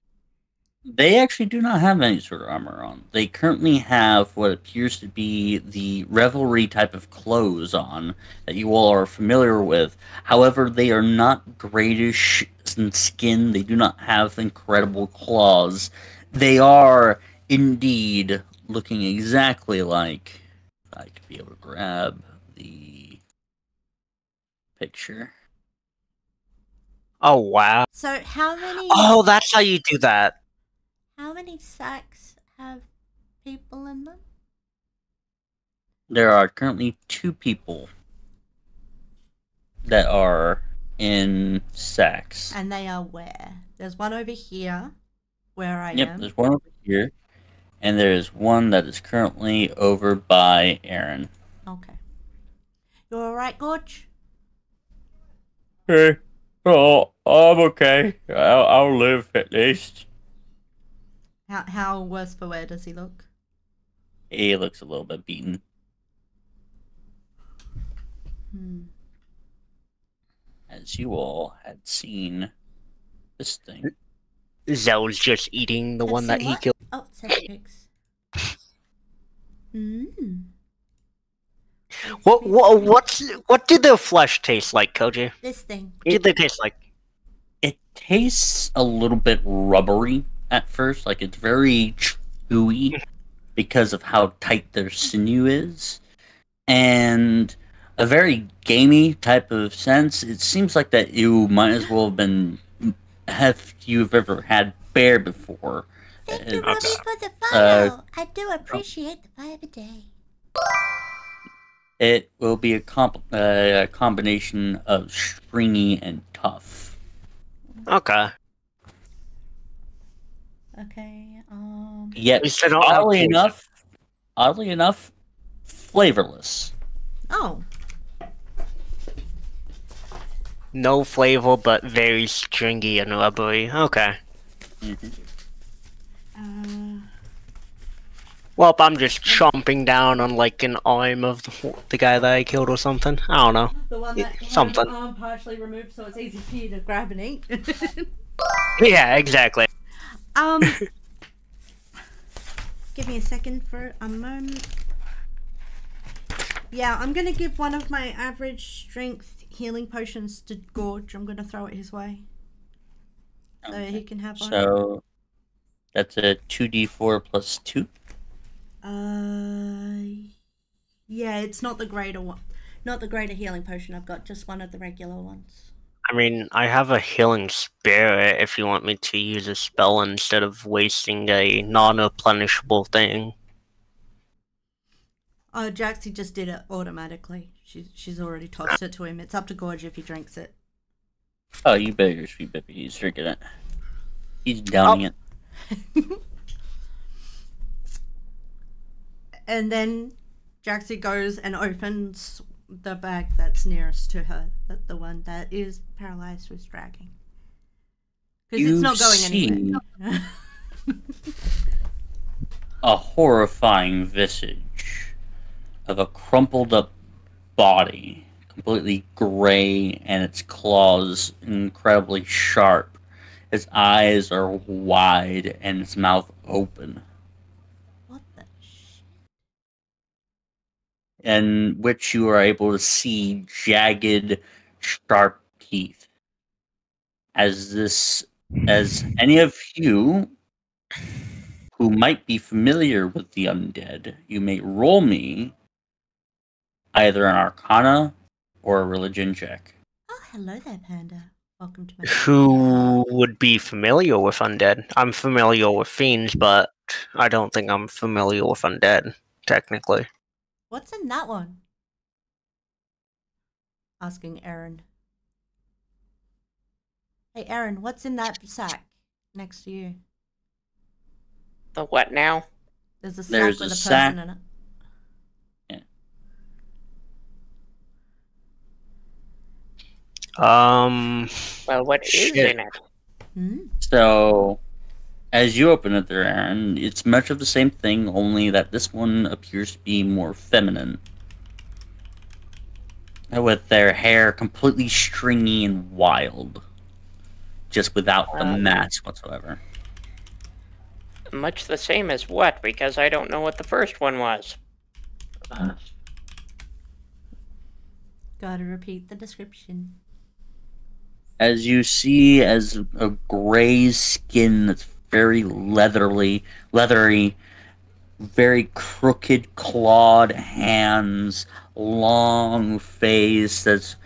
They actually do not have any sort of armor on. They currently have what appears to be the revelry type of clothes on that you all are familiar with. However, they are not grayish in skin. They do not have incredible claws. They are indeed looking exactly like. If I could be able to grab the picture. Oh wow. So how many? Oh, that's how you do that. How many sacks have people in them? There are currently 2 people that are in sacks. And they are where? There's one over here, where I Yep, am. there's one over here, and there's one that is currently over by Aaron. Okay. You alright, Gorge? Hey, oh, I'm okay. I'll live at least. How worse for wear does he look? He looks a little bit beaten. As you all had seen this thing. Zell's just eating the Have one that seen he what? killed. Oh, it says pigs. Mmm. What did the flesh taste like, Koji? This thing. What did they taste like? It tastes a little bit rubbery at first, like it's very chewy because of how tight their sinew is, and a very gamey type of sense. It seems like that you might as well have you've ever had bear before. Thank you, Robbie, for the uh, follow. I do appreciate the 5 a day. It will be a combination of stringy and tough. Okay. Okay, Yet, least I don't have oddly enough, flavorless. Oh. No flavor, but very stringy and rubbery. Okay. Well, I'm just chomping down on like an arm of the guy that I killed or something. I don't know. The one that Something. has arm partially removed, so it's easy for you to grab and eat. Yeah, exactly. Give me a second for a moment. Yeah, I'm gonna give one of my average strength healing potions to Gorge. I'm gonna throw it his way. So he can have one. So, that's a 2d4 plus 2? Yeah, it's not the greater one. Not the greater healing potion I've got, just one of the regular ones. I mean, I have a healing spirit if you want me to use a spell instead of wasting a non-replenishable thing. Oh, Jaxie just did it automatically. She's already tossed it to him. It's up to Gorge if he drinks it. Oh, you bet your sweet baby. He's drinking it. He's downing it. And then Jaxie goes and opens the bag that's nearest to her, the one that is paralyzed with dragging. Because it's not going anywhere. A horrifying visage of a crumpled up body, completely gray, and its claws incredibly sharp. Its eyes are wide and its mouth open. What the shit? In which you are able to see jagged, sharp teeth. As any of you who might be familiar with the undead, you may roll me either an Arcana or a Religion check. Oh, hello there, Panda. Welcome to my... Who would be familiar with undead? I'm familiar with fiends, but I don't think I'm familiar with undead, technically. What's in that one? Asking Aaron. Hey, Aaron, what's in that sack next to you? The what now? There's a sack There's with a a person sack. in it. Well, what is Shit. in it? Hmm? So, as you open it there, Aaron, it's much of the same thing, only that this one appears to be more feminine. With their hair completely stringy and wild. Just without the mask whatsoever. Much the same as what? Because I don't know what the first one was. Gotta repeat the description. As you see, as a gray skin that's very leathery, very crooked clawed hands, long face that's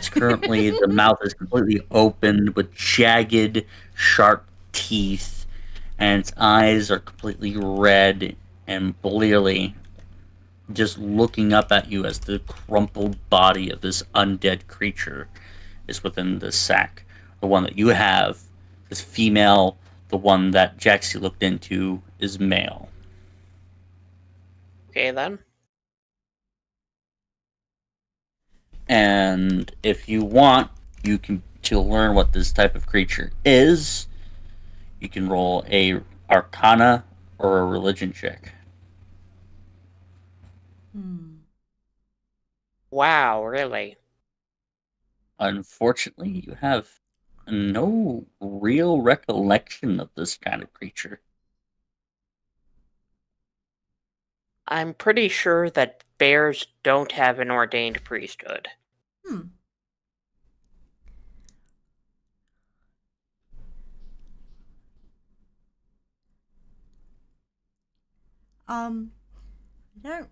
currently the mouth is completely open with jagged, sharp teeth, and its eyes are completely red and blearily just looking up at you as the crumpled body of this undead creature is within this sack. The one that you have is female, the one that Jaxie looked into is male. Okay, then. And if you want, you can to learn what this type of creature is, you can roll a Arcana or a Religion check. Wow, really? Unfortunately, you have no real recollection of this kind of creature. I'm pretty sure that bears don't have an ordained priesthood. I don't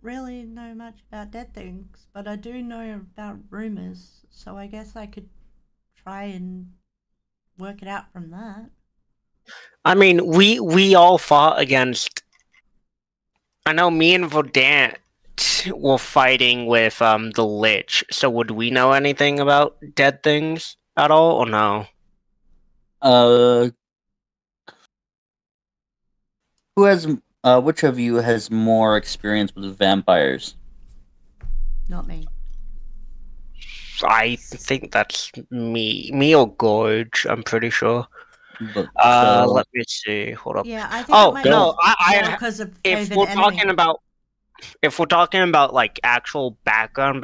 really know much about dead things, but I do know about rumors, so I guess I could try and work it out from that. I mean, we all fought against. I know me and Vodant were fighting with the Lich. So would we know anything about dead things at all, or no? Who has which of you has more experience with vampires? Not me. I think that's me or Gorge. I'm pretty sure. But, Let me see. Hold up. Yeah, I think Oh it might no, be more because of if favorite we're enemy. talking about like actual background,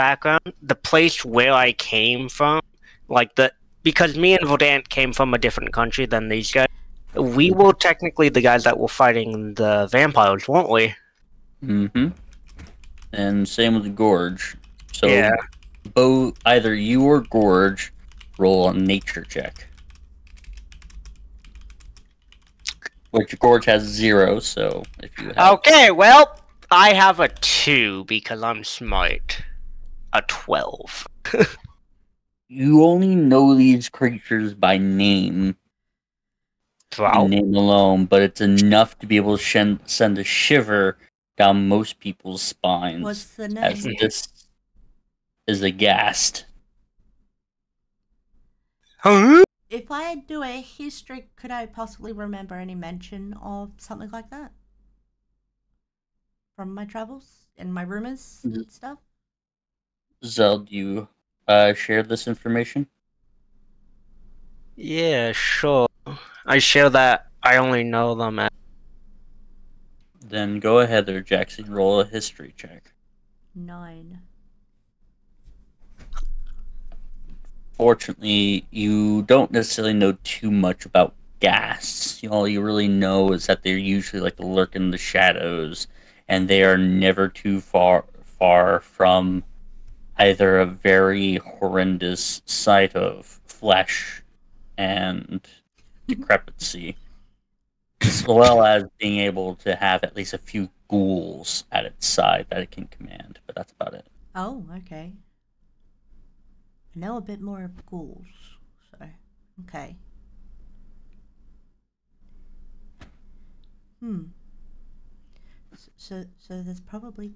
the place where I came from, because me and Vodant came from a different country than these guys. We were technically the guys that were fighting the vampires, weren't we? Mm-hmm. And same with the Gorge. So yeah. Both either you or Gorge roll a nature check. Which Gorge has 0, so if you have... Okay, well, I have a 2 because I'm smart. A 12. You only know these creatures by name. Wow. Name alone, but it's enough to be able to send a shiver down most people's spines. What's the name? As this is aghast. Huh? If I do a history, could I possibly remember any mention of something like that? From my travels and my rumors and stuff? Zel, do you share this information? Yeah, sure. I share that I only know them as... Then go ahead there, Jackson. Roll a history check. 9. Fortunately, you don't necessarily know too much about ghasts. All you really know is that they're usually like lurk in the shadows, and they are never too far from either a very horrendous sight of flesh and decrepitcy, as well as being able to have at least a few ghouls at its side that it can command. But that's about it. Oh, okay. I know a bit more of ghouls, so okay. So there's probably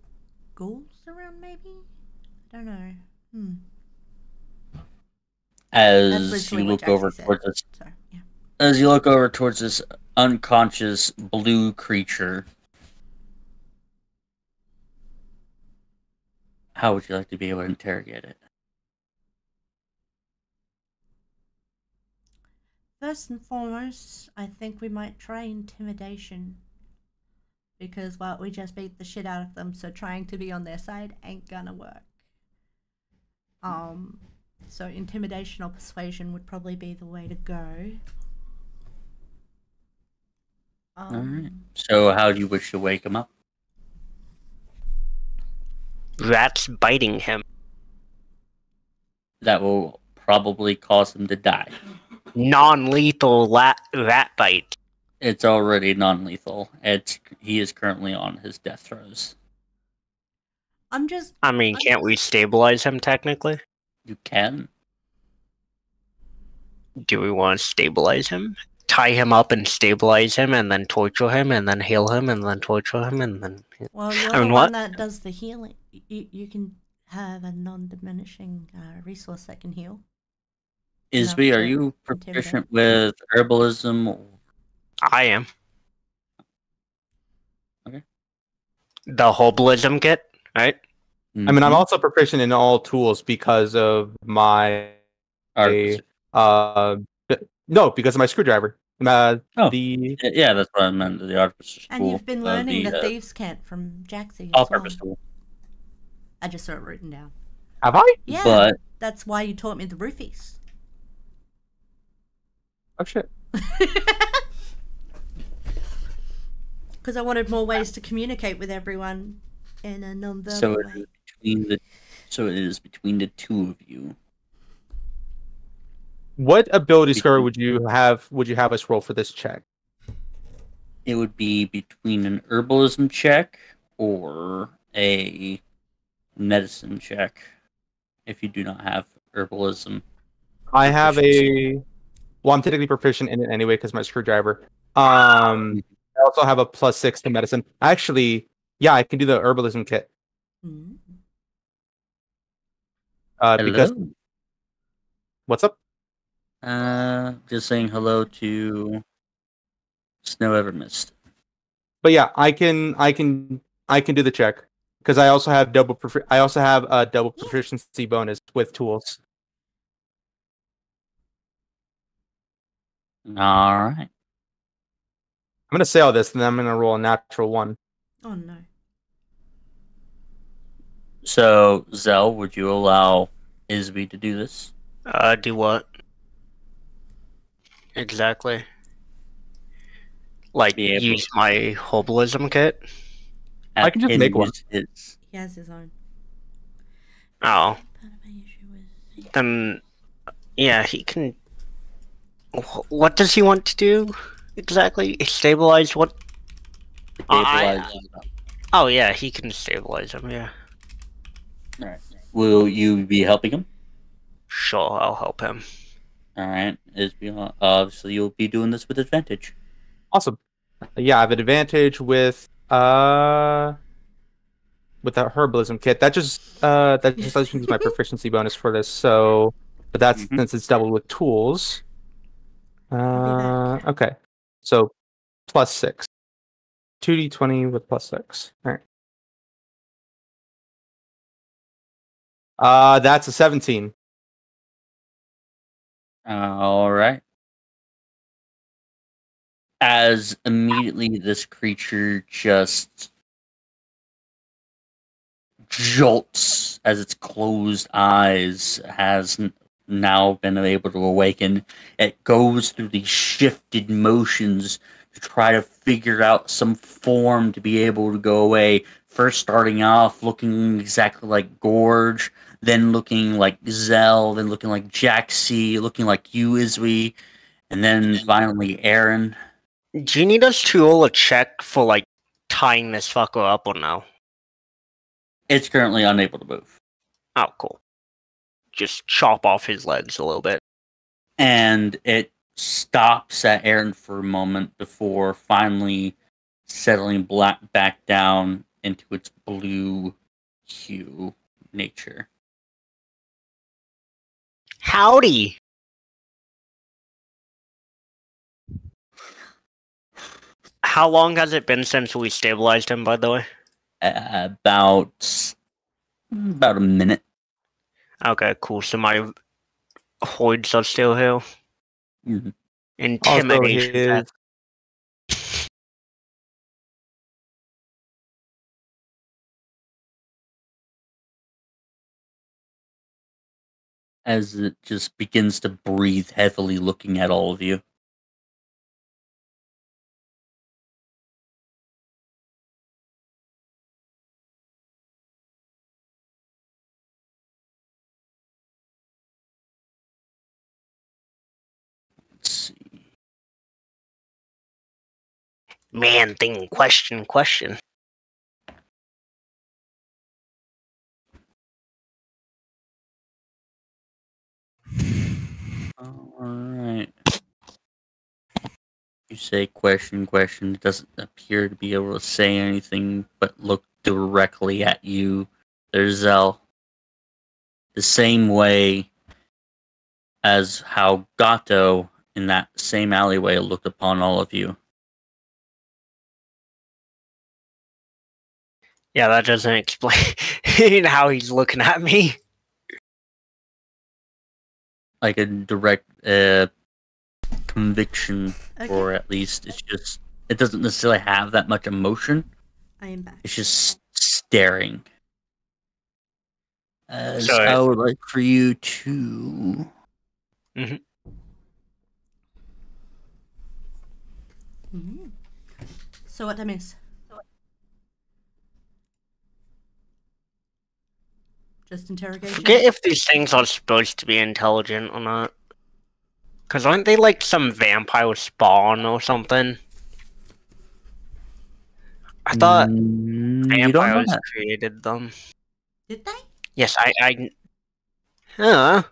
ghouls around, maybe? I don't know. As you look over towards this, as you look over towards this unconscious blue creature, how would you like to be able to interrogate it? First and foremost, I think we might try intimidation. Because, well, we just beat the shit out of them, so trying to be on their side ain't gonna work. So intimidation or persuasion would probably be the way to go. Alright. So how do you wish to wake him up? Rats biting him. That will probably cause him to die. Non-lethal rat bite. It's already non-lethal. He is currently on his death throes. I mean, can't we stabilize him technically? You can. Do we want to stabilize him? Tie him up and stabilize him, and then torture him, and then heal him, and then torture him, and then... Well, you're I mean, the what? one that does the healing. You can have a non-diminishing resource that can heal. Isby, are you proficient with herbalism? I am. Okay. The herbalism kit, right? I mean, I'm also proficient in all tools because of my Artificer. no, because of my screwdriver. Yeah, that's what I meant. The artificer And you've been learning the thieves' cant from Jaxie. All-purpose tool. I just saw it written down. Have I? Yeah, but that's why you taught me the roofies. Oh shit. Because I wanted more ways to communicate with everyone in a non-verbal way. So it is between the two of you. What ability score would you have us roll for this check? It would be between an herbalism check or a medicine check if you do not have herbalism. I have well, I'm technically proficient in it anyway because my screwdriver. I also have a +6 to medicine. Actually, yeah, I can do the herbalism kit. Because what's up? Just saying hello to Snow Evermist. But yeah, I can do the check because I also have a double proficiency bonus with tools. All right. I'm gonna say all this, and then I'm gonna roll a natural 1. Oh no. So, Zell, would you allow Isby to do this? Do what? Exactly. Like, use my herbalism kit? I can just make one. He has his own. Oh. Then, yeah, he can... What does he want to do? Exactly? Stabilize what? Oh, yeah, he can stabilize him, yeah. Alright. Will you be helping him? Sure, I'll help him. Alright. Obviously, you'll be doing this with advantage. Awesome. Yeah, I have an advantage with that herbalism kit. That just lets me use my proficiency bonus for this. So, but that's since it's doubled with tools. Okay. So +6. 2d20 with +6. All right. That's a 17. All right. As immediately this creature just jolts as its closed eyes has now been able to awaken, it goes through these shifted motions to try to figure out some form to be able to go away. First starting off looking exactly like Gorge, then looking like Zell, then looking like Jaxie, looking like you, Iswy, and then finally Aaron. Do you need us to roll a check for, like, tying this fucker up or no? It's currently unable to move. Oh, cool. Just chop off his legs a little bit. And it stops at Aaron for a moment before finally settling back down into its blue hue nature. Howdy! How long has it been since we stabilized him, by the way? About a minute. Okay, cool. So my hordes are still here. Mm-hmm. Intimidation. As it just begins to breathe heavily, looking at all of you. Let's see. Man thing, question. Alright. You say question. It doesn't appear to be able to say anything but look directly at you. There's Zell. The same way as how Gato in that same alleyway looked upon all of you. Yeah, that doesn't explain how he's looking at me. Like a direct conviction, Okay. or at least it doesn't necessarily have that much emotion. I am back. It's just staring. As So I would like for you to... So what I miss? Just interrogation? Forget if these things are supposed to be intelligent or not. Because aren't they like some vampire spawn or something? I thought you don't know vampires that. created them. Did they? Yes, I Huh?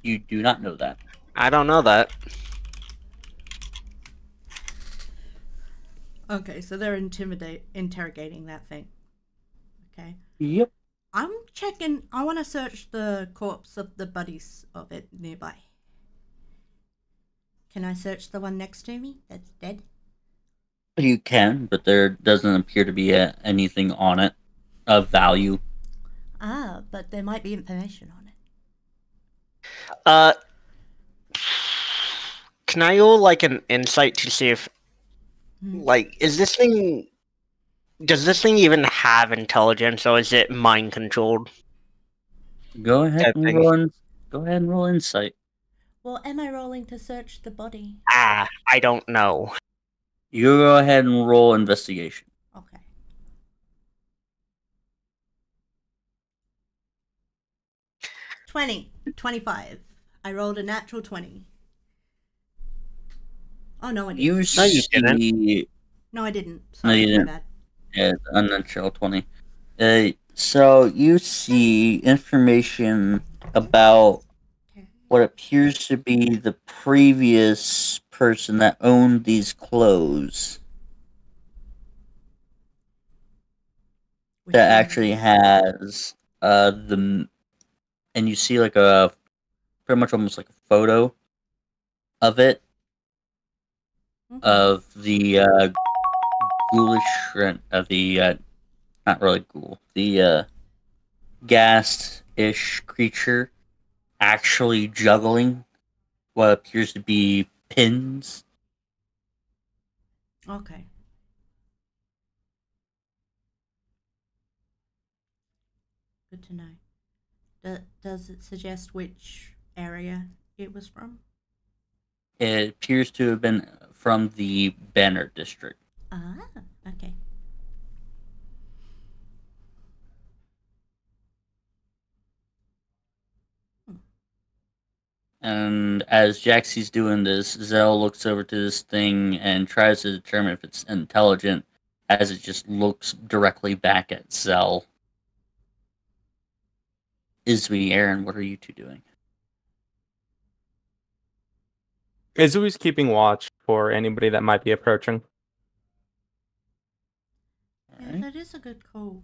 You do not know that. I don't know that. Okay, so they're interrogating that thing. Okay. Yep. I'm checking. I want to search the corpse of the buddies of it nearby. Can I search the one next to me that's dead? You can, but there doesn't appear to be anything on it of value. Ah, but there might be information on it. Can I roll like an insight to see if like does this thing even have intelligence, or is it mind controlled? Go ahead and thing. roll insight. Well, am I rolling to search the body? I don't know. You go ahead and roll investigation. Okay. $20. 25. I rolled a natural 20. Oh, no, I didn't. You see... No, I didn't. No, Sorry, you my didn't. bad. Yeah, unnatural 20. So you see information about what appears to be the previous person that owned these clothes. Which That one? actually has and you see like a pretty much almost like a photo of it, Okay. of the ghoulish of the not really ghoul, the ghast-ish creature actually juggling what appears to be pins. Okay. Good to know. Does it suggest which area it was from? It appears to have been from the Banner district. Ah, okay. And as Jaxie's doing this, Zell looks over to this thing and tries to determine if it's intelligent, as it just looks directly back at Zell. Izzy, Aaron, what are you two doing? Izui's keeping watch for anybody that might be approaching. Yeah, Alright. that is a good call.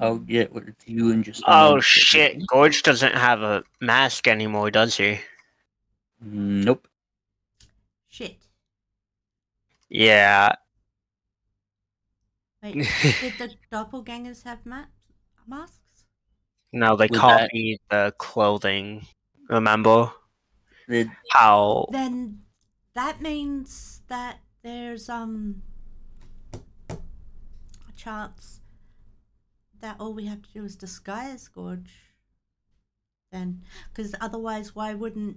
I'll get with you in just a Oh moment. shit, Gorge doesn't have a mask anymore, does he? Nope. Shit. Yeah. Wait, did the doppelgangers have masks? No, they With copied the clothing. Remember? Did- How Then that means that there's a chance that all we have to do is disguise Gorge. Then, because otherwise, why wouldn't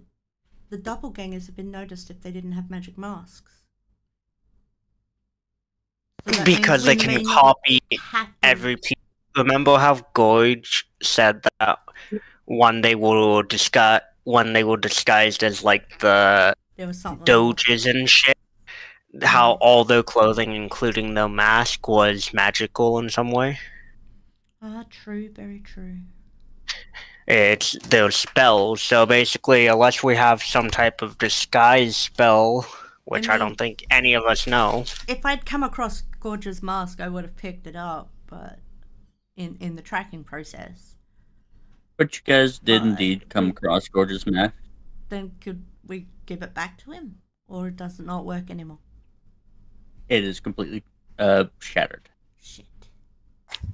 the doppelgangers have been noticed if they didn't have magic masks? So that because means they we can may not copy have to- every piece. Remember how Gorge said that when they were disguised as like the There was something. doges and shit. How all their clothing, including their mask, was magical in some way. Ah, true, very true. It's their spells. So basically, unless we have some type of disguise spell, which I don't think any of us know. If I'd come across Gorge's mask, I would have picked it up, but in the tracking process. But you guys did indeed come across Gorge's mask. Then could we give it back to him? Or does it not work anymore? It is completely shattered. Shit.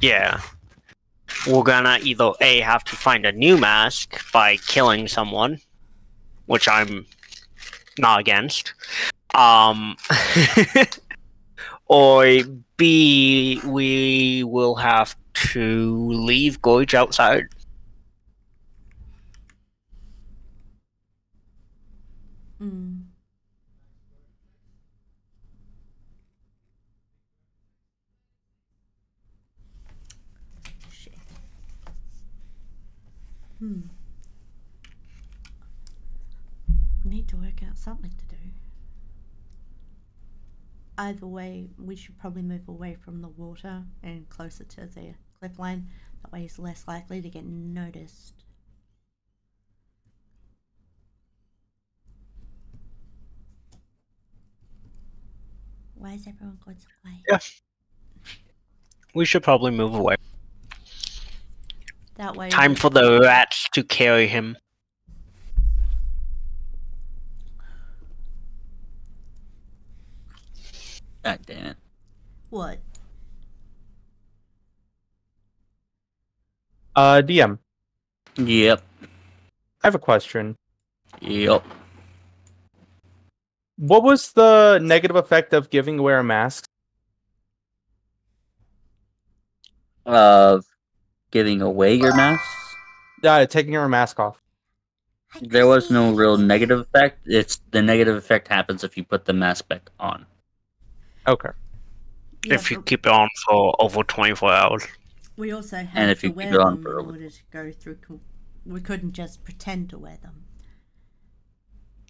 Yeah. We're gonna either A, have to find a new mask by killing someone, which I'm not against. Or B, we will have to leave Gorge outside. Hmm. Shit. We need to work out something to do. Either way, we should probably move away from the water and closer to the cliff line. That way he's less likely to get noticed. Why is everyone going so quiet? Yeah. We should probably move away. That way. Time for the rats to carry him. God damn it. What? DM. Yep. I have a question. Yep. What was the negative effect of giving away our masks? Of giving away your masks? Taking our mask off. There was no real negative effect. It's the negative effect happens if you put the mask back on. Okay. Yeah, If you keep it on for over 24 hours. we also had And if to you wear keep it on them for in order to go through. We couldn't just pretend to wear them.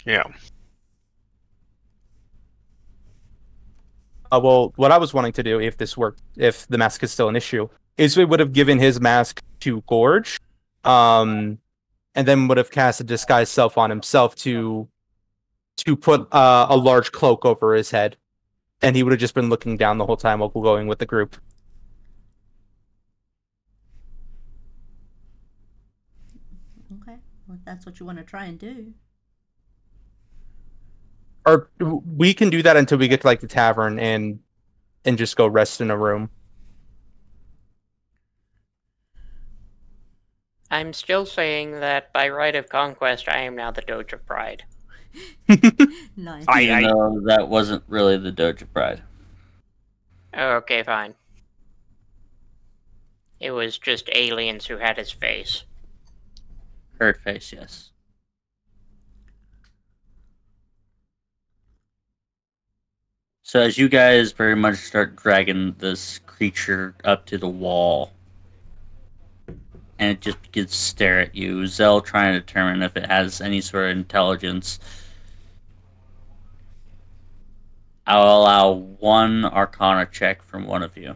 Yeah. Well, what I was wanting to do, if this worked, if the mask is still an issue, is we would have given his mask to Gorge, and then would have cast a disguise self on himself to put a large cloak over his head, and he would have just been looking down the whole time while going with the group. Okay, well, if that's what you want to try and do. Or we can do that until we get to like the tavern and just go rest in a room. I'm still saying that by right of conquest, I am now the Doge of Pride. Nice. Even though that wasn't really the Doge of Pride. Okay, fine. It was just aliens who had his face. Hurt face, yes. So as you guys very much start dragging this creature up to the wall, and it just begins to stare at you, Zell trying to determine if it has any sort of intelligence. I'll allow one Arcana check from one of you.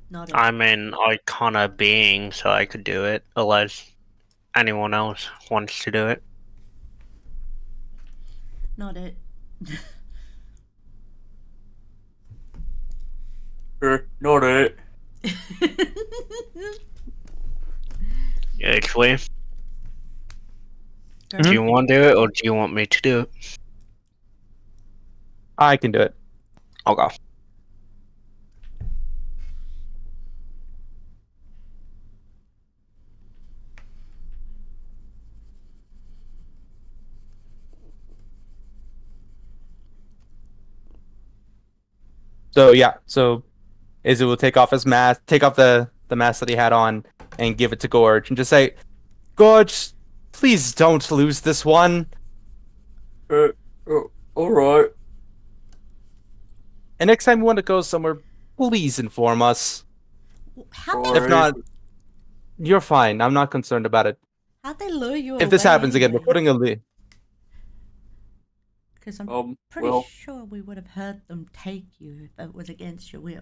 Not I'm an Arcana being, so I could do it, unless anyone else wants to do it. Not it. Not it. Actually, do you want to do it, or do you want me to do it? I can do it. I'll go. So yeah, so Izzy will take off his mask, take off the mask that he had on, and give it to Gorge, and just say, "Gorge, please don't lose this one." All right. And next time you want to go somewhere, please inform us. How Or- big? If not, You're fine. I'm not concerned about it. How'd they lure you If this away happens again, we're anyway? putting a lead. Because I'm pretty well, sure we would have heard them take you if it was against your will.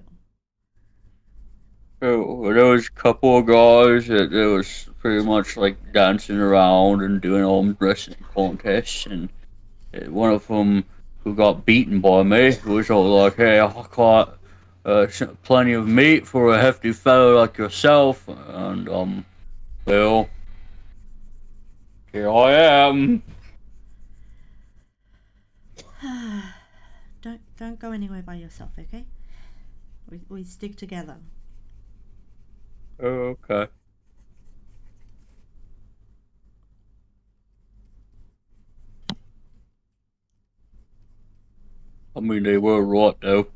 there was a couple of guys that was pretty much like dancing around and doing arm wrestling contests, and one of them who got beaten by me was all like, "Hey, I got plenty of meat for a hefty fellow like yourself," and well, here I am. Don't go anywhere by yourself, okay? We stick together. Okay. I mean, they were right though.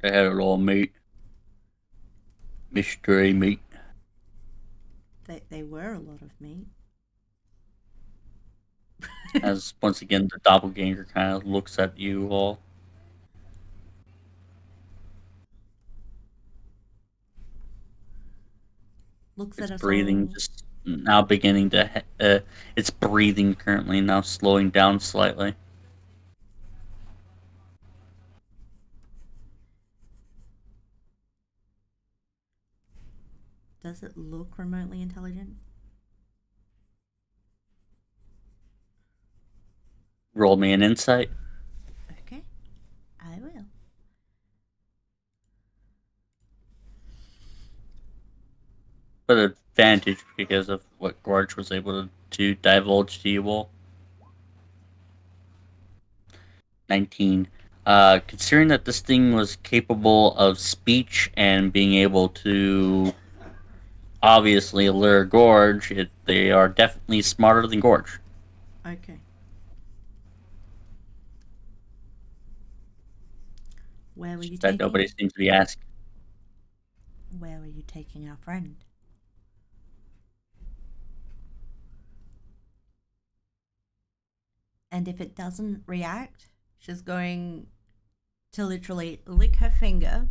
They had a lot of meat. Mystery meat. They were a lot of meat. As once again the doppelganger kind of looks at you all. Looks at It's us breathing all. just now beginning to. It's breathing currently now slowing down slightly. Does it look remotely intelligent? Roll me an insight. Okay, I will. But advantage because of what Gorge was able to divulge to you all. 19. Considering that this thing was capable of speech and being able to obviously lure Gorge, they are definitely smarter than Gorge. Okay. Where were you That taking? nobody seems to be asking. Where were you taking our friend? And if it doesn't react, she's going to literally lick her finger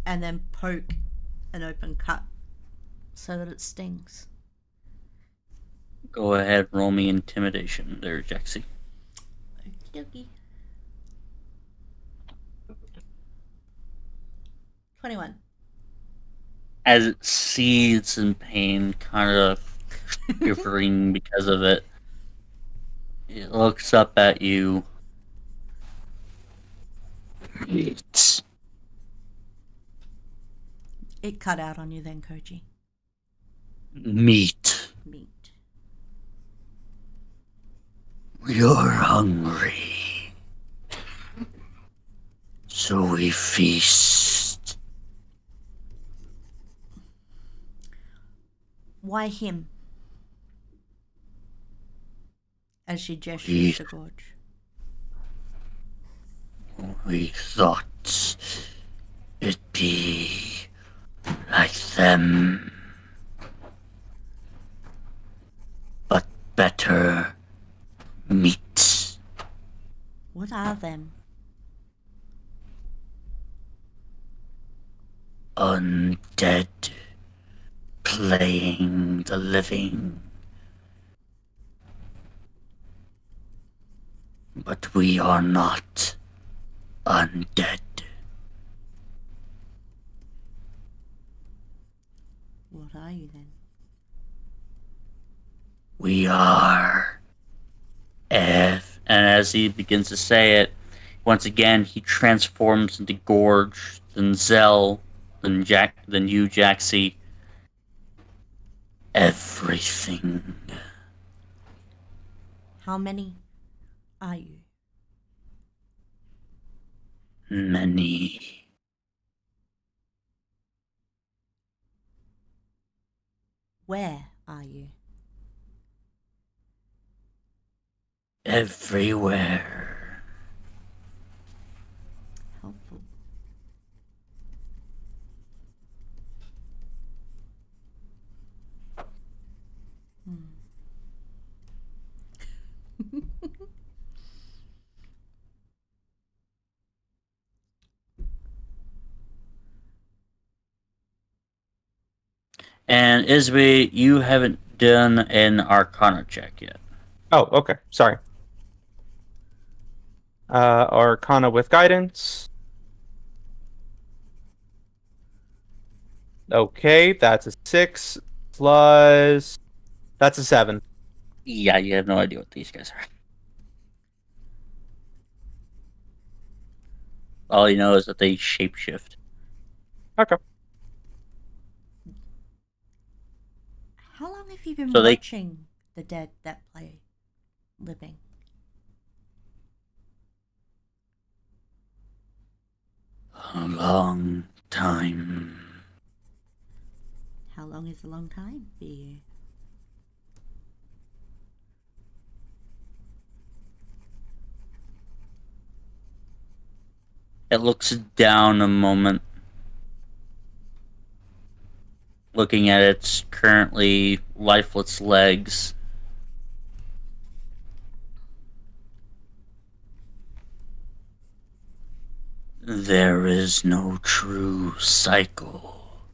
and then poke an open cut so that it stings. Go ahead, roll me intimidation there, Jaxie. Okie dokie. 21. As it seethes in pain, kind of quivering because of it, it looks up at you. Meat. It cut out on you then, Koji. Meat. Meat. You're hungry. So we feast. Why him? As she gestures to Gorge. We thought it'd be like them, but better meat. What are them? Undead, playing the living. But we are not undead. What are you then? We are. And as he begins to say it, once again he transforms into Gorge, then Zell, then you, Jaxie. Everything. How many are you? Many. Where are you? Everywhere. Helpful. And Isby, you haven't done an Arcana check yet. Oh, okay. Sorry. Arcana with guidance. Okay, that's a 6 plus. That's a 7. Yeah, you have no idea what these guys are. All you know is that they shapeshift. Okay. How long have you been So they- watching the dead that play living? A long time. How long is a long time for you? It looks down a moment. Looking at its currently lifeless legs. There is no true cycle.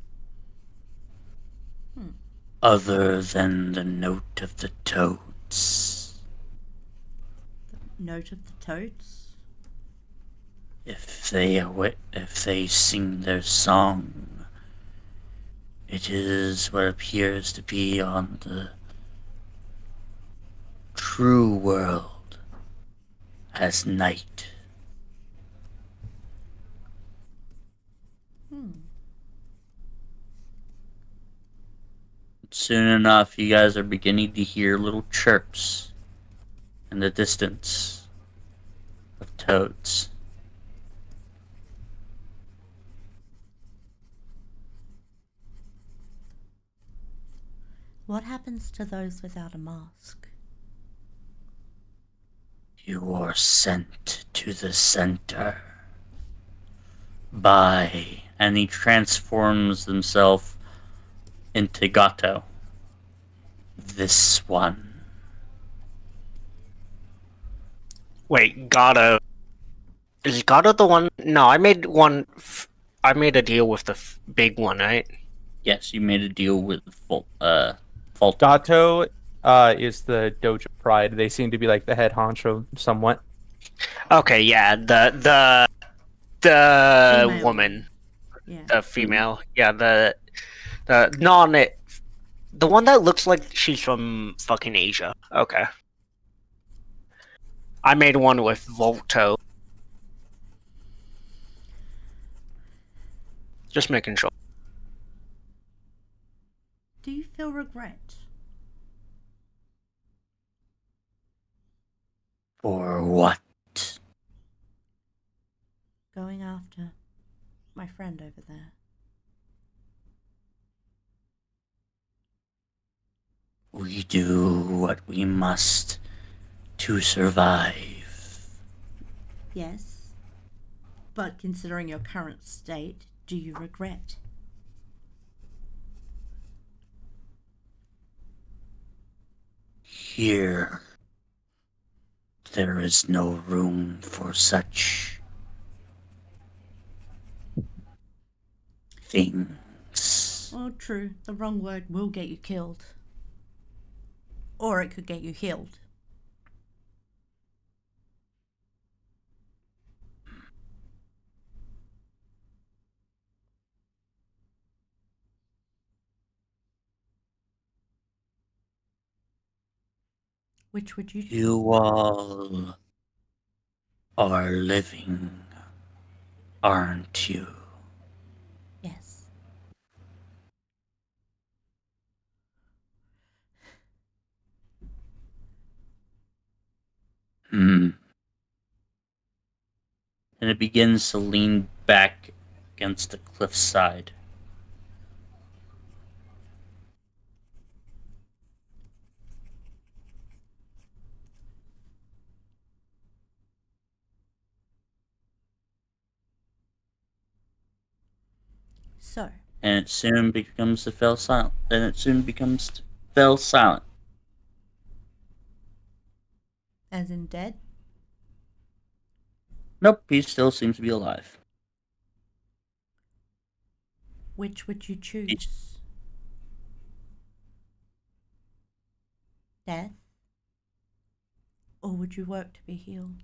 Other than the note of the toads. Note of the toads? If they sing their song, it is what appears to be on the true world as night. Soon enough, you guys are beginning to hear little chirps in the distance of toads. What happens to those without a mask? You are sent to the center by, and he transforms himself into Gato. This one. Wait, Gato. Is Gato the one? No, I made one. I made a deal with the big one, right? Yes, you made a deal with Fault. Gato is the Doge of Pride. They seem to be like the head honcho somewhat. Okay, yeah, the Female. woman, Yeah. the female, yeah, the the one that looks like she's from fucking Asia. Okay, I made one with Volto. Just making sure. Do you feel regret? For what? Going after my friend over there. We do what we must to survive. Yes. But considering your current state, do you regret? Here, there is no room for such things. Oh, true. The wrong word will get you killed. Or it could get you healed. Which would you choose? You all are living, aren't you? Yes. And it begins to lean back against the cliffside. So. And it soon becomes fell silent. Fell silent. As in dead? Nope, he still seems to be alive. Which would you choose? Death? Or would you work to be healed?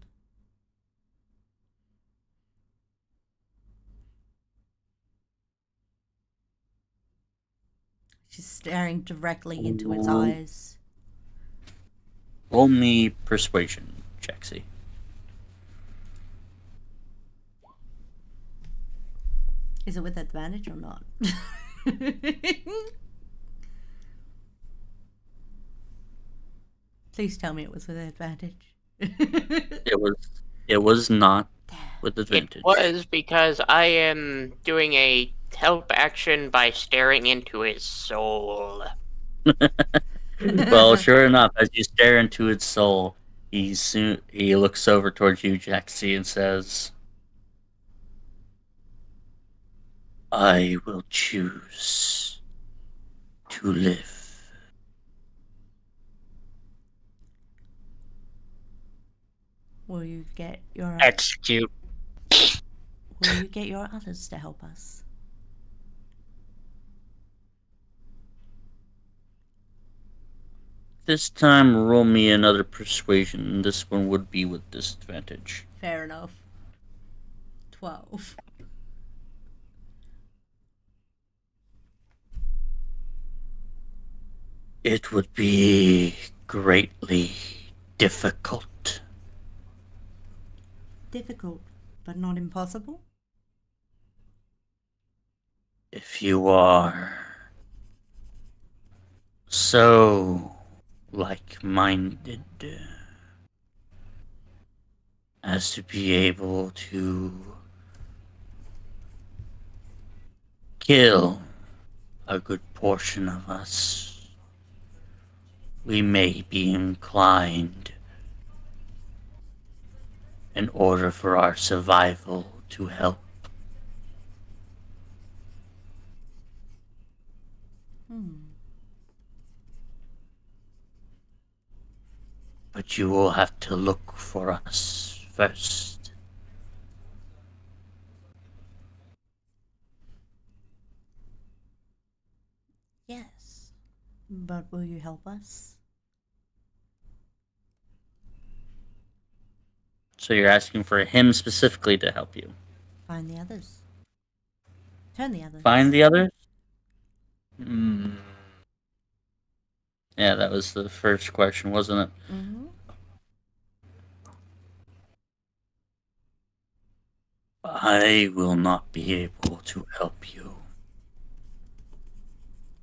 She's staring directly into its eyes. Roll me persuasion, Jaxie. Is it with advantage or not? Please tell me it was with advantage. It was not with advantage. It was because I am doing a help action by staring into his soul. Well, sure enough, as you stare into its soul, he looks over towards you, Jaxie, and says, "I will choose to live." Will you get your Execute. Will you get your others to help us? This time, roll me another persuasion. This one would be with disadvantage. Fair enough. 12. It would be greatly difficult. Difficult, but not impossible. If you are so like-minded as to be able to kill a good portion of us, we may be inclined, in order for our survival, to help. But you will have to look for us first. Yes. But will you help us? So you're asking for him specifically to help you. Find the others. Turn the others. Find the others? Yeah, that was the first question, wasn't it? Mm-hmm. I will not be able to help you,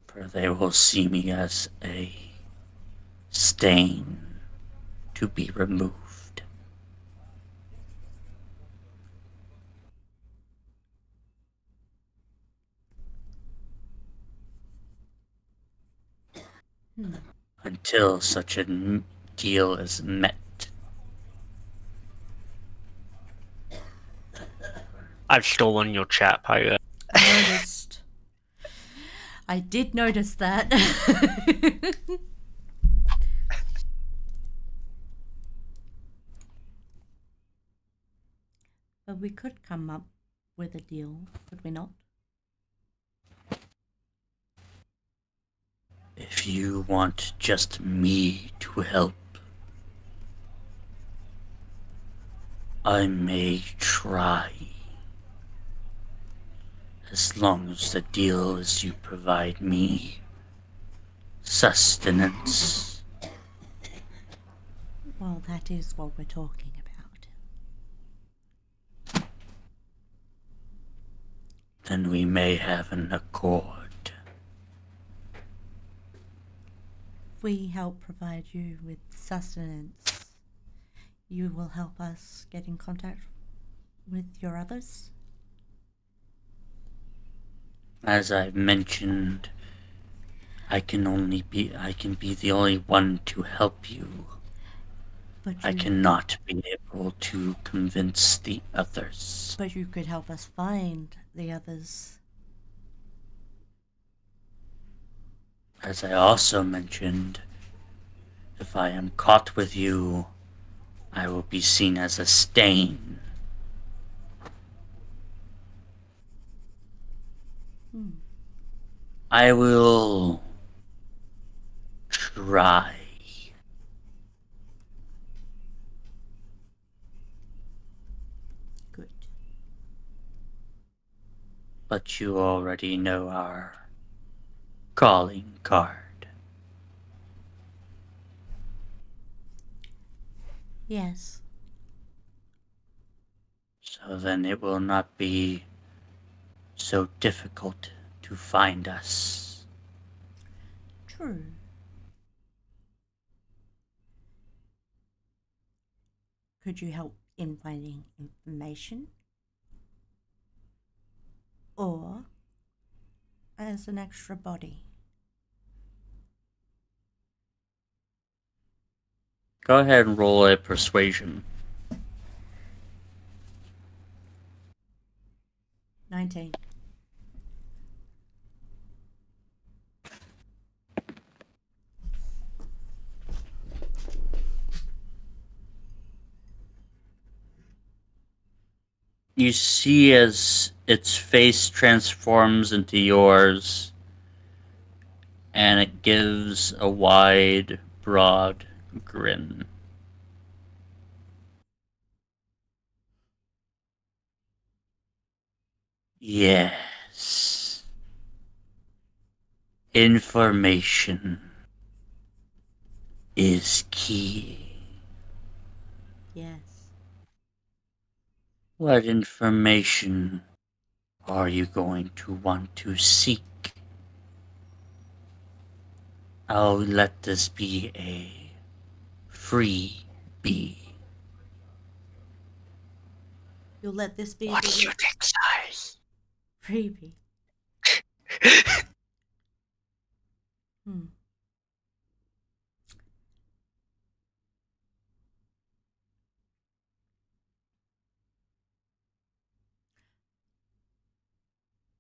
for they will see me as a stain to be removed. Until such a deal is met. I've stolen your chat, Pirate. I noticed. I did notice that. But we could come up with a deal, could we not? If you want just me to help, I may try. As long as the deal is you provide me sustenance. Well, that is what we're talking about. Then we may have an accord. We help provide you with sustenance. You will help us get in contact with your others? As I've mentioned, I can be the only one to help you. But I cannot be able to convince the others. But you could help us find the others. As I also mentioned, if I am caught with you, I will be seen as a stain. I will try But you already know our calling card. Yes. So then it will not be so difficult to find us. True. Could you help in finding information? Or as an extra body? Go ahead and roll a persuasion. 19. You see as its face transforms into yours, and it gives a wide, broad grin. Yes. Information is key. Yes. What information are you going to want to seek? I'll let this be a freebie. You'll let this be What is your dick size? freebie. Hmm.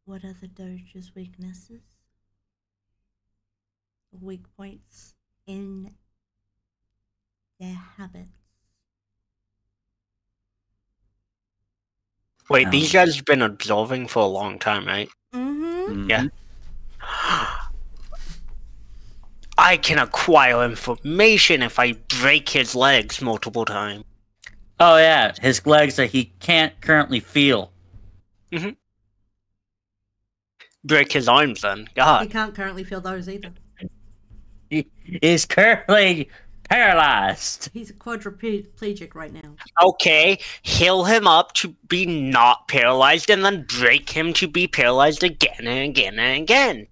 What are the Doge's weaknesses? Weak points in their habits. Wait, these guys have been observing for a long time, right? Mm-hmm. Yeah. I can acquire information if I break his legs multiple times. Oh yeah, his legs that he can't currently feel. Break his arms then. He God. can't currently feel those either. He is currently paralyzed. He's a quadriplegic right now. Okay, heal him up to be not paralyzed and then break him to be paralyzed again and again and again.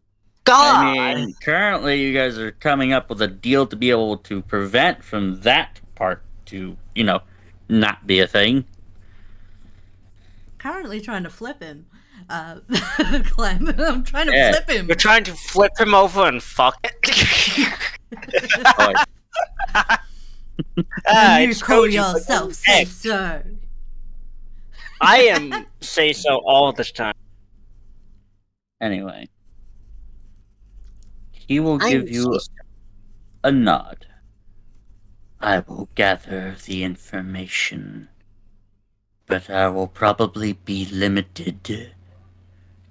God! I mean, currently you guys are coming up with a deal to be able to prevent from that part to, not be a thing. Currently trying to flip him. Clem, I'm trying to flip him. You're trying to flip him over and fuck it. You call yourself say so. I am say so all this time. Anyway. He will give you a nod. I will gather the information, but I will probably be limited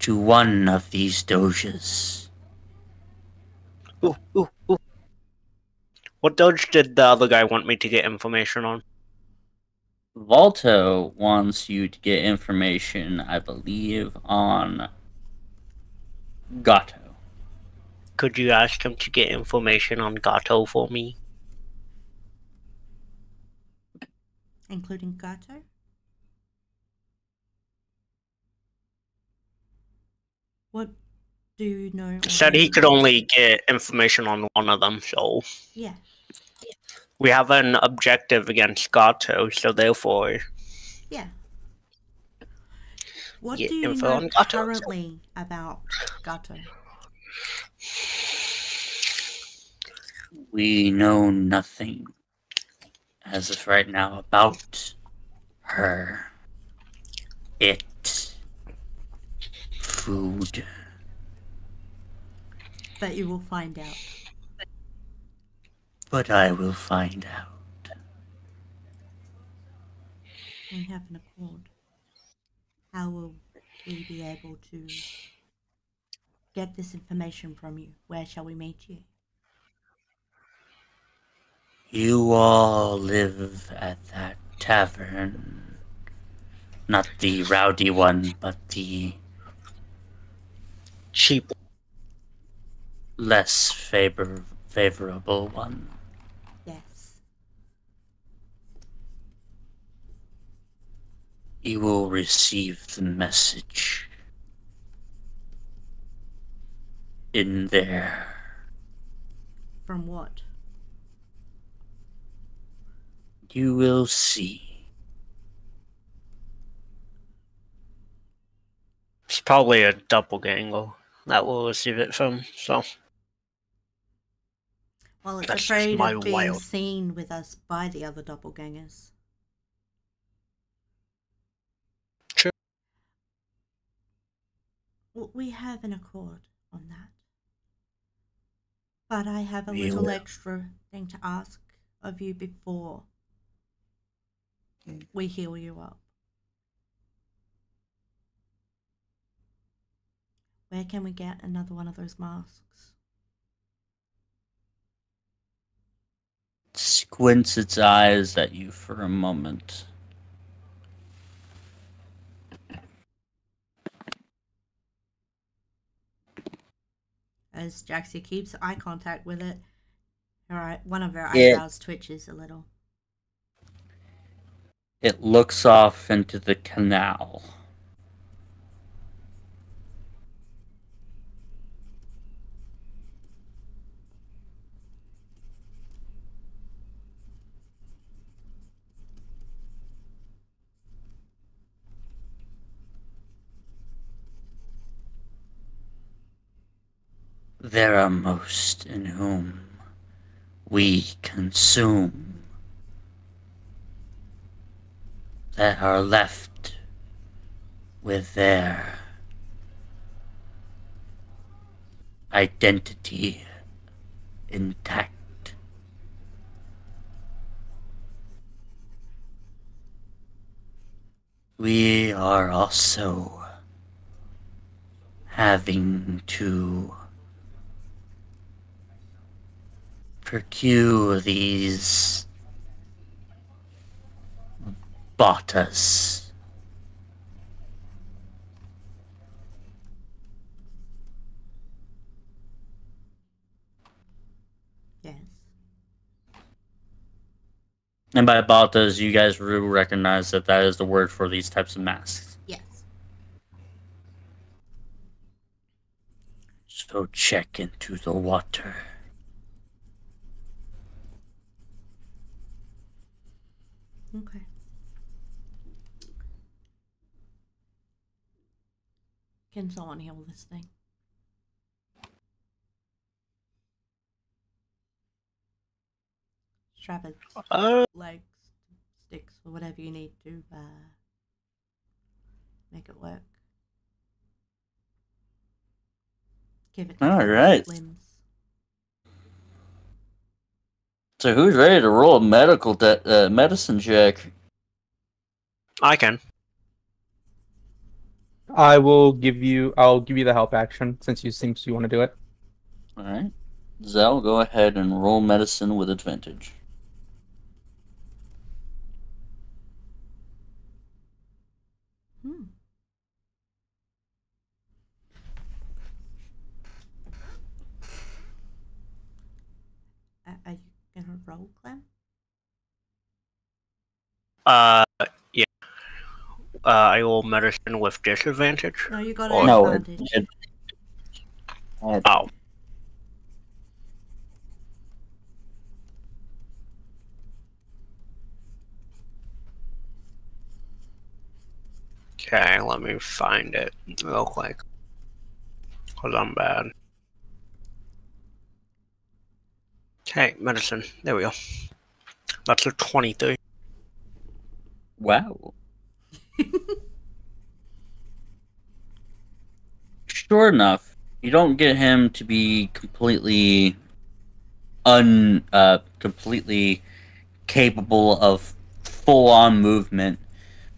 to one of these doges. Ooh. What doge did the other guy want me to get information on? Volto wants you to get information, I believe, on Gato. Could you ask him to get information on Gato for me? Including Gato? What do you know? Said he could only get information on one of them, so... Yeah. We have an objective against Gato, so therefore... Yeah. What Get do you info know on Gato. currently about Gato? We know nothing as of right now about her, it, food. But you will find out. But I will find out. We have an accord. How will we be able to get this information from you? Where shall we meet you? You all live at that tavern. Not the rowdy one, but the cheap. Less favorable one. Yes. You will receive the message in there. From what? You will see. It's probably a doppelganger that will receive it from. So Well, it's That's just afraid my of being wild- seen with us by the other doppelgangers. True. Well, we have an accord on that. But I have a We little will. extra thing to ask of you before we heal you up. Where can we get another one of those masks? Squints its eyes at you for a moment. As Jaxie keeps eye contact with it, one of her Yeah. eyebrows twitches a little. It looks off into the canal. There are most in whom we consume that are left with their identity intact. We are also having to procure these botas. Yes. And by botas, you guys will recognize that that is the word for these types of masks. Yes. So check into the water. Okay. Can someone heal this thing? Strap its legs, sticks, or whatever you need to make it work. Give it All right. limbs. So who's ready to roll a medicine check? I can. I'll give you the help action since you want to do it. All right. Zell, go ahead and roll medicine with advantage. Are you gonna roll, Clem? Yeah. I roll medicine with disadvantage. No, you got Or- an No, advantage. Oh. Okay, let me find it real quick. Cause I'm bad. Okay, medicine. There we go. That's a 23. Wow. Sure enough, you don't get him to be completely completely capable of full-on movement,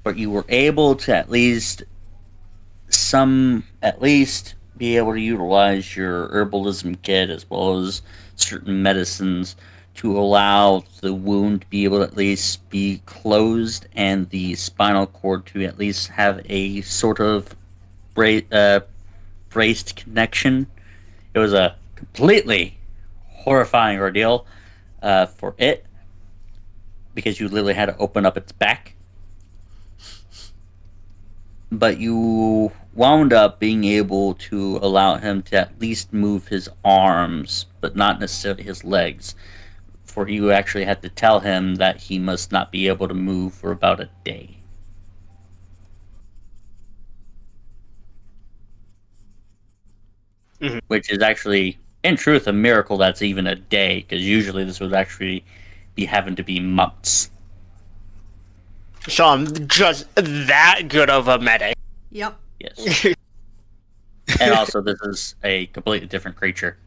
but you were able to at least be able to utilize your herbalism kit as well as certain medicines to allow the wound to be able to at least be closed and the spinal cord to at least have a sort of braced connection. It was a completely horrifying ordeal for it, because you literally had to open up its back. But you wound up being able to allow him to at least move his arms, but not necessarily his legs. For you actually had to tell him that he must not be able to move for about a day. Mhm. Which is actually, in truth, a miracle that's even a day, because usually this would actually be having to be months. So I'm just that good of a medic. Yep. Yes. And also, this is a completely different creature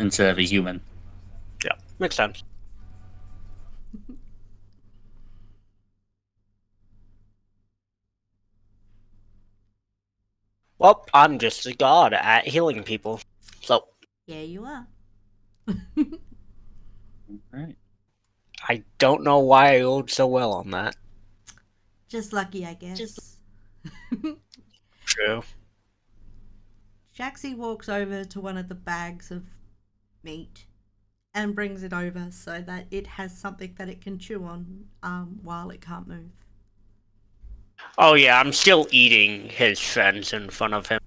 instead of a human. Yeah, makes sense. Well, I'm just a god at healing people. So Yeah, you are. Right. I don't know why I rolled so well on that. Just lucky, I guess. True. Jaxie walks over to one of the bags of meat and brings it over so that it has something that it can chew on while it can't move. Oh yeah, I'm still eating his friends in front of him.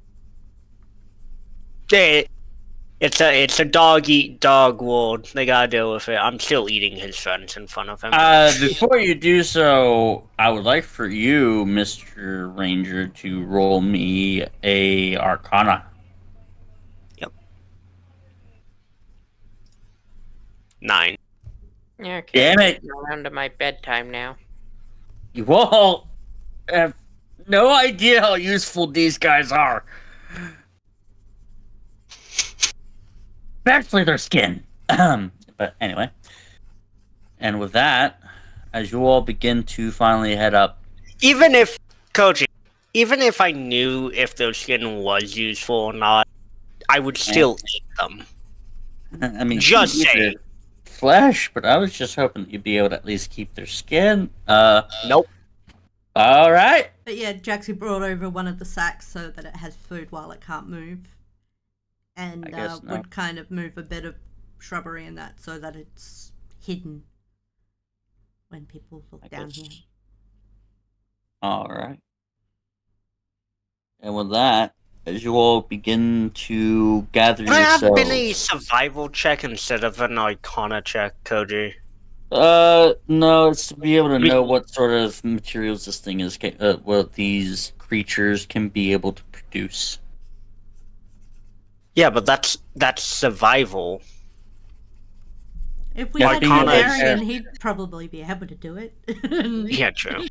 It's a dog eat dog world. They gotta deal with it. I'm still eating his friends in front of him. Before you do so, I would like for you, Mr. Ranger, to roll me a Arcana. Yep. 9. Okay, Damn it. getting around to my bedtime now. You all have no idea how useful these guys are. Especially their skin. But anyway. And with that, as you all begin to finally head up. Even if, Koji, even if I knew if their skin was useful or not, I would still eat them. I mean, Just you eat saying. their flesh, but I was just hoping that you'd be able to at least keep their skin. Nope. Alright. But yeah, Jaxie brought over one of the sacks so that it has food while it can't move. And I guess not. would kind of move a bit of shrubbery in that so that it's hidden when people look down guess. here. Alright. And with that, as you all begin to gather Would it have yourselves... been a survival check instead of an Arcana check, Koji? No, it's to be able to know what sort of materials this thing is, what these creatures can be able to produce. Yeah, but that's survival. If we Yeah, had being able to- Valerian, he'd probably be able to do it. Yeah, true.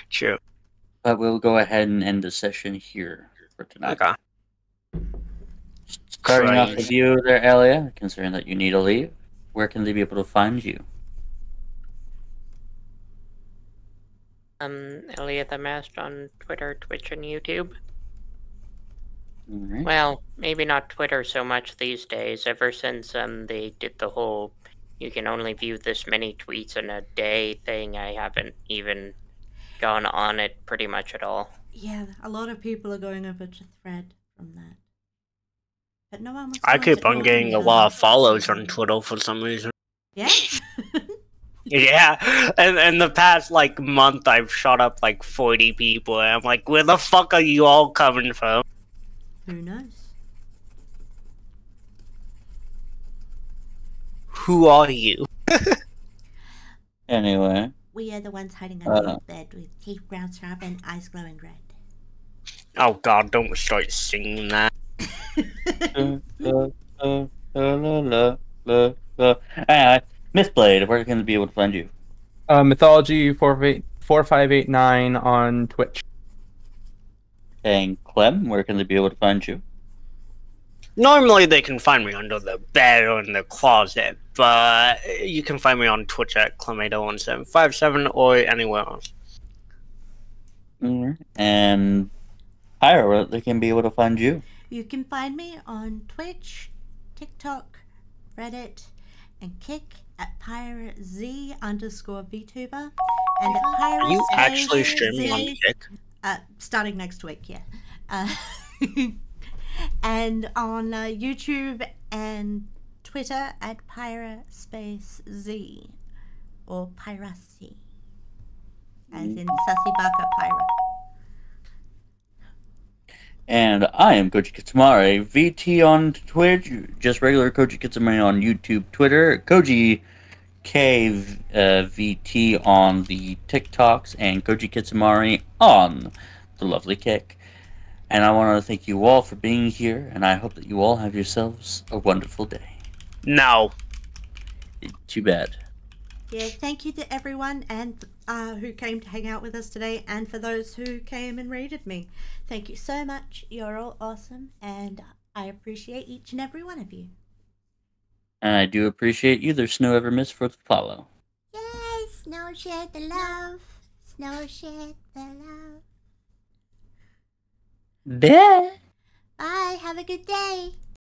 True. But we'll go ahead and end the session here for tonight. Okay. Starting off Christ. with you there, Elia, considering that you need to leave, where can they be able to find you? Elliot the Masked on Twitter, Twitch, and YouTube. Alright. Well, maybe not Twitter so much these days. Ever since they did the whole you can only view this many tweets in a day thing, I haven't even gone on it pretty much at all. Yeah, a lot of people are going over to Thread from that. But no one wants I to keep watch it on getting a all lot of the follows time. on Twitter for some reason. Yeah? Yeah, and in the past like month, I've shot up like 40 people, and I'm like, where the fuck are you all coming from? Who knows? Who are you? Anyway, We are the ones hiding under your bed with teeth ground sharp and eyes glowing red. Oh god, don't start singing that. Anyway, Mythblade, where can they be able to find you? Mythology 4589 on Twitch. And Clem, where can they be able to find you? Normally they can find me under the bed or in the closet, but you can find me on Twitch at Clemedo1757 or anywhere else. And Ira, where they can be able to find you? You can find me on Twitch, TikTok, Reddit, and Kick at PirateZ_VTuber and at Are you actually PirateZ streaming on Kick? starting next week, yeah. And on YouTube and Twitter at PyraSpaceZ or Piracy, as in Sussy Baka Pyra. And I am Koji Kitsumare, VT on Twitch, just regular Koji Kitsumare on YouTube, Twitter, Koji VT on the TikToks, and Koji Kitsumare on the lovely Kick. And I want to thank you all for being here, and I hope that you all have yourselves a wonderful day. No. Too bad. Yeah, thank you to everyone and who came to hang out with us today, and for those who came and raided me. Thank you so much. You're all awesome, and I appreciate each and every one of you. And I do appreciate you. There's no ever miss for the follow. Yay! Snow shared the love. Snow shared the love. Bye. Bye. Have a good day.